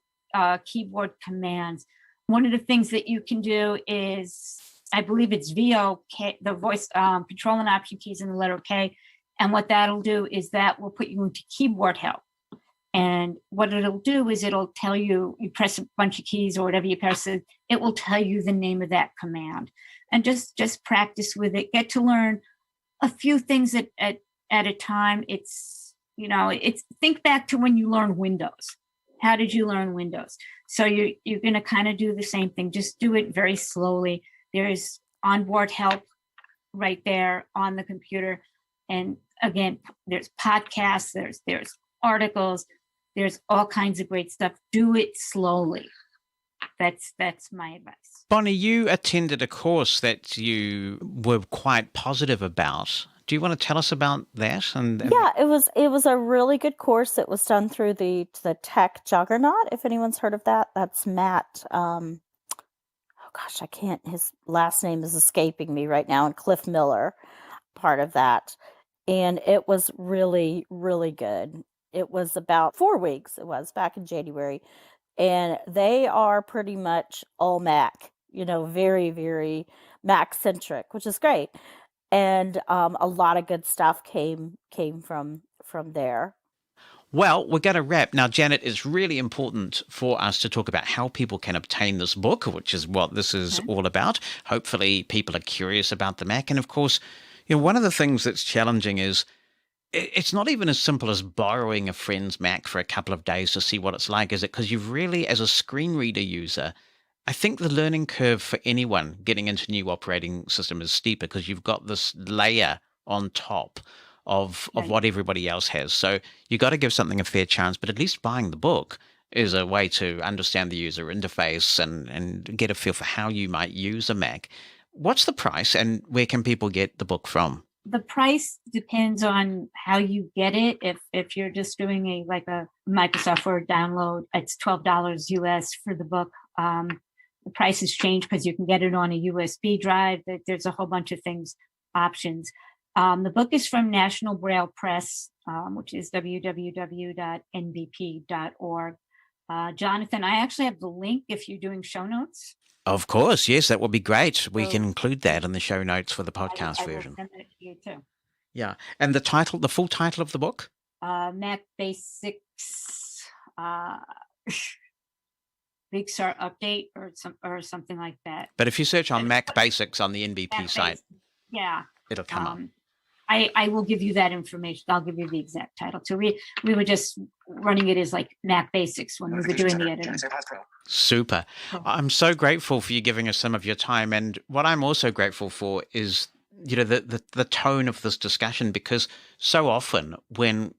keyboard commands. One of the things that you can do is, I believe it's VOK, the voice control and option keys in the letter K. And what that'll do is that will put you into keyboard help. And what it'll do is it'll tell you, you press a bunch of keys or whatever you press, it will tell you the name of that command. And just practice with it. Get to learn a few things at a time. It's think back to when you learned Windows. How did you learn Windows? So you're going to kind of do the same thing. Just do it very slowly. There's onboard help right there on the computer. And again, there's podcasts, there's articles, there's all kinds of great stuff. Do it slowly. That's my advice. Bonnie, you attended a course that you were quite positive about. Do you want to tell us about that? Yeah, it was a really good course. It was done through the Tech Juggernaut. If anyone's heard of that, that's Matt. Oh gosh, I can't. His last name is escaping me right now. And Cliff Miller, part of that, and it was really, really good. It was about 4 weeks. It was back in January, and they are pretty much all Mac. Very, very Mac centric, which is great. And a lot of good stuff came from there. Well, we're going to wrap. Now, Janet, it's really important for us to talk about how people can obtain this book, which is what this is all about. Hopefully, people are curious about the Mac. And of course, one of the things that's challenging is it's not even as simple as borrowing a friend's Mac for a couple of days to see what it's like, is it? Because you've really, as a screen reader user, I think the learning curve for anyone getting into new operating system is steeper because you've got this layer on top of what everybody else has. So you got to give something a fair chance, but at least buying the book is a way to understand the user interface and get a feel for how you might use a Mac. What's the price and where can people get the book from? The price depends on how you get it. If you're just doing a Microsoft Word download, it's $12 US for the book. The price has changed because you can get it on a USB drive. There's a whole bunch of options. The book is from National Braille Press, which is www.nbp.org. Jonathan, I actually have the link if you're doing show notes. Of course, yes, that would be great. We can include that in the show notes for the podcast version. I will send it to you too. Yeah, and the full title of the book? Mac Basics. Big Sur update or something like that. But if you search on Mac Basics on the NBP site, it'll come up. I will give you that information. I'll give you the exact title too. We were just running it as like Mac Basics when we were doing the editing. Super. I'm so grateful for you giving us some of your time. And what I'm also grateful for is, the tone of this discussion, because so often when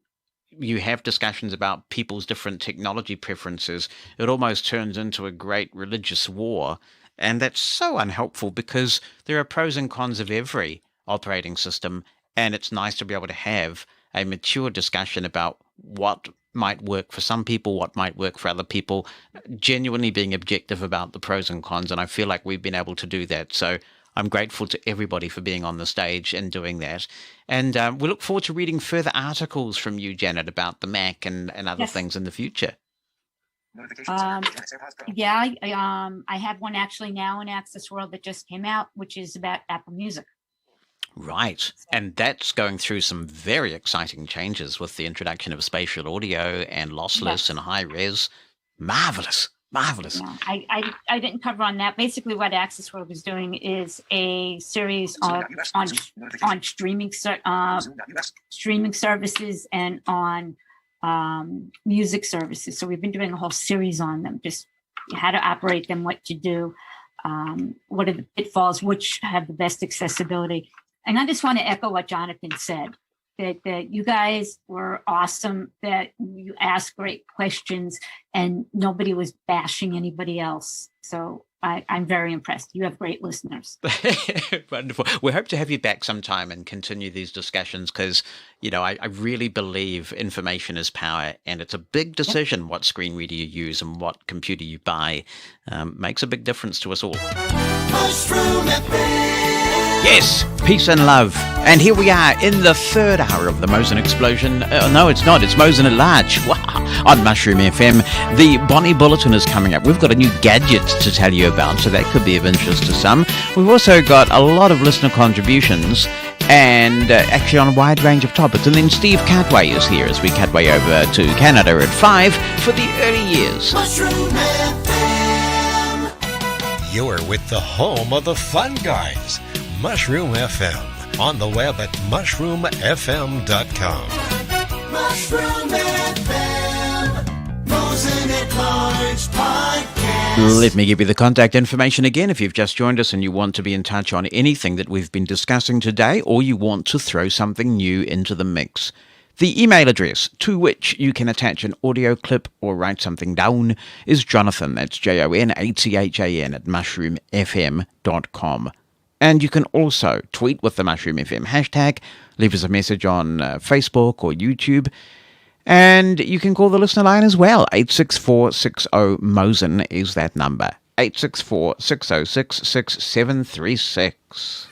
you have discussions about people's different technology preferences, it almost turns into a great religious war. And that's so unhelpful because there are pros and cons of every operating system. And it's nice to be able to have a mature discussion about what might work for some people, what might work for other people, genuinely being objective about the pros and cons. And I feel like we've been able to do that. So I'm grateful to everybody for being on the stage and doing that. And we look forward to reading further articles from you, Janet, about the Mac and other things in the future. I have one actually now in Access World that just came out, which is about Apple Music. Right. And that's going through some very exciting changes with the introduction of spatial audio and lossless and high res. Marvelous. Yeah, I didn't cover on that. Basically, what Access World is doing is a series on streaming services and on music services. So we've been doing a whole series on them, just how to operate them, what to do, what are the pitfalls, which have the best accessibility. And I just want to echo what Jonathan said. That you guys were awesome, that you asked great questions and nobody was bashing anybody else. So I'm very impressed. You have great listeners. Wonderful. We hope to have you back sometime and continue these discussions because, I really believe information is power and it's a big decision what screen reader you use and what computer you buy. Makes a big difference to us all. Mushroom FM. Yes, peace and love. And here we are in the third hour of the Mosen Explosion. No, it's not. It's Mosen at Large. Wow. On Mushroom FM. The Bonnie Bulletin is coming up. We've got a new gadget to tell you about, so that could be of interest to some. We've also got a lot of listener contributions and actually on a wide range of topics. And then Steve Catway is here as we catway over to Canada at 5 for the early years. Mushroom FM. You're with the home of the fun guys. Mushroom FM. On the web at mushroomfm.com. Mushroom FM. Mosen at Large Podcast. Let me give you the contact information again if you've just joined us and you want to be in touch on anything that we've been discussing today or you want to throw something new into the mix. The email address to which you can attach an audio clip or write something down is Jonathan, that's JONATHAN at mushroomfm.com. And you can also tweet with the Mushroom FM hashtag, leave us a message on Facebook or YouTube, and you can call the listener line as well. 864-60-MOSEN is that number. 864-606-6736.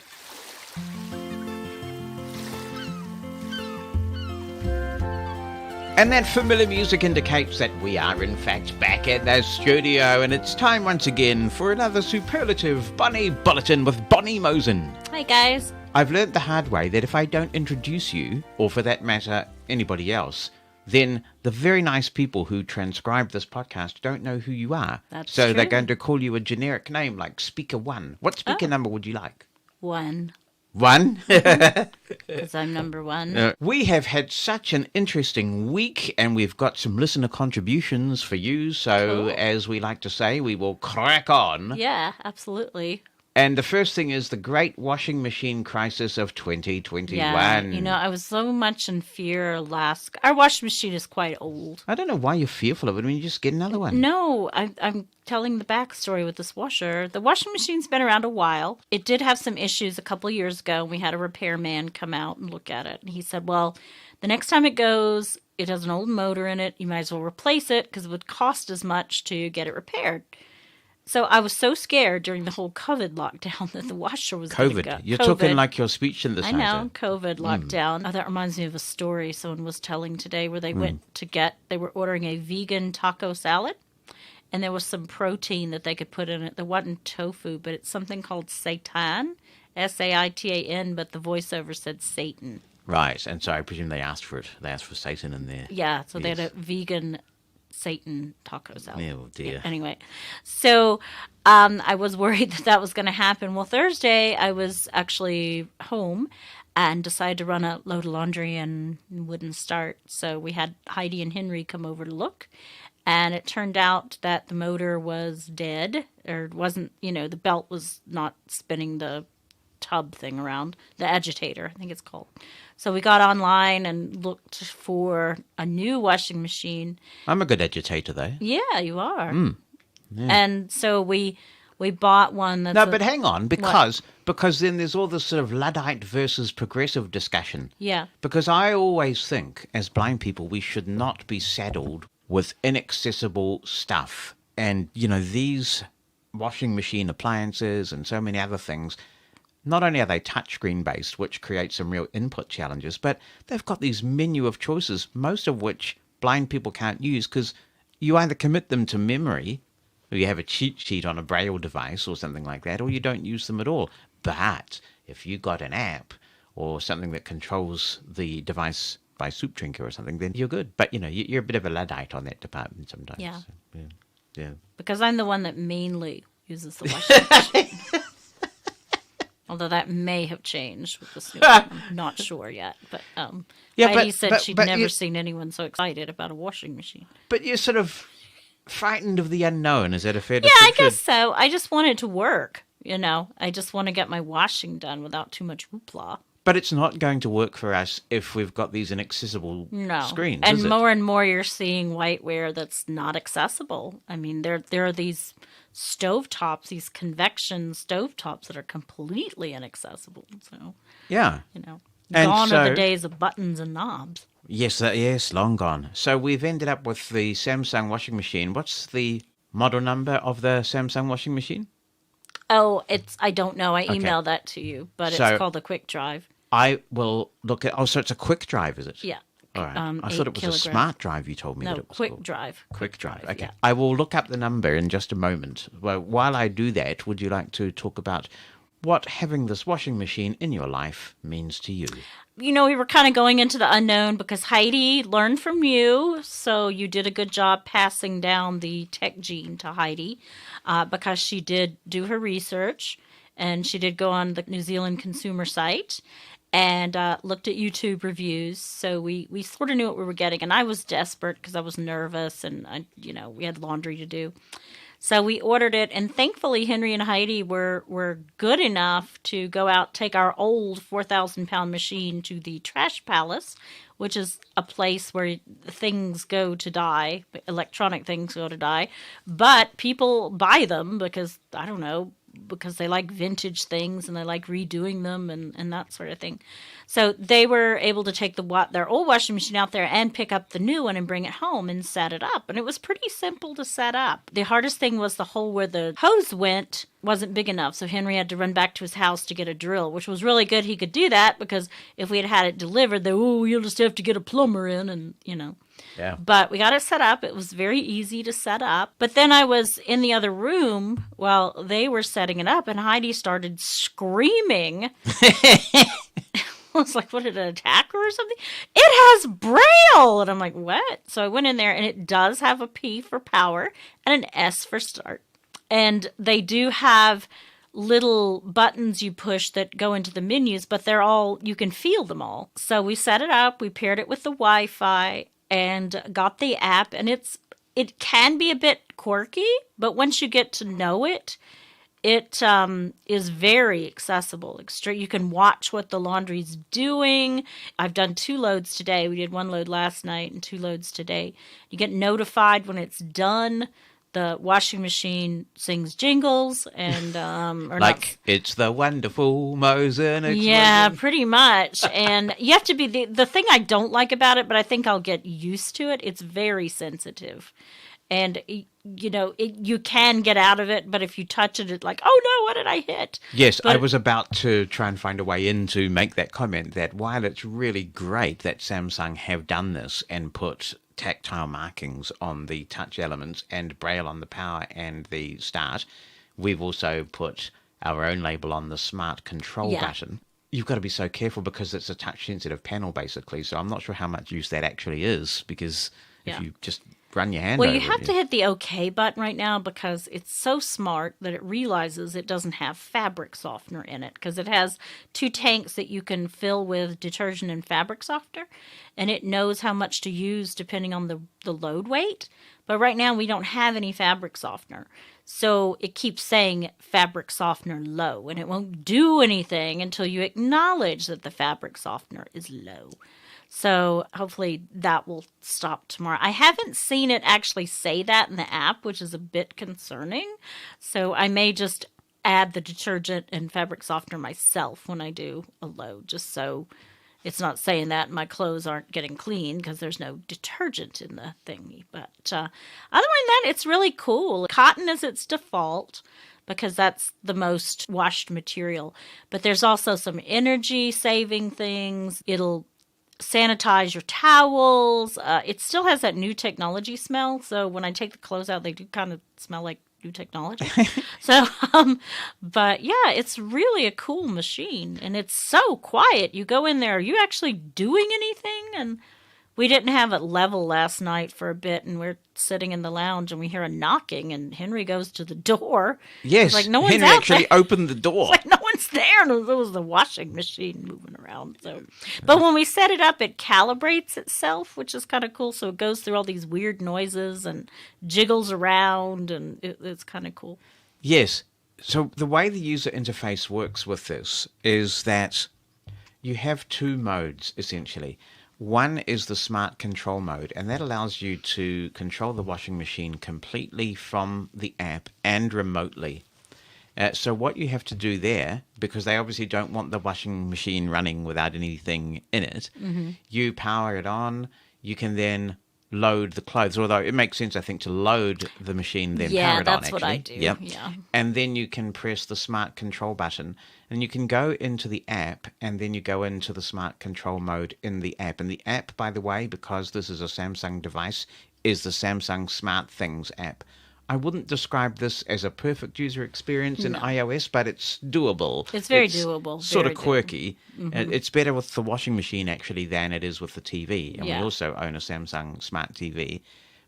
And that familiar music indicates that we are in fact back at the studio, and it's time once again for another superlative Bunny Bulletin with Bonnie Mosen. Hi guys. I've learnt the hard way that if I don't introduce you, or for that matter, anybody else, then the very nice people who transcribe this podcast don't know who you are. That's so true. They're going to call you a generic name like Speaker 1. What speaker number would you like? 1. 1? Because I'm number 1. We have had such an interesting week, and we've got some listener contributions for you. So, Cool. as we like to say, we will crack on. Yeah, absolutely. And the first thing is the great washing machine crisis of 2021. Yeah, you know, I was so much in fear last. Our washing machine is quite old. I don't know why you're fearful of it. I mean, you just get another one. No, I'm telling the backstory with this washer. The washing machine's been around a while. It did have some issues a couple of years ago. We had a repairman come out and look at it. And he said, well, the next time it goes, it has an old motor in it. You might as well replace it because it would cost as much to get it repaired. So I was so scared during the whole COVID lockdown that the washer was going to go. COVID. You're talking like your speech synthesizer. I know, COVID lockdown. Oh, that reminds me of a story someone was telling today where they went to they were ordering a vegan taco salad, and there was some protein that they could put in it. There wasn't tofu, but it's something called seitan, Saitan, but the voiceover said Satan. Right, and so I presume they asked for it. They asked for Satan in there. Yeah, so they had a vegan Satan taco salad. Oh, dear. Yeah, anyway, so I was worried that was going to happen. Well, Thursday I was actually home and decided to run a load of laundry and wouldn't start. So we had Heidi and Henry come over to look, and it turned out that the motor was dead, or wasn't, the belt was not spinning the tub thing around, the agitator, I think it's called. So we got online and looked for a new washing machine. I'm a good agitator, though. Yeah, you are. Yeah. And so we bought one that's... No, but hang on, because then there's all this sort of Luddite versus progressive discussion. Yeah. Because I always think, as blind people, we should not be saddled with inaccessible stuff. And, these washing machine appliances and so many other things... Not only are they touchscreen based, which creates some real input challenges, but they've got these menu of choices, most of which blind people can't use because you either commit them to memory, or you have a cheat sheet on a Braille device or something like that, or you don't use them at all. But if you got an app or something that controls the device by Soup Drinker or something, then you're good. But, you're a bit of a Luddite on that department sometimes. Yeah. So, yeah. Because I'm the one that mainly uses the washing machine. Although that may have changed with this new one. I'm not sure yet. But Heidi said she'd never seen anyone so excited about a washing machine. But you're sort of frightened of the unknown. Is that a fair Yeah, description? I guess so. I just want it to work, I just want to get my washing done without too much hoopla. But it's not going to work for us if we've got these inaccessible screens, and is it? more and more you're seeing whiteware that's not accessible. I mean, there are these stovetops, these convection stovetops that are completely inaccessible. So, Yeah. gone are so- the days of buttons and knobs. Yes, long gone. So we've ended up with the Samsung washing machine. What's the model number of the Samsung washing machine? Oh, I don't know. I Okay. emailed that to you, but So- it's called a quick drive. I will look at... Oh, so it's a quick drive, is it? Yeah. All right. I 8 thought it was kilograms. a smart drive you told me No, that it was quick called. drive. Quick drive, okay. yeah. I will look up the number in just a moment. Well, while I do that, would you like to talk about what having this washing machine in your life means to you? We were kind of going into the unknown because Heidi learned from you. So you did a good job passing down the tech gene to Heidi because she did do her research and she did go on the New Zealand consumer site and looked at YouTube reviews. So we sort of knew what we were getting. And I was desperate because I was nervous and, we had laundry to do. So we ordered it, and thankfully Henry and Heidi were good enough to go out, take our old 4,000-pound machine to the Trash Palace, which is a place where things go to die, electronic things go to die, but people buy them because, I don't know, because they like vintage things and they like redoing them and that sort of thing. So they were able to take their old washing machine out there and pick up the new one and bring it home and set it up. And it was pretty simple to set up. The hardest thing was the hole where the hose went wasn't big enough. So Henry had to run back to his house to get a drill, which was really good he could do that, because if we had had it delivered, you'll just have to get a plumber in and, Yeah. But we got it set up. It was very easy to set up. But then I was in the other room while they were setting it up, and Heidi started screaming. I was like, what, did it attack her or something? It has Braille! And I'm like, what? So I went in there, and it does have a P for power and an S for start. And they do have little buttons you push that go into the menus, but you can feel them all. So we set it up, we paired it with the Wi-Fi, and got the app, and it can be a bit quirky, but once you get to know it, it is very accessible. You can watch what the laundry's doing. I've done 2 loads today. We did 1 load last night and 2 loads today. You get notified when it's done. The washing machine sings jingles and it's the wonderful Mosen. Yeah, pretty much. And you have to be the thing I don't like about it, but I think I'll get used to it. It's very sensitive, and you can get out of it. But if you touch it, it's like, oh no, what did I hit? Yes, I was about to try and find a way in to make that comment that while it's really great that Samsung have done this and put tactile markings on the touch elements and Braille on the power and the start, we've also put our own label on the smart control button. You've got to be so careful because it's a touch sensitive panel basically, so I'm not sure how much use that actually is, because if you just run your hand over you have it, to hit the OK button right now because it's so smart that it realizes it doesn't have fabric softener in it, because it has 2 tanks that you can fill with detergent and fabric softener, and it knows how much to use depending on the load weight. But right now we don't have any fabric softener. So it keeps saying fabric softener low, and it won't do anything until you acknowledge that the fabric softener is low. So hopefully that will stop tomorrow. I haven't seen it actually say that in the app, which is a bit concerning. So I may just add the detergent and fabric softener myself when I do a load, just so it's not saying that my clothes aren't getting clean because there's no detergent in the thingy. But other than that, it's really cool. Cotton is its default, because that's the most washed material. But there's also some energy saving things. It'll sanitize your towels. It still has that new technology smell. So when I take the clothes out, they do kind of smell like new technology. So, but yeah, it's really a cool machine, and it's so quiet. You go in there, are you actually doing anything? And we didn't have it level last night for a bit, and we're sitting in the lounge and we hear a knocking, and Henry goes to the door. Yes, like, no one's Henry out actually there. opened the door. It's like no one's there, and there was the washing machine moving around. So, but when we set it up, it calibrates itself, which is kind of cool. So it goes through all these weird noises and jiggles around, and it's kind of cool. Yes. So the way the user interface works with this is that you have 2 modes, essentially. One is the smart control mode, and that allows you to control the washing machine completely from the app and remotely. So what you have to do there, because they obviously don't want the washing machine running without anything in it, you power it on. You can then load the clothes, although it makes sense, I think, to load the machine, then power it on, actually. Yeah, that's what I do. Yep. Yeah. And then you can press the smart control button, and you can go into the app, and then you go into the smart control mode in the app. And the app, by the way, because this is a Samsung device, is the Samsung Smart Things app. I wouldn't describe this as a perfect user experience in iOS, but it's doable. It's very doable. Sort very of quirky. Mm-hmm. It's better with the washing machine, actually, than it is with the TV. And Yeah. we also own a Samsung Smart TV.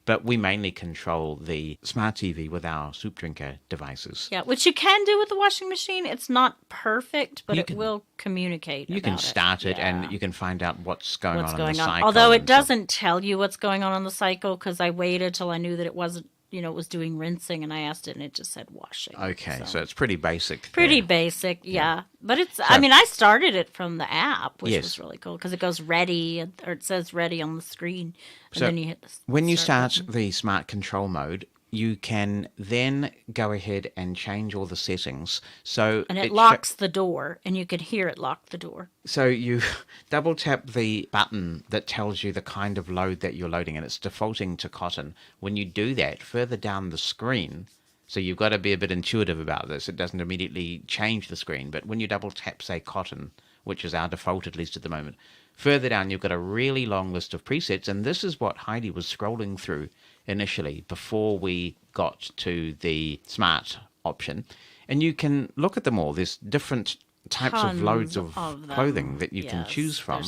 But we mainly control the Smart TV with our soup drinker devices. Yeah, which you can do with the washing machine. It's not perfect, but You it can- will communicate. You can about start it, Yeah. and you can find out what's going What's on going in the on? cycle. Although it and stuff. doesn't tell you what's going on in the cycle, because I waited till I knew that it wasn't it was doing rinsing, and I asked it, and it just said washing. Okay, so it's pretty basic. Pretty there. basic, yeah. But I started it from the app, which Yes. was really cool because it goes ready, or it says ready on the screen, and So then you hit the when you start start the smart control mode, you can then go ahead and change all the settings. So and it locks the door, and you can hear it lock the door. So you double tap the button that tells you the kind of load that you're loading, and it's defaulting to cotton. When you do that, further down the screen, so you've got to be a bit intuitive about this. It doesn't immediately change the screen, but when you double tap, say, cotton, which is our default at least at the moment, further down you've got a really long list of presets, and this is what Heidi was scrolling through initially before we got to the smart option. And you can look at them all. There's different types of loads of clothing that you can choose from.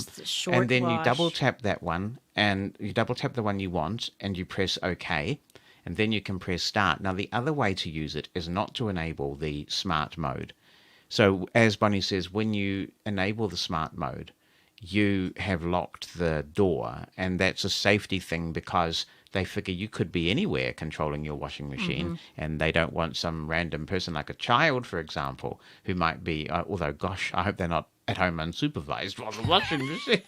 And then you double tap that one, and you double tap the one you want, and you press OK, and then you can press start. Now, the other way to use it is not to enable the smart mode. So as Bonnie says, when you enable the smart mode, you have locked the door, and that's a safety thing because they figure you could be anywhere controlling your washing machine, and they don't want some random person like a child, for example, who might be, although, gosh, I hope they're not at home unsupervised while the washing machine.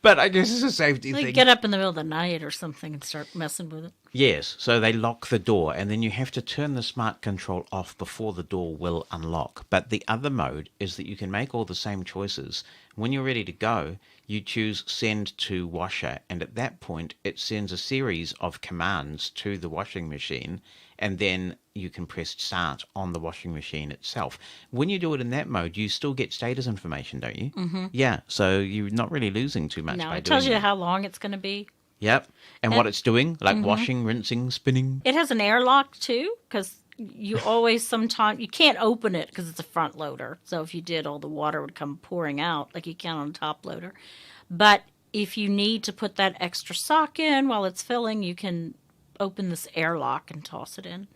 But I guess it's a safety thing. Get up in the middle of the night or something and start messing with it. Yes, so they lock the door, and then you have to turn the smart control off before the door will unlock. But the other mode is that you can make all the same choices. When you're ready to go, you choose send to washer, and at that point it sends a series of commands to the washing machine, and then you can press start on the washing machine itself. When you do it in that mode, you still get status information, don't you? Mm-hmm. Yeah, so you're not really losing too much by doing it tells you that. how long it's going to be. Yep, and what it's doing, like washing, rinsing, spinning. It has an airlock too, because you always sometimes, you can't open it because it's a front loader. So if you did, all the water would come pouring out like you can on a top loader. But if you need to put that extra sock in while it's filling, you can open this airlock and toss it in.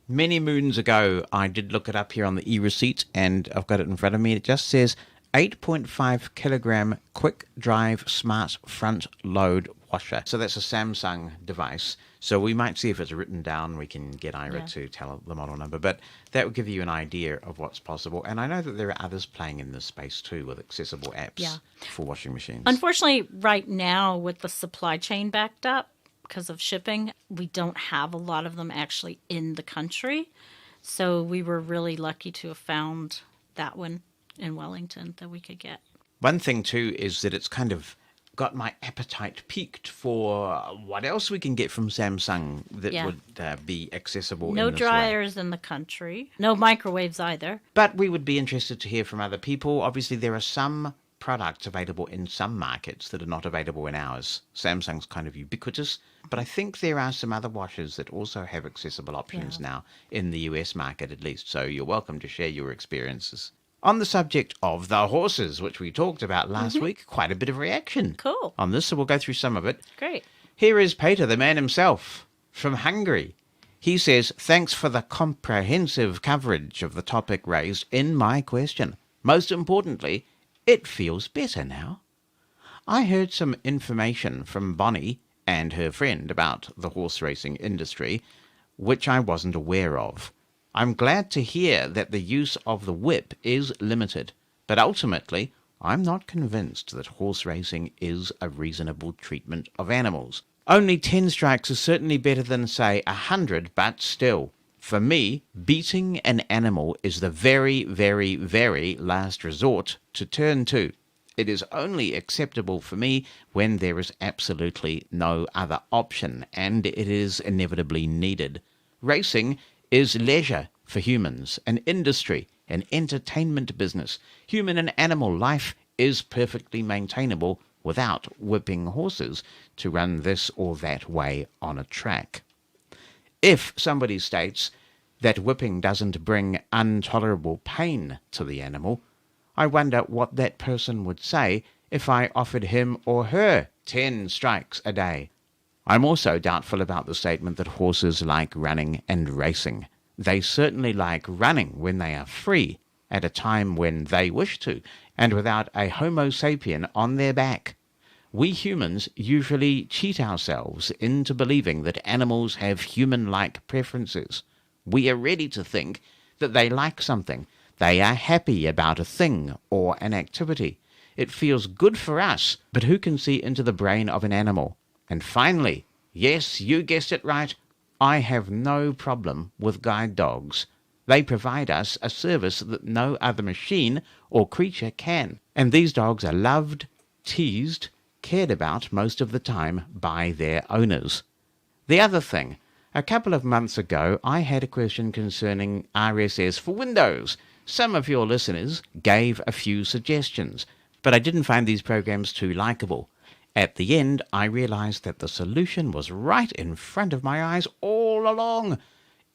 Many moons ago, I did look it up here on the e-receipt, and I've got it in front of me. It just says 8.5 kilogram quick drive smart front load washer. So that's a Samsung device. So we might see if it's written down. We can get Ira to tell the model number. But that would give you an idea of what's possible. And I know that there are others playing in this space too with accessible apps for washing machines. Unfortunately, right now with the supply chain backed up because of shipping, we don't have a lot of them actually in the country. So we were really lucky to have found that one in Wellington that we could get. One thing too is that it's kind of got my appetite piqued for what else we can get from Samsung that would be accessible No in this way. dryers in the country. No microwaves either. But we would be interested to hear from other people. Obviously, there are some products available in some markets that are not available in ours. Samsung's kind of ubiquitous, but I think there are some other washers that also have accessible options now in the US market at least. So you're welcome to share your experiences. On the subject of the horses, which we talked about last week, quite a bit of reaction on this, so we'll go through some of it. Great. Here is Peter, the man himself, from Hungary. He says, thanks for the comprehensive coverage of the topic raised in my question. Most importantly, it feels better now. I heard some information from Bonnie and her friend about the horse racing industry, which I wasn't aware of. I'm glad to hear that the use of the whip is limited, but ultimately, I'm not convinced that horse racing is a reasonable treatment of animals. Only 10 strikes is certainly better than, say, 100, but still. For me, beating an animal is the very, very, very last resort to turn to. It is only acceptable for me when there is absolutely no other option, and it is inevitably needed. Racing is leisure for humans, an industry, an entertainment business. Human and animal life is perfectly maintainable without whipping horses to run this or that way on a track. If somebody states that whipping doesn't bring intolerable pain to the animal, I wonder what that person would say if I offered him or her 10 strikes a day. I'm also doubtful about the statement that horses like running and racing. They certainly like running when they are free, at a time when they wish to, and without a Homo sapien on their back. We humans usually cheat ourselves into believing that animals have human-like preferences. We are ready to think that they like something. They are happy about a thing or an activity. It feels good for us, but who can see into the brain of an animal? And finally, yes, you guessed it right, I have no problem with guide dogs. They provide us a service that no other machine or creature can. And these dogs are loved, teased, cared about most of the time by their owners. The other thing, a couple of months ago I had a question concerning RSS for Windows. Some of your listeners gave a few suggestions, but I didn't find these programs too likable. At the end, I realized that the solution was right in front of my eyes all along.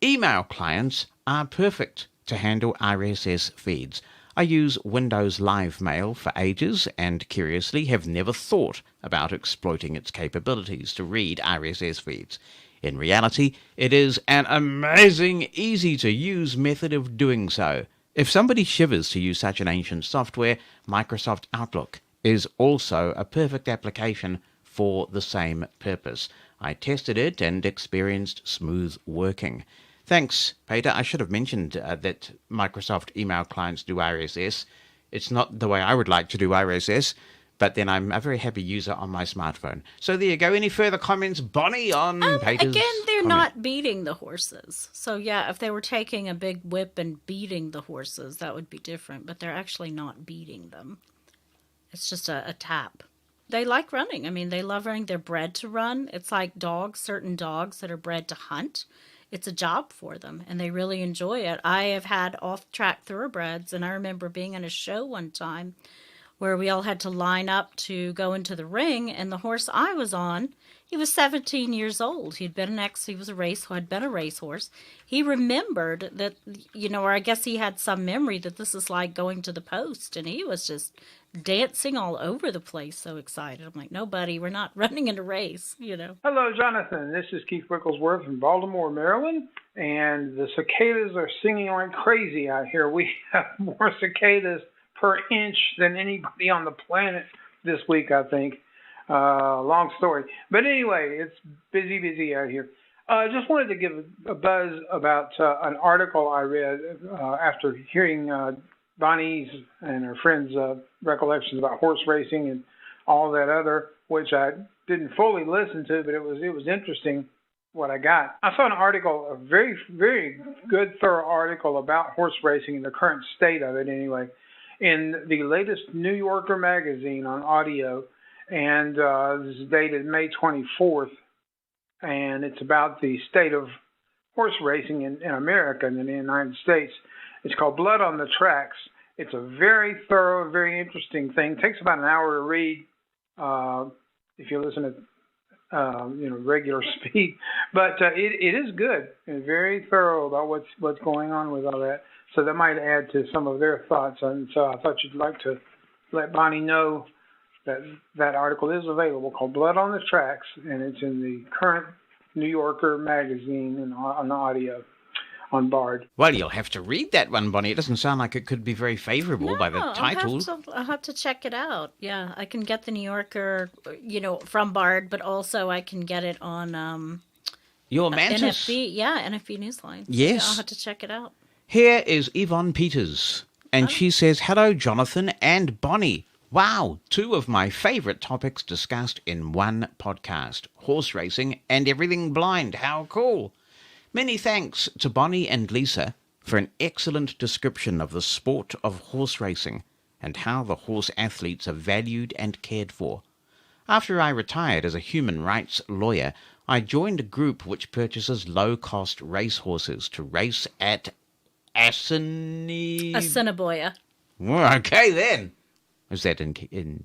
Email clients are perfect to handle RSS feeds. I use Windows Live Mail for ages and, curiously, have never thought about exploiting its capabilities to read RSS feeds. In reality, it is an amazing, easy-to-use method of doing so. If somebody shivers to use such an ancient software, Microsoft Outlook is also a perfect application for the same purpose. I tested it and experienced smooth working. Thanks, Peter. I should have mentioned that Microsoft email clients do RSS. It's not the way I would like to do RSS, but then I'm a very happy user on my smartphone. So there you go. Any further comments, Bonnie, on Peter's Again, they're comment? not beating the horses. So yeah, if they were taking a big whip and beating the horses, that would be different. But they're actually not beating them. It's just a tap. They like running. I mean, they love running. They're bred to run. It's like dogs, certain dogs that are bred to hunt. It's a job for them, and they really enjoy it. I have had off-track thoroughbreds, and I remember being in a show one time where we all had to line up to go into the ring, and the horse I was on, he was 17 years old. He had been had been a racehorse. He remembered that, or I guess he had some memory that this is like going to the post, and he was just dancing all over the place, so excited. I'm like, no, buddy, we're not running in a race, Hello, Jonathan. This is Keith Wigglesworth from Baltimore, Maryland, and the cicadas are singing like crazy out here. We have more cicadas per inch than anybody on the planet this week, I think. Long story. But anyway, it's busy out here. I just wanted to give a buzz about an article I read after hearing Bonnie's and her friends' recollections about horse racing and all that other, which I didn't fully listen to, but it was interesting what I got. I saw an article, a very, very good, thorough article about horse racing and the current state of it anyway, in the latest New Yorker magazine on audio, and this is dated May 24th, and it's about the state of horse racing in America and in the United States. It's called Blood on the Tracks. It's a very thorough, very interesting thing. It takes about an hour to read if you listen at regular speed, but it is good and very thorough about what's going on with all that. So that might add to some of their thoughts. And so I thought you'd like to let Bonnie know that article is available, called Blood on the Tracks, and it's in the current New Yorker magazine and on audio on Bard. Well, you'll have to read that one, Bonnie. It doesn't sound like it could be very favorable by the title. I'll have to check it out. Yeah, I can get the New Yorker, from Bard, but also I can get it on Your Mantis. NFB, NFB Newsline. Yes. Yeah, I'll have to check it out. Here is Yvonne Peters, and she says, hello, Jonathan and Bonnie. Wow, two of my favorite topics discussed in one podcast, horse racing and everything blind. How cool. Many thanks to Bonnie and Lisa for an excellent description of the sport of horse racing and how the horse athletes are valued and cared for. After I retired as a human rights lawyer, I joined a group which purchases low-cost racehorses to race at Assiniboia. Well, okay, then. Is that in?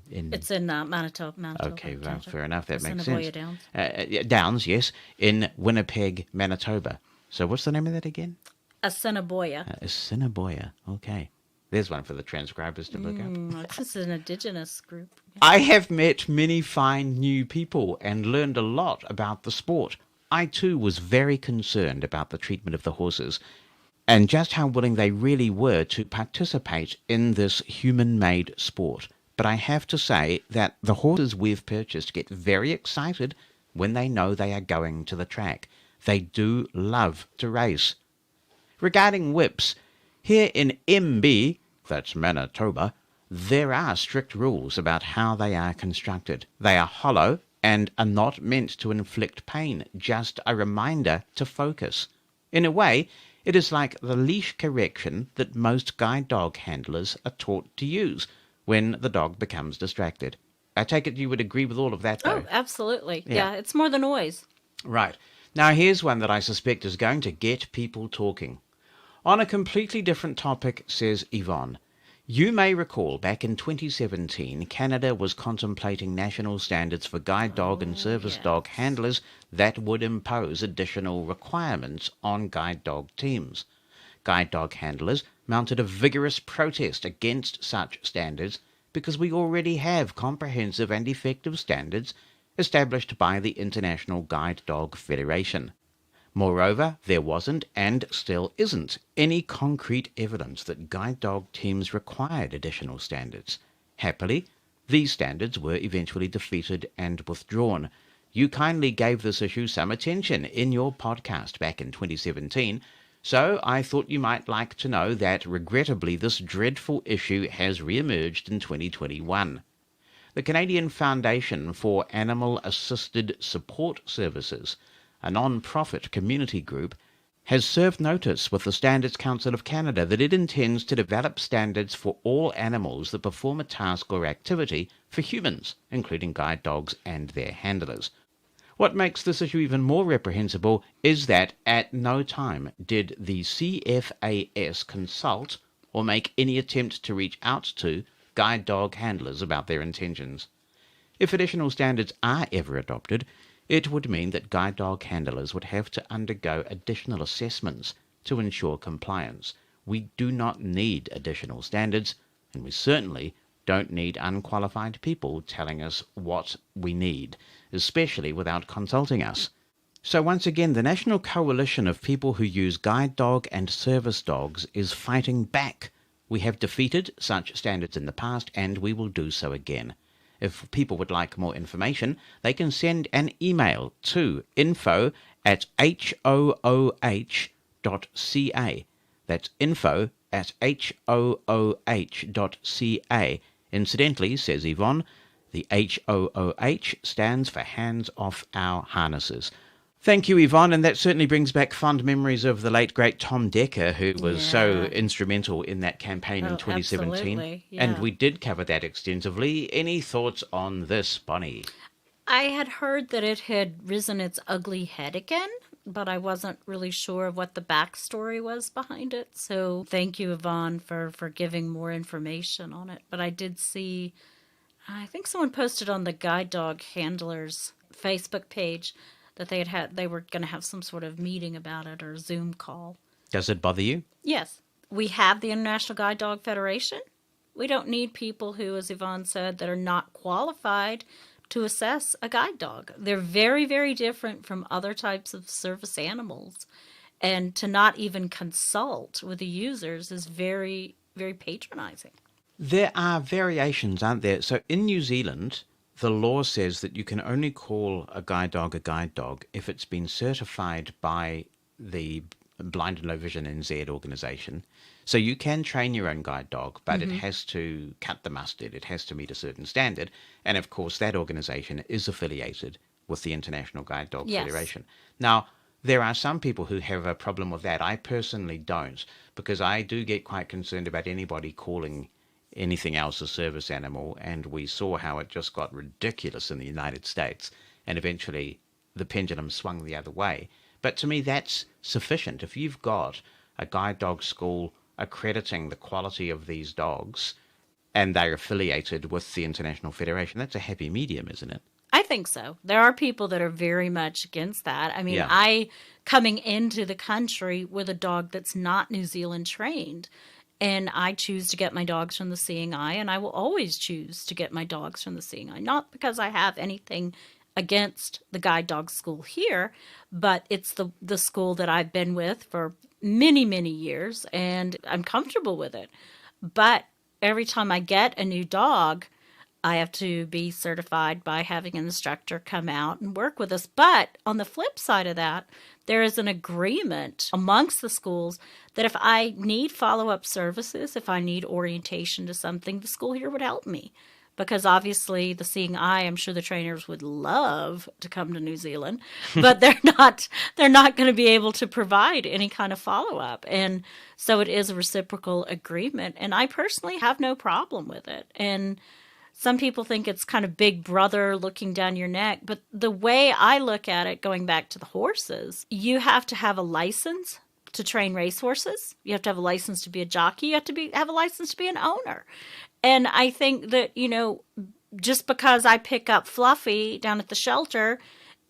It's in Manitoba. Okay, well, fair enough. That makes Assiniboia sense. Downs. Downs, yes, in Winnipeg, Manitoba. So what's the name of that again? Assiniboia. Assiniboia. Okay. There's one for the transcribers to look up. This is an indigenous group. I have met many fine new people and learned a lot about the sport. I, too, was very concerned about the treatment of the horses and just how willing they really were to participate in this human-made sport. But I have to say that the horses we've purchased get very excited when they know they are going to the track. They do love to race. Regarding whips, here in MB, that's Manitoba, there are strict rules about how they are constructed. They are hollow and are not meant to inflict pain, just a reminder to focus. In a way, it is like the leash correction that most guide dog handlers are taught to use when the dog becomes distracted. I take it you would agree with all of that, though? Oh, absolutely. Yeah. Yeah, it's more the noise. Right. Now here's one that I suspect is going to get people talking. On a completely different topic, says Yvonne. You may recall back in 2017, Canada was contemplating national standards for guide dog and service dog handlers that would impose additional requirements on guide dog teams. Guide dog handlers mounted a vigorous protest against such standards because we already have comprehensive and effective standards established by the International Guide Dog Federation. Moreover, there wasn't, and still isn't, any concrete evidence that guide dog teams required additional standards. Happily, these standards were eventually defeated and withdrawn. You kindly gave this issue some attention in your podcast back in 2017, so I thought you might like to know that regrettably this dreadful issue has re-emerged in 2021. The Canadian Foundation for Animal Assisted Support Services, a non-profit community group, has served notice with the Standards Council of Canada that it intends to develop standards for all animals that perform a task or activity for humans, including guide dogs and their handlers. What makes this issue even more reprehensible is that at no time did the CFAS consult or make any attempt to reach out to guide dog handlers about their intentions. If additional standards are ever adopted, it would mean that guide dog handlers would have to undergo additional assessments to ensure compliance. We do not need additional standards, and we certainly don't need unqualified people telling us what we need, especially without consulting us. So once again, the National Coalition of People Who Use Guide Dog and Service Dogs is fighting back. We have defeated such standards in the past, and we will do so again. If people would like more information, they can send an email to info@hooh.ca. That's info@hooh.ca. Incidentally, says Yvonne, the HOOH stands for Hands Off Our Harnesses. Thank you, Yvonne, and that certainly brings back fond memories of the late, great Tom Decker, who was so instrumental in that campaign in 2017. Absolutely, And we did cover that extensively. Any thoughts on this, Bonnie? I had heard that it had risen its ugly head again, but I wasn't really sure of what the backstory was behind it. So thank you, Yvonne, for giving more information on it. But I did see, I think someone posted on the Guide Dog Handlers Facebook page that they were going to have some sort of meeting about it or Zoom call. Does it bother you? Yes. We have the International Guide Dog Federation. We don't need people who, as Yvonne said, that are not qualified to assess a guide dog. They're very, very different from other types of service animals. And to not even consult with the users is very, very patronizing. There are variations, aren't there? So in New Zealand, the law says that you can only call a guide dog if it's been certified by the Blind and Low Vision NZ organisation. So you can train your own guide dog, but it has to cut the mustard. It has to meet a certain standard. And of course, that organisation is affiliated with the International Guide Dog Federation. Now, there are some people who have a problem with that. I personally don't, because I do get quite concerned about anybody calling anything else a service animal, and we saw how it just got ridiculous in the United States, and eventually the pendulum swung the other way. But to me, that's sufficient. If you've got a guide dog school accrediting the quality of these dogs, and they're affiliated with the International Federation, that's a happy medium, isn't it? I think so. There are people that are very much against that. I mean, I coming into the country with a dog that's not New Zealand trained, and I choose to get my dogs from the Seeing Eye, and I will always choose to get my dogs from the Seeing Eye. Not because I have anything against the guide dog school here, but it's the school that I've been with for many, many years, and I'm comfortable with it. But every time I get a new dog, I have to be certified by having an instructor come out and work with us. But on the flip side of that, there is an agreement amongst the schools that if I need follow-up services, if I need orientation to something, the school here would help me. Because obviously the Seeing Eye, I'm sure the trainers would love to come to New Zealand, but they're not going to be able to provide any kind of follow-up. And so it is a reciprocal agreement. And I personally have no problem with it. And some people think it's kind of Big Brother looking down your neck. But the way I look at it, going back to the horses, you have to have a license to train racehorses. You have to have a license to be a jockey. You have to have a license to be an owner. And I think that, just because I pick up Fluffy down at the shelter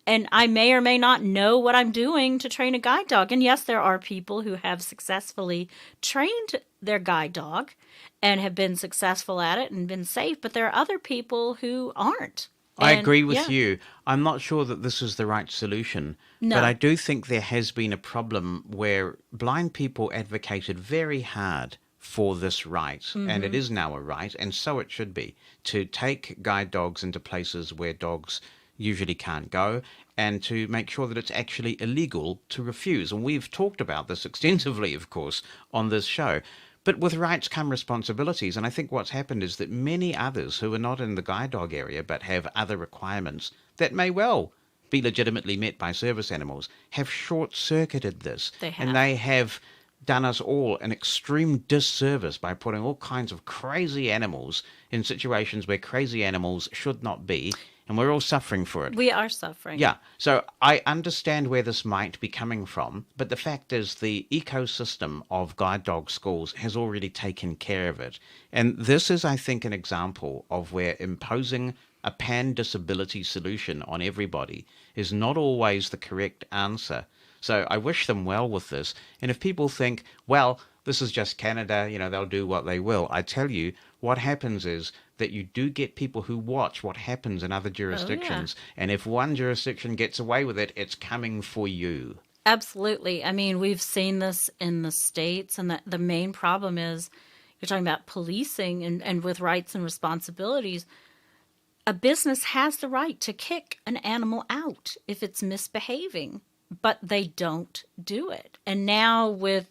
and I may or may not know what I'm doing to train a guide dog. And yes, there are people who have successfully trained their guide dog and have been successful at it and been safe, but there are other people who aren't. I agree with you. I'm not sure that this is the right solution, but I do think there has been a problem where blind people advocated very hard for this right, and it is now a right, and so it should be, to take guide dogs into places where dogs usually can't go, and to make sure that it's actually illegal to refuse. And we've talked about this extensively, of course, on this show. But with rights come responsibilities, and I think what's happened is that many others who are not in the guide dog area but have other requirements that may well be legitimately met by service animals have short-circuited this. And they have done us all an extreme disservice by putting all kinds of crazy animals in situations where crazy animals should not be, and we're all suffering for it. We are suffering. Yeah, so I understand where this might be coming from, but the fact is the ecosystem of guide dog schools has already taken care of it. And this is, I think, an example of where imposing a pan-disability solution on everybody is not always the correct answer. So I wish them well with this. And if people think, well, this is just Canada, they'll do what they will, I tell you, what happens is that you do get people who watch what happens in other jurisdictions. And if one jurisdiction gets away with it, it's coming for you. Absolutely. I mean, we've seen this in the States, and the main problem is you're talking about policing and with rights and responsibilities. A business has the right to kick an animal out if it's misbehaving, but they don't do it. And now with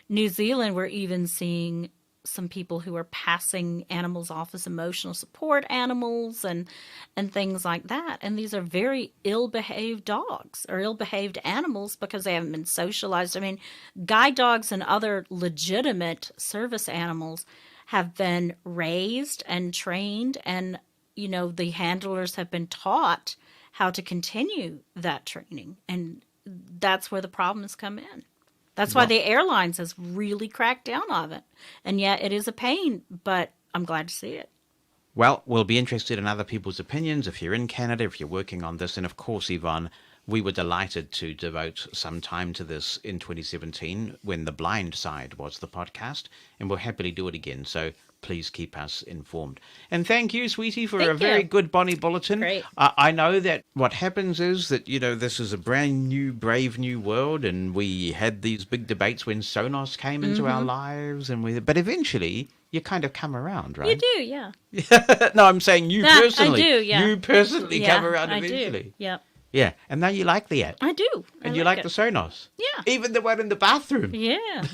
New Zealand, we're even seeing some people who are passing animals off as emotional support animals and things like that. And these are very ill-behaved dogs or ill-behaved animals because they haven't been socialized. I mean, guide dogs and other legitimate service animals have been raised and trained, and, the handlers have been taught how to continue that training. And that's where the problems come in. That's why the airlines has really cracked down on it. And yet it is a pain, but I'm glad to see it. Well, we'll be interested in other people's opinions if you're in Canada, if you're working on this. And of course, Yvonne, we were delighted to devote some time to this in 2017 when The Blind Side was the podcast, and we'll happily do it again. So please keep us informed. And thank you, sweetie, for a very good Bonnie Bulletin. Great. I know that what happens is that, this is a brand new, brave new world, and we had these big debates when Sonos came into our lives, but eventually you kind of come around, right? You do, yeah. No, I'm saying you personally. I do, yeah. You personally come around I eventually. do, yeah. Yeah, and now you like the app. I do. And you like the Sonos. Yeah. Even the one in the bathroom. Yeah.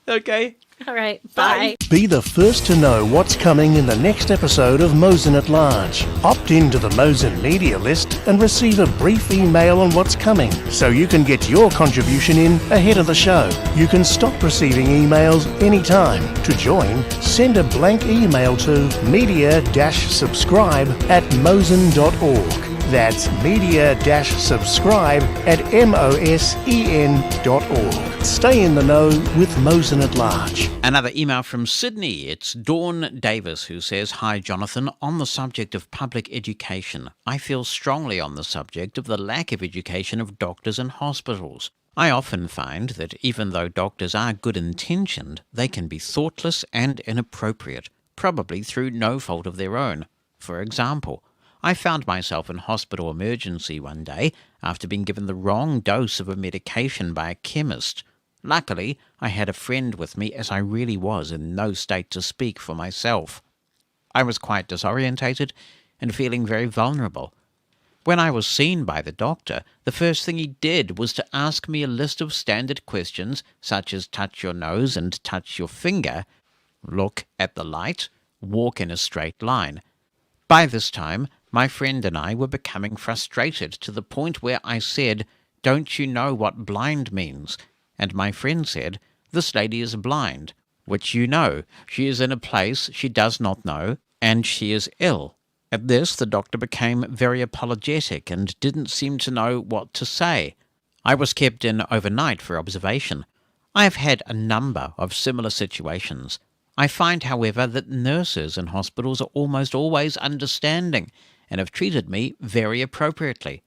Okay. All right. Bye. Be the first to know what's coming in the next episode of Mosen at Large. Opt into the Mosen media list and receive a brief email on what's coming so you can get your contribution in ahead of the show. You can stop receiving emails anytime. To join, send a blank email to media-subscribe@mosen.org. That's media-subscribe@mosen.org. Stay in the know with Mosen at Large. Another email from Sydney. It's Dawn Davis who says, "Hi, Jonathan. On the subject of public education, I feel strongly on the subject of the lack of education of doctors and hospitals. I often find that even though doctors are good-intentioned, they can be thoughtless and inappropriate, probably through no fault of their own. For example, I found myself in hospital emergency one day after being given the wrong dose of a medication by a chemist. Luckily, I had a friend with me as I really was in no state to speak for myself. I was quite disorientated and feeling very vulnerable. When I was seen by the doctor, the first thing he did was to ask me a list of standard questions, such as touch your nose and touch your finger, look at the light, walk in a straight line. By this time, my friend and I were becoming frustrated to the point where I said, "Don't you know what blind means?" And my friend said, "This lady is blind, which you know. She is in a place she does not know, and she is ill." At this, the doctor became very apologetic and didn't seem to know what to say. I was kept in overnight for observation. I have had a number of similar situations. I find, however, that nurses in hospitals are almost always understanding and have treated me very appropriately.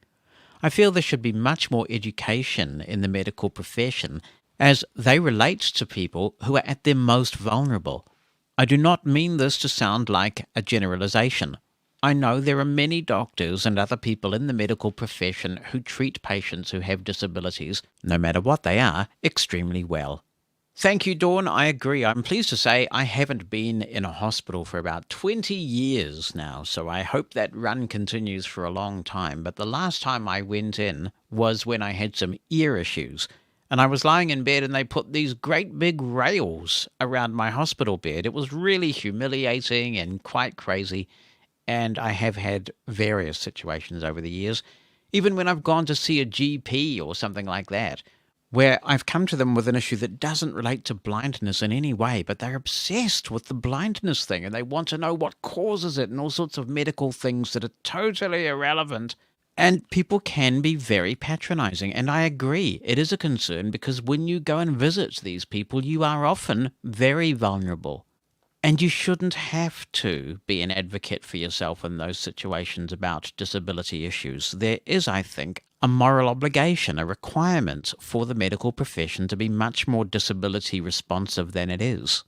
I feel there should be much more education in the medical profession as they relate to people who are at their most vulnerable. I do not mean this to sound like a generalization. I know there are many doctors and other people in the medical profession who treat patients who have disabilities, no matter what they are, extremely well. Thank you, Dawn. I agree. I'm pleased to say I haven't been in a hospital for about 20 years now, so I hope that run continues for a long time. But the last time I went in was when I had some ear issues, and I was lying in bed and they put these great big rails around my hospital bed. It was really humiliating and quite crazy. And I have had various situations over the years, even when I've gone to see a GP or something like that, where I've come to them with an issue that doesn't relate to blindness in any way, but they're obsessed with the blindness thing and they want to know what causes it and all sorts of medical things that are totally irrelevant. And people can be very patronizing, and I agree, it is a concern because when you go and visit these people, you are often very vulnerable. And you shouldn't have to be an advocate for yourself in those situations about disability issues. There is, I think, a moral obligation, a requirement for the medical profession to be much more disability responsive than it is.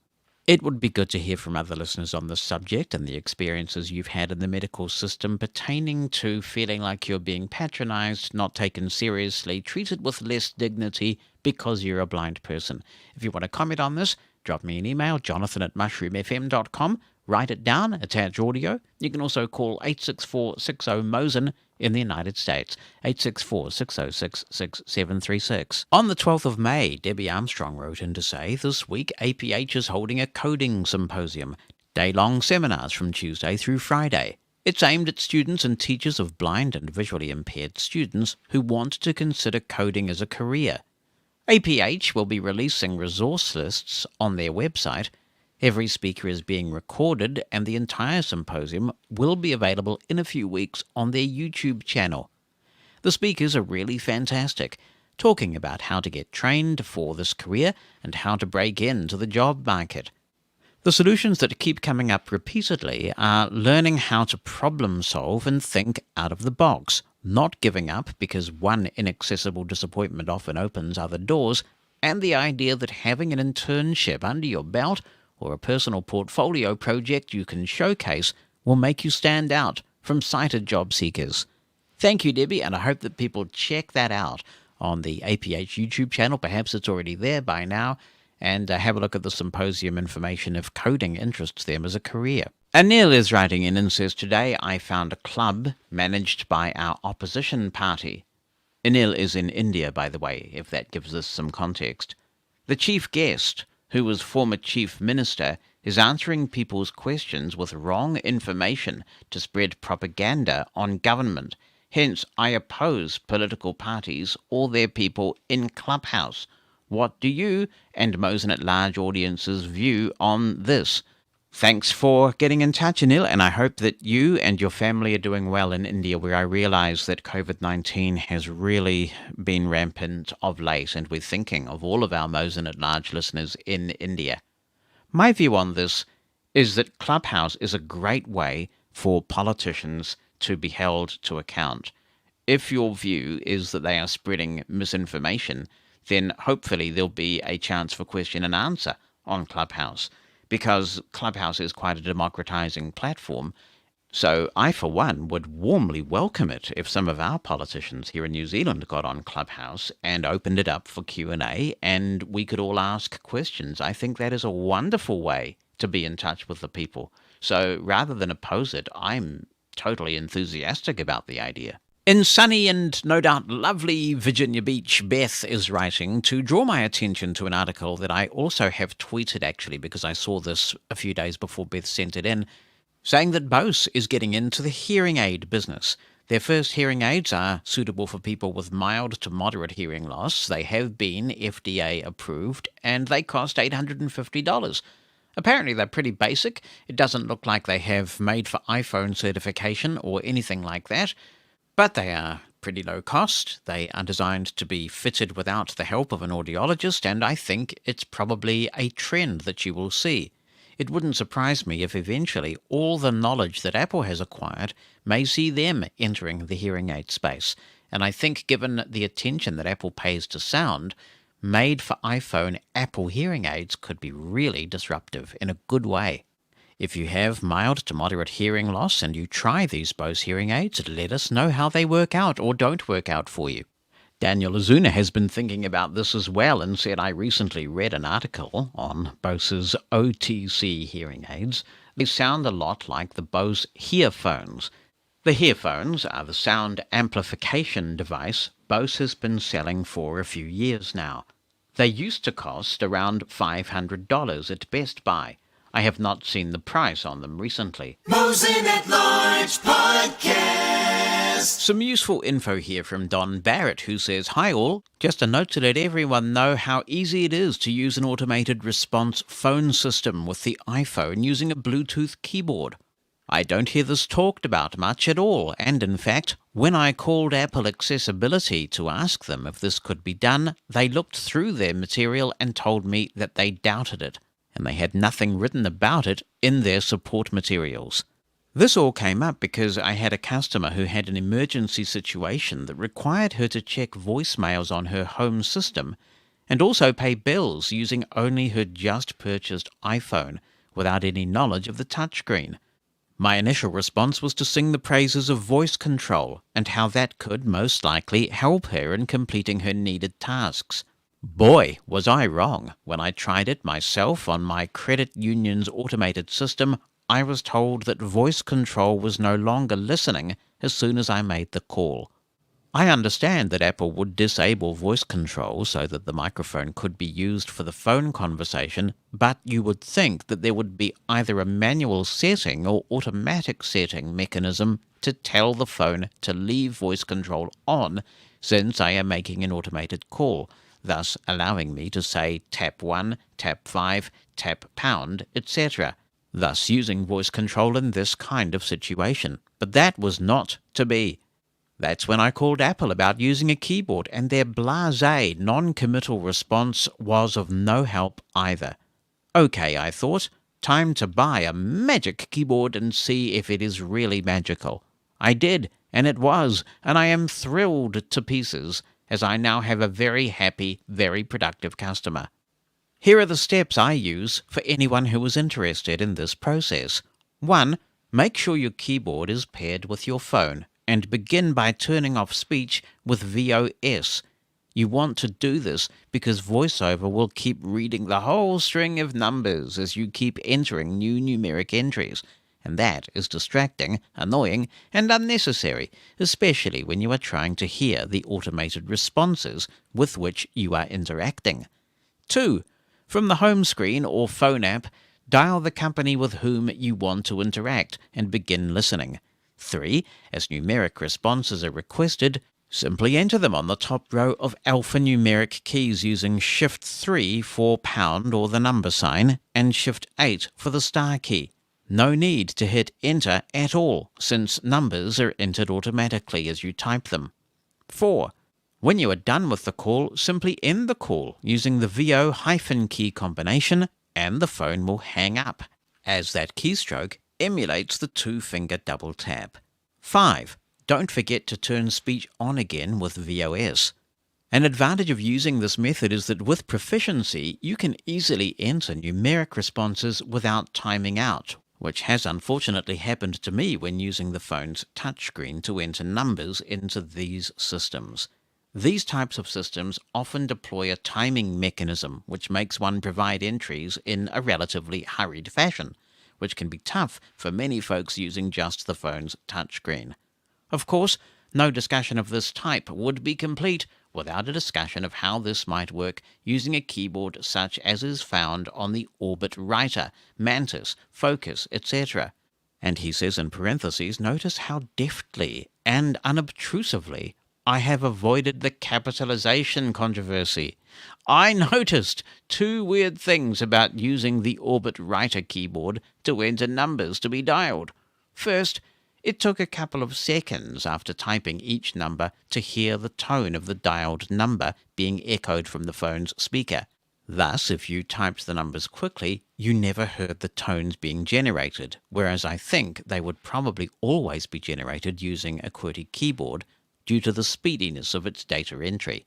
It would be good to hear from other listeners on this subject and the experiences you've had in the medical system pertaining to feeling like you're being patronized, not taken seriously, treated with less dignity because you're a blind person. If you want to comment on this, drop me an email, jonathan@mushroomfm.com. Write it down, attach audio. You can also call 864-60-MOSEN in the United States, 864-606-6736. On the 12th of May, Debbie Armstrong wrote in to say, this week APH is holding a coding symposium, day-long seminars from Tuesday through Friday. It's aimed at students and teachers of blind and visually impaired students who want to consider coding as a career. APH will be releasing resource lists on their website. Every speaker is being recorded, and the entire symposium will be available in a few weeks on their YouTube channel. The speakers are really fantastic, talking about how to get trained for this career and how to break into the job market. The solutions that keep coming up repeatedly are learning how to problem solve and think out of the box, not giving up because one inaccessible disappointment often opens other doors, and the idea that having an internship under your belt or a personal portfolio project you can showcase will make you stand out from sighted job seekers. Thank you, Debbie, and I hope that people check that out on the APH YouTube channel. Perhaps it's already there by now, and have a look at the symposium information if coding interests them as a career. Anil is writing in and says, today I found a club managed by our opposition party. Anil is in India, by the way, if that gives us some context. The chief guest, who was former chief minister, is answering people's questions with wrong information to spread propaganda on government. Hence, I oppose political parties or their people in Clubhouse. What do you and Mosen at Large audiences view on this? Thanks for getting in touch, Anil, and I hope that you and your family are doing well in India, where I realize that COVID-19 has really been rampant of late, and we're thinking of all of our Mosen at Large listeners in India. My view on this is that Clubhouse is a great way for politicians to be held to account. If your view is that they are spreading misinformation, then hopefully there'll be a chance for question and answer on Clubhouse, because Clubhouse is quite a democratizing platform. So I, for one, would warmly welcome it if some of our politicians here in New Zealand got on Clubhouse and opened it up for Q&A and we could all ask questions. I think that is a wonderful way to be in touch with the people. So rather than oppose it, I'm totally enthusiastic about the idea. In sunny and no doubt lovely Virginia Beach, Beth is writing to draw my attention to an article that I also have tweeted, actually, because I saw this a few days before Beth sent it in, saying that Bose is getting into the hearing aid business. Their first hearing aids are suitable for people with mild to moderate hearing loss. They have been FDA approved, and they cost $850. Apparently they're pretty basic. It doesn't look like they have made for iPhone certification or anything like that, but they are pretty low cost. They are designed to be fitted without the help of an audiologist, and I think it's probably a trend that you will see. It wouldn't surprise me if eventually all the knowledge that Apple has acquired may see them entering the hearing aid space. And I think given the attention that Apple pays to sound, made for iPhone Apple hearing aids could be really disruptive in a good way. If you have mild to moderate hearing loss and you try these Bose hearing aids, let us know how they work out or don't work out for you. Daniel Azuna has been thinking about this as well and said, I recently read an article on Bose's OTC hearing aids. They sound a lot like the Bose hearphones. The hearphones are the sound amplification device Bose has been selling for a few years now. They used to cost around $500 at Best Buy. I have not seen the price on them recently. Mosen at Large Podcast. Some useful info here from Don Barrett, who says, Hi all, just a note to let everyone know how easy it is to use an automated response phone system with the iPhone using a Bluetooth keyboard. I don't hear this talked about much at all, and in fact, when I called Apple Accessibility to ask them if this could be done, they looked through their material and told me that they doubted it, and they had nothing written about it in their support materials. This all came up because I had a customer who had an emergency situation that required her to check voicemails on her home system and also pay bills using only her just-purchased iPhone without any knowledge of the touchscreen. My initial response was to sing the praises of voice control and how that could most likely help her in completing her needed tasks. Boy, was I wrong. When I tried it myself on my credit union's automated system, I was told that voice control was no longer listening as soon as I made the call. I understand that Apple would disable voice control so that the microphone could be used for the phone conversation, but you would think that there would be either a manual setting or automatic setting mechanism to tell the phone to leave voice control on since I am making an automated call, thus allowing me to say tap 1, tap 5, tap pound, etc., thus using voice control in this kind of situation. But that was not to be. That's when I called Apple about using a keyboard, and their blasé, non-committal response was of no help either. Okay, I thought, time to buy a magic keyboard and see if it is really magical. I did, and it was, and I am thrilled to pieces, as I now have a very happy, very productive customer. Here are the steps I use for anyone who is interested in this process. 1. Make sure your keyboard is paired with your phone, and begin by turning off speech with VOS. You want to do this because VoiceOver will keep reading the whole string of numbers as you keep entering new numeric entries, and that is distracting, annoying, and unnecessary, especially when you are trying to hear the automated responses with which you are interacting. 2. From the home screen or phone app, dial the company with whom you want to interact and begin listening. 3. As numeric responses are requested, simply enter them on the top row of alphanumeric keys using Shift 3 for pound or the number sign, and Shift 8 for the star key. No need to hit Enter at all, since numbers are entered automatically as you type them. 4. When you are done with the call, simply end the call using the VO-key combination, and the phone will hang up, as that keystroke emulates the two-finger double tap. 5. Don't forget to turn speech on again with VOS. An advantage of using this method is that with proficiency, you can easily enter numeric responses without timing out, which has unfortunately happened to me when using the phone's touchscreen to enter numbers into these systems. These types of systems often deploy a timing mechanism which makes one provide entries in a relatively hurried fashion, which can be tough for many folks using just the phone's touchscreen. Of course, no discussion of this type would be complete without a discussion of how this might work using a keyboard such as is found on the Orbit Writer, Mantis, Focus, etc. And he says in parentheses, notice how deftly and unobtrusively I have avoided the capitalization controversy. I noticed two weird things about using the Orbit Writer keyboard to enter numbers to be dialed. First, it took a couple of seconds after typing each number to hear the tone of the dialed number being echoed from the phone's speaker. Thus, if you typed the numbers quickly, you never heard the tones being generated, whereas I think they would probably always be generated using a QWERTY keyboard due to the speediness of its data entry.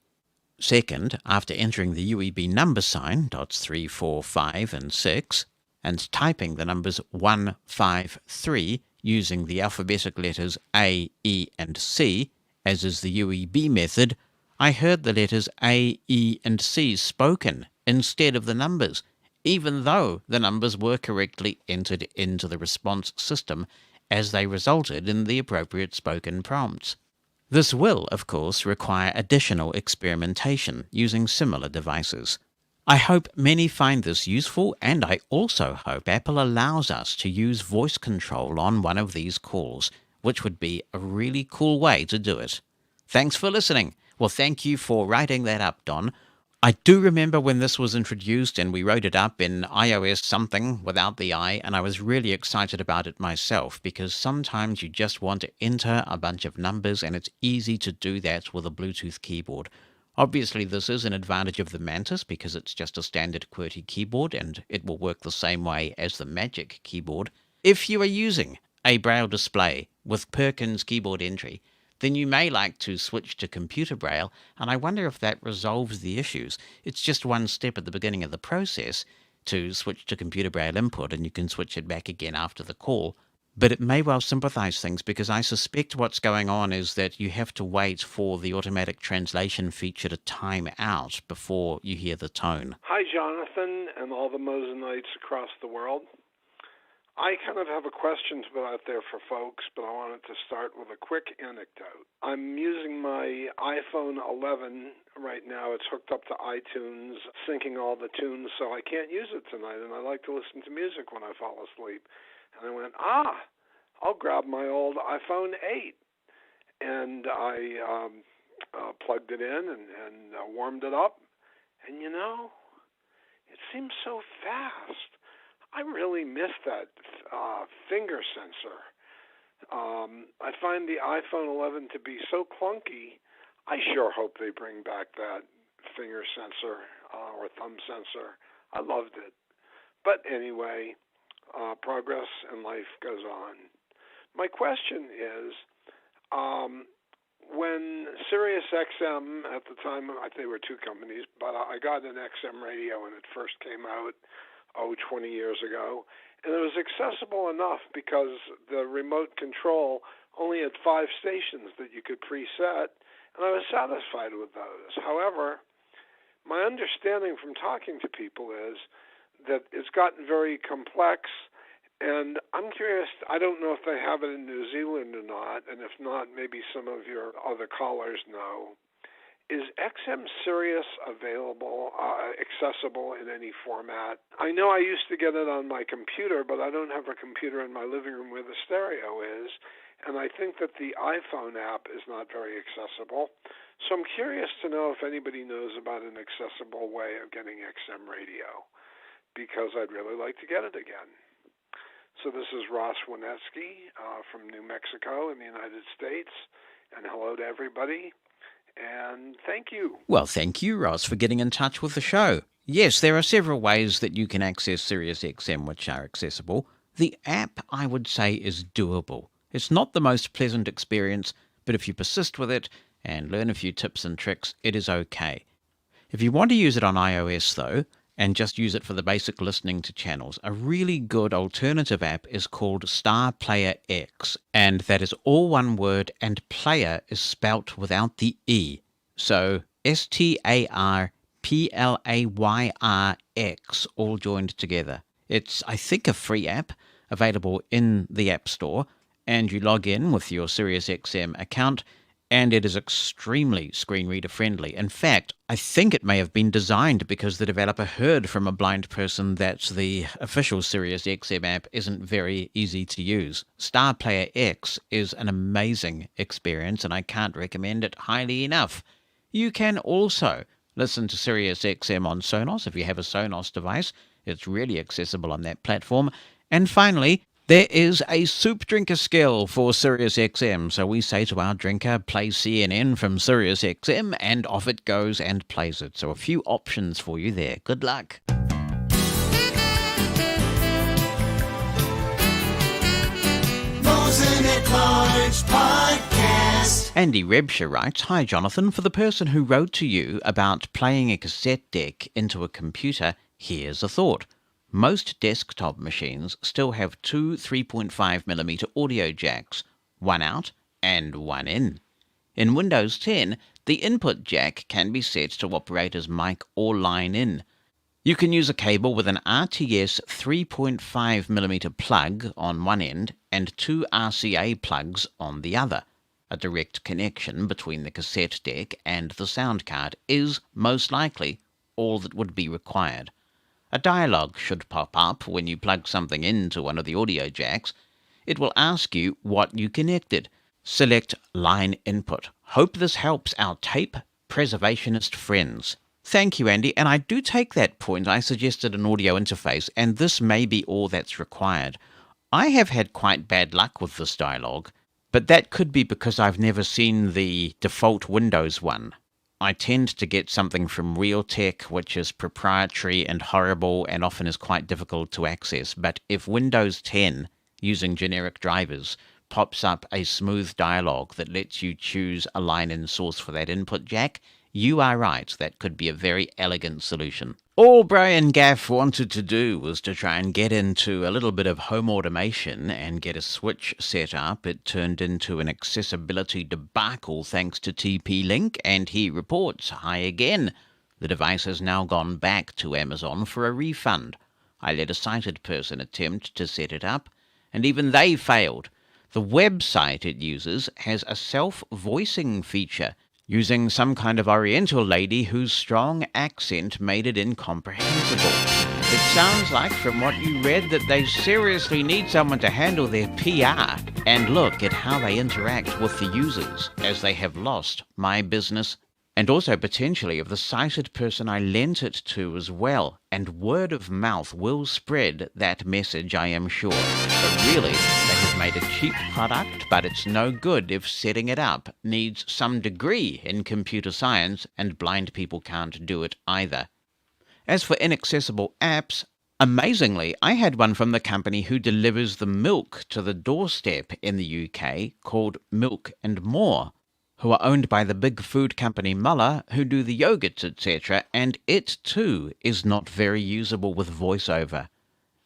Second, after entering the UEB number sign, dots 3, 4, 5, and 6, and typing the numbers 1, 5, 3, using the alphabetic letters A, E, and C, as is the UEB method, I heard the letters A, E, and C spoken instead of the numbers, even though the numbers were correctly entered into the response system as they resulted in the appropriate spoken prompts. This will, of course, require additional experimentation using similar devices. I hope many find this useful, and I also hope Apple allows us to use voice control on one of these calls, which would be a really cool way to do it. Thanks for listening. Well, thank you for writing that up, Don. I do remember when this was introduced and we wrote it up in iOS something without the I, and I was really excited about it myself because sometimes you just want to enter a bunch of numbers and it's easy to do that with a Bluetooth keyboard. Obviously, this is an advantage of the Mantis because it's just a standard QWERTY keyboard and it will work the same way as the Magic keyboard. If you are using a Braille display with Perkins keyboard entry, then you may like to switch to computer Braille, and I wonder if that resolves the issues. It's just one step at the beginning of the process to switch to computer Braille input, and you can switch it back again after the call. But it may well sympathize things because I suspect what's going on is that you have to wait for the automatic translation feature to time out before you hear the tone. Hi, Jonathan, and all the Mosenites across the world. I kind of have a question to put out there for folks, but I wanted to start with a quick anecdote. I'm using my iPhone 11 right now. It's hooked up to iTunes, syncing all the tunes, so I can't use it tonight, and I like to listen to music when I fall asleep. And I went, I'll grab my old iPhone 8. And I plugged it in and warmed it up. And, you know, it seems so fast. I really miss that finger sensor. I find the iPhone 11 to be so clunky. I sure hope they bring back that finger sensor or thumb sensor. I loved it. But anyway, progress in life goes on. My question is, when Sirius XM, at the time, they were two companies, but I got an XM radio when it first came out, 20 years ago, and it was accessible enough because the remote control only had 5 stations that you could preset, and I was satisfied with those. However, my understanding from talking to people is that it's gotten very complex, and I'm curious, I don't know if they have it in New Zealand or not, and if not, maybe some of your other callers know. Is XM Sirius available, accessible in any format? I know I used to get it on my computer, but I don't have a computer in my living room where the stereo is, and I think that the iPhone app is not very accessible. So I'm curious to know if anybody knows about an accessible way of getting XM radio, because I'd really like to get it again. So this is Ross Winetsky from New Mexico in the United States, and hello to everybody. And thank you. Well, thank you, Ross, for getting in touch with the show. Yes, there are several ways that you can access SiriusXM which are accessible. The app, I would say, is doable. It's not the most pleasant experience, but if you persist with it and learn a few tips and tricks, it is okay. If you want to use it on iOS, though, and just use it for the basic listening to channels, a really good alternative app is called Star Player X, and that is all one word, and player is spelt without the E. So StarPlayerX, all joined together. It's, I think, a free app. available in the App Store, and you log in with your SiriusXM account, and it is extremely screen reader friendly. In fact, I think it may have been designed because the developer heard from a blind person that the official SiriusXM app isn't very easy to use. Star Player X is an amazing experience, and I can't recommend it highly enough. You can also listen to SiriusXM on Sonos if you have a Sonos device. It's really accessible on that platform. And finally, there is a soup drinker skill for SiriusXM, so we say to our drinker, play CNN from SiriusXM, and off it goes and plays it. So a few options for you there. Good luck. Mosen at Large Podcast. Andy Rebsher writes, Hi Jonathan, for the person who wrote to you about playing a cassette deck into a computer, here's a thought. Most desktop machines still have two 3.5mm audio jacks, one out and one in. In Windows 10, the input jack can be set to operate as mic or line in. You can use a cable with an RTS 3.5mm plug on one end and two RCA plugs on the other. A direct connection between the cassette deck and the sound card is, most likely, all that would be required. A dialog should pop up when you plug something into one of the audio jacks. It will ask you what you connected. Select Line Input. Hope this helps our tape preservationist friends. Thank you, Andy, and I do take that point. I suggested an audio interface, and this may be all that's required. I have had quite bad luck with this dialog, but that could be because I've never seen the default Windows one. I tend to get something from Realtek, which is proprietary and horrible and often is quite difficult to access. But if Windows 10, using generic drivers, pops up a smooth dialog that lets you choose a line-in source for that input jack, you are right, that could be a very elegant solution. All Brian Gaff wanted to do was to try and get into a little bit of home automation and get a switch set up. It turned into an accessibility debacle thanks to TP-Link, and he reports, hi again. The device has now gone back to Amazon for a refund. I let a sighted person attempt to set it up, and even they failed. The website it uses has a self-voicing feature, using some kind of Oriental lady whose strong accent made it incomprehensible. It sounds like, from what you read, that they seriously need someone to handle their PR and look at how they interact with the users, as they have lost my business, and also potentially of the sighted person I lent it to as well. And word of mouth will spread that message, I am sure. So really, they have made a cheap product, but it's no good if setting it up needs some degree in computer science, and blind people can't do it either. As for inaccessible apps, amazingly, I had one from the company who delivers the milk to the doorstep in the UK, called Milk and More, who are owned by the big food company Muller, who do the yogurts, etc., and it too is not very usable with voiceover.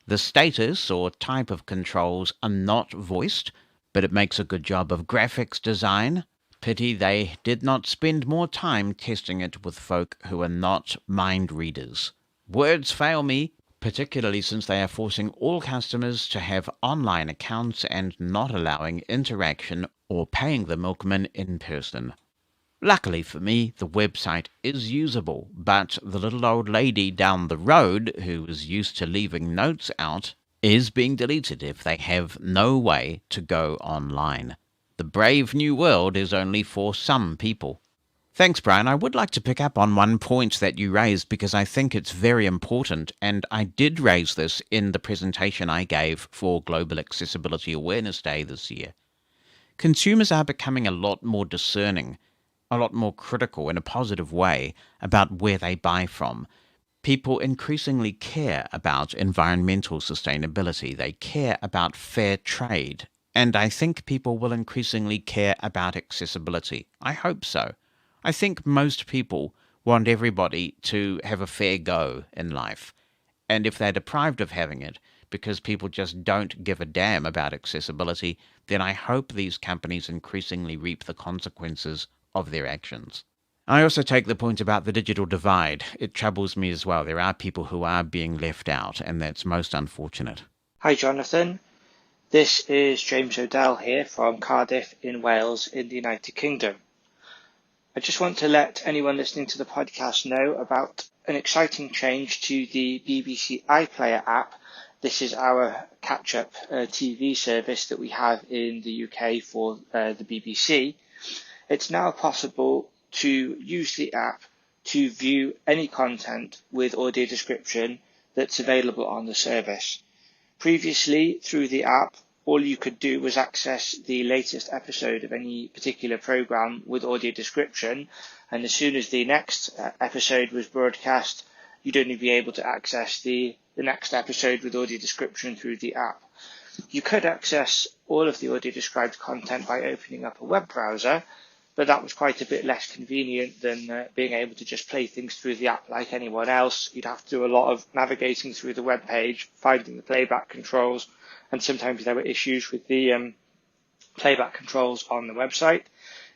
The status or type of controls are not voiced, but it makes a good job of graphics design. Pity they did not spend more time testing it with folk who are not mind readers. Words fail me, particularly since they are forcing all customers to have online accounts and not allowing interaction or paying the milkman in person. Luckily for me, the website is usable, but the little old lady down the road, who is used to leaving notes out, is being deleted if they have no way to go online. The brave new world is only for some people. Thanks, Brian. I would like to pick up on one point that you raised because I think it's very important, and I did raise this in the presentation I gave for Global Accessibility Awareness Day this year. Consumers are becoming a lot more discerning, a lot more critical in a positive way about where they buy from. People increasingly care about environmental sustainability. They care about fair trade. And I think people will increasingly care about accessibility. I hope so. I think most people want everybody to have a fair go in life. And if they're deprived of having it because people just don't give a damn about accessibility, then I hope these companies increasingly reap the consequences of their actions. I also take the point about the digital divide. It troubles me as well. There are people who are being left out, and that's most unfortunate. Hi, Jonathan. This is James O'Dell here from Cardiff in Wales in the United Kingdom. I just want to let anyone listening to the podcast know about an exciting change to the BBC iPlayer app. This is our catch-up TV service that we have in the UK for the BBC. It's now possible to use the app to view any content with audio description that's available on the service. Previously, through the app, all you could do was access the latest episode of any particular programme with audio description, and as soon as the next episode was broadcast, you'd only be able to access the next episode with audio description through the app. You could access all of the audio described content by opening up a web browser, but that was quite a bit less convenient than being able to just play things through the app like anyone else. You'd have to do a lot of navigating through the web page, finding the playback controls, and sometimes there were issues with the playback controls on the website.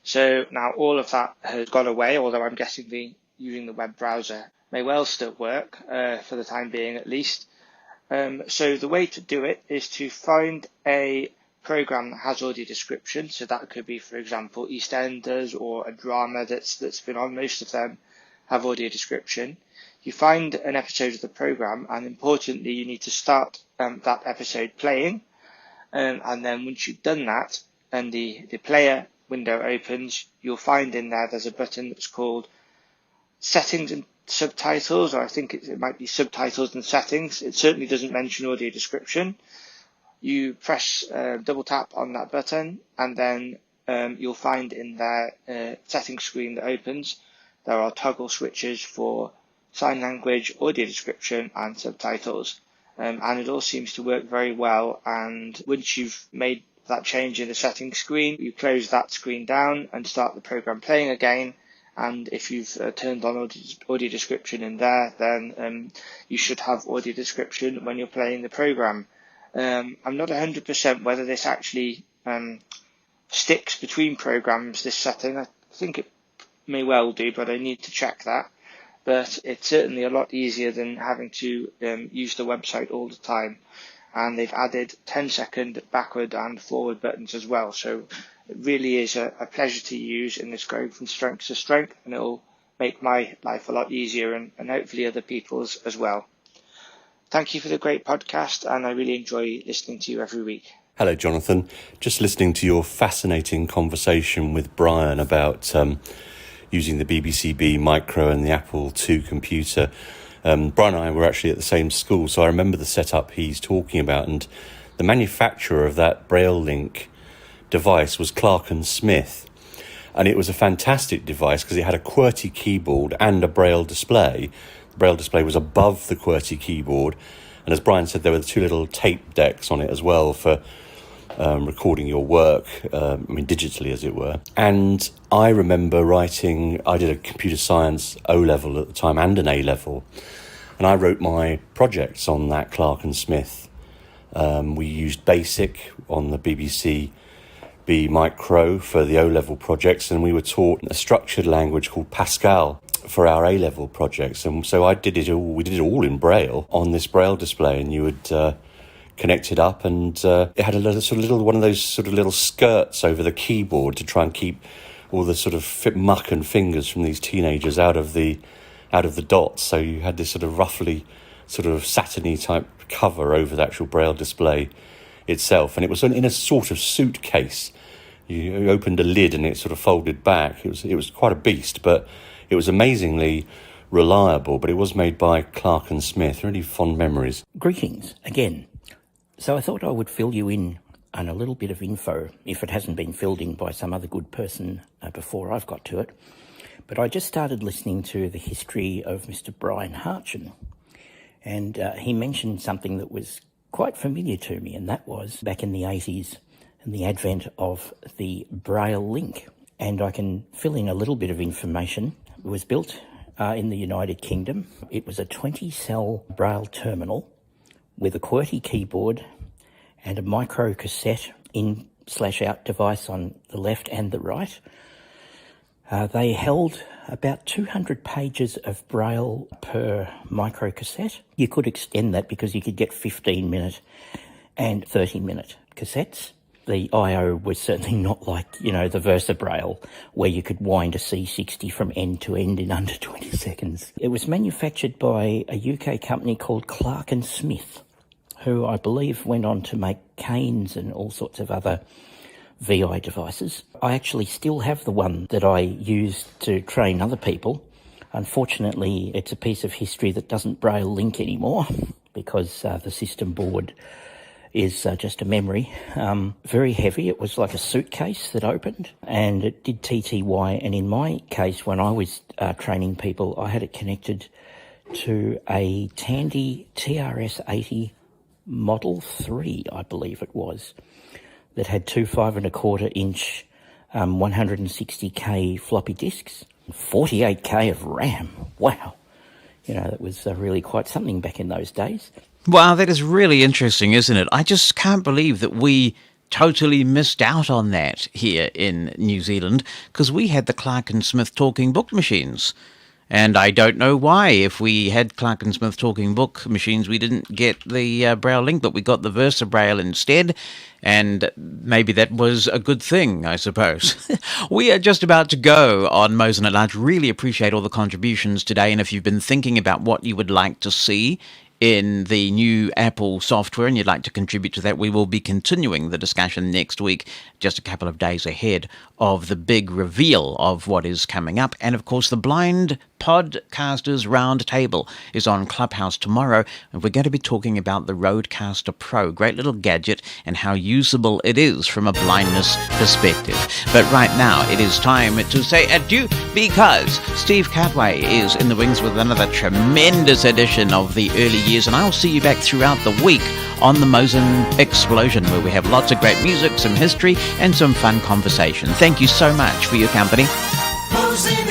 So now all of that has gone away, although I'm guessing using the web browser may well still work for the time being at least. So the way to do it is to find a program that has audio description. So that could be, for example, EastEnders or a drama that's been on. Most of them have audio description. You find an episode of the program, and importantly, you need to start that episode playing. And then once you've done that, and the player window opens, you'll find in there's a button that's called Settings and Subtitles, or I think it might be Subtitles and Settings. It certainly doesn't mention audio description. You press double tap on that button, and then you'll find in there settings screen that opens. There are toggle switches for sign language, audio description, and subtitles. And it all seems to work very well. And once you've made that change in the settings screen, you close that screen down and start the program playing again. And if you've turned on audio description in there, then you should have audio description when you're playing the program. I'm not 100% whether this actually sticks between programs, this setting. I think it may well do, but I need to check that. But it's certainly a lot easier than having to use the website all the time. And they've added 10-second backward and forward buttons as well. So it really is a pleasure to use, and it's going from strength to strength, and it'll make my life a lot easier and hopefully other people's as well. Thank you for the great podcast, and I really enjoy listening to you every week. Hello, Jonathan. Just listening to your fascinating conversation with Brian about using the BBC Micro and the Apple II computer. Brian and I were actually at the same school, so I remember the setup he's talking about, and the manufacturer of that Braille Link device was Clark & Smith. And it was a fantastic device because it had a QWERTY keyboard and a Braille display. The Braille display was above the QWERTY keyboard, and as Brian said, there were two little tape decks on it as well for recording your work, digitally as it were. And I remember I did a computer science O-level at the time and an A-level, and I wrote my projects on that Clark & Smith. We used BASIC on the BBC B Micro for the O-level projects, and we were taught a structured language called Pascal for our A-level projects. And so we did it all in Braille on this Braille display, and you would connect it up, and it had one of those little skirts over the keyboard to try and keep all the muck and fingers from these teenagers out of the dots. So you had this roughly satiny type cover over the actual Braille display itself, and it was in a sort of suitcase. You opened a lid and it folded back. It was quite a beast, but it was amazingly reliable. But it was made by Clark & Smith. Really fond memories. Greetings again. So I thought I would fill you in on a little bit of info, if it hasn't been filled in by some other good person before I've got to it. But I just started listening to the history of Mr. Brian Harchin, and he mentioned something that was quite familiar to me, and that was back in the 80s and the advent of the Braille Link. And I can fill in a little bit of information. It was built in the United Kingdom. It was a 20-cell Braille terminal with a QWERTY keyboard and a micro cassette in/out device on the left and the right. They held about 200 pages of Braille per micro cassette. You could extend that because you could get 15-minute and 30-minute cassettes. The I/O was certainly not like, the VersaBraille, where you could wind a C60 from end to end in under 20 seconds. It was manufactured by a UK company called Clark & Smith, who I believe went on to make canes and all sorts of other VI devices. I actually still have the one that I used to train other people. Unfortunately, it's a piece of history that doesn't Braille link anymore because the system board is just a memory. Very heavy. It was like a suitcase that opened, and it did TTY. And in my case, when I was training people, I had it connected to a Tandy TRS-80 Model 3, I believe it was, that had two 5¼ inch 160K floppy disks, 48K of RAM. Wow. That was really quite something back in those days. Wow, that is really interesting, isn't it? I just can't believe that we totally missed out on that here in New Zealand, because we had the Clark & Smith talking book machines. And I don't know why, if we had Clark & Smith talking book machines, we didn't get the Braille link, but we got the VersaBraille instead. And maybe that was a good thing, I suppose. We are just about to go on Mosen at Large. Really appreciate all the contributions today. And if you've been thinking about what you would like to see in the new Apple software and you'd like to contribute to that, we will be continuing the discussion next week, just a couple of days ahead of the big reveal of what is coming up. And of course, the Blind Podcasters Roundtable is on Clubhouse tomorrow, and we're going to be talking about the Rodecaster Pro, great little gadget, and how usable it is from a blindness perspective. But right now, it is time to say adieu, because Steve Cartway is in the wings with another tremendous edition of the early years, and I'll see you back throughout the week on the Mosen Explosion, where we have lots of great music, some history, and some fun conversation. Thank you so much for your company. Mosen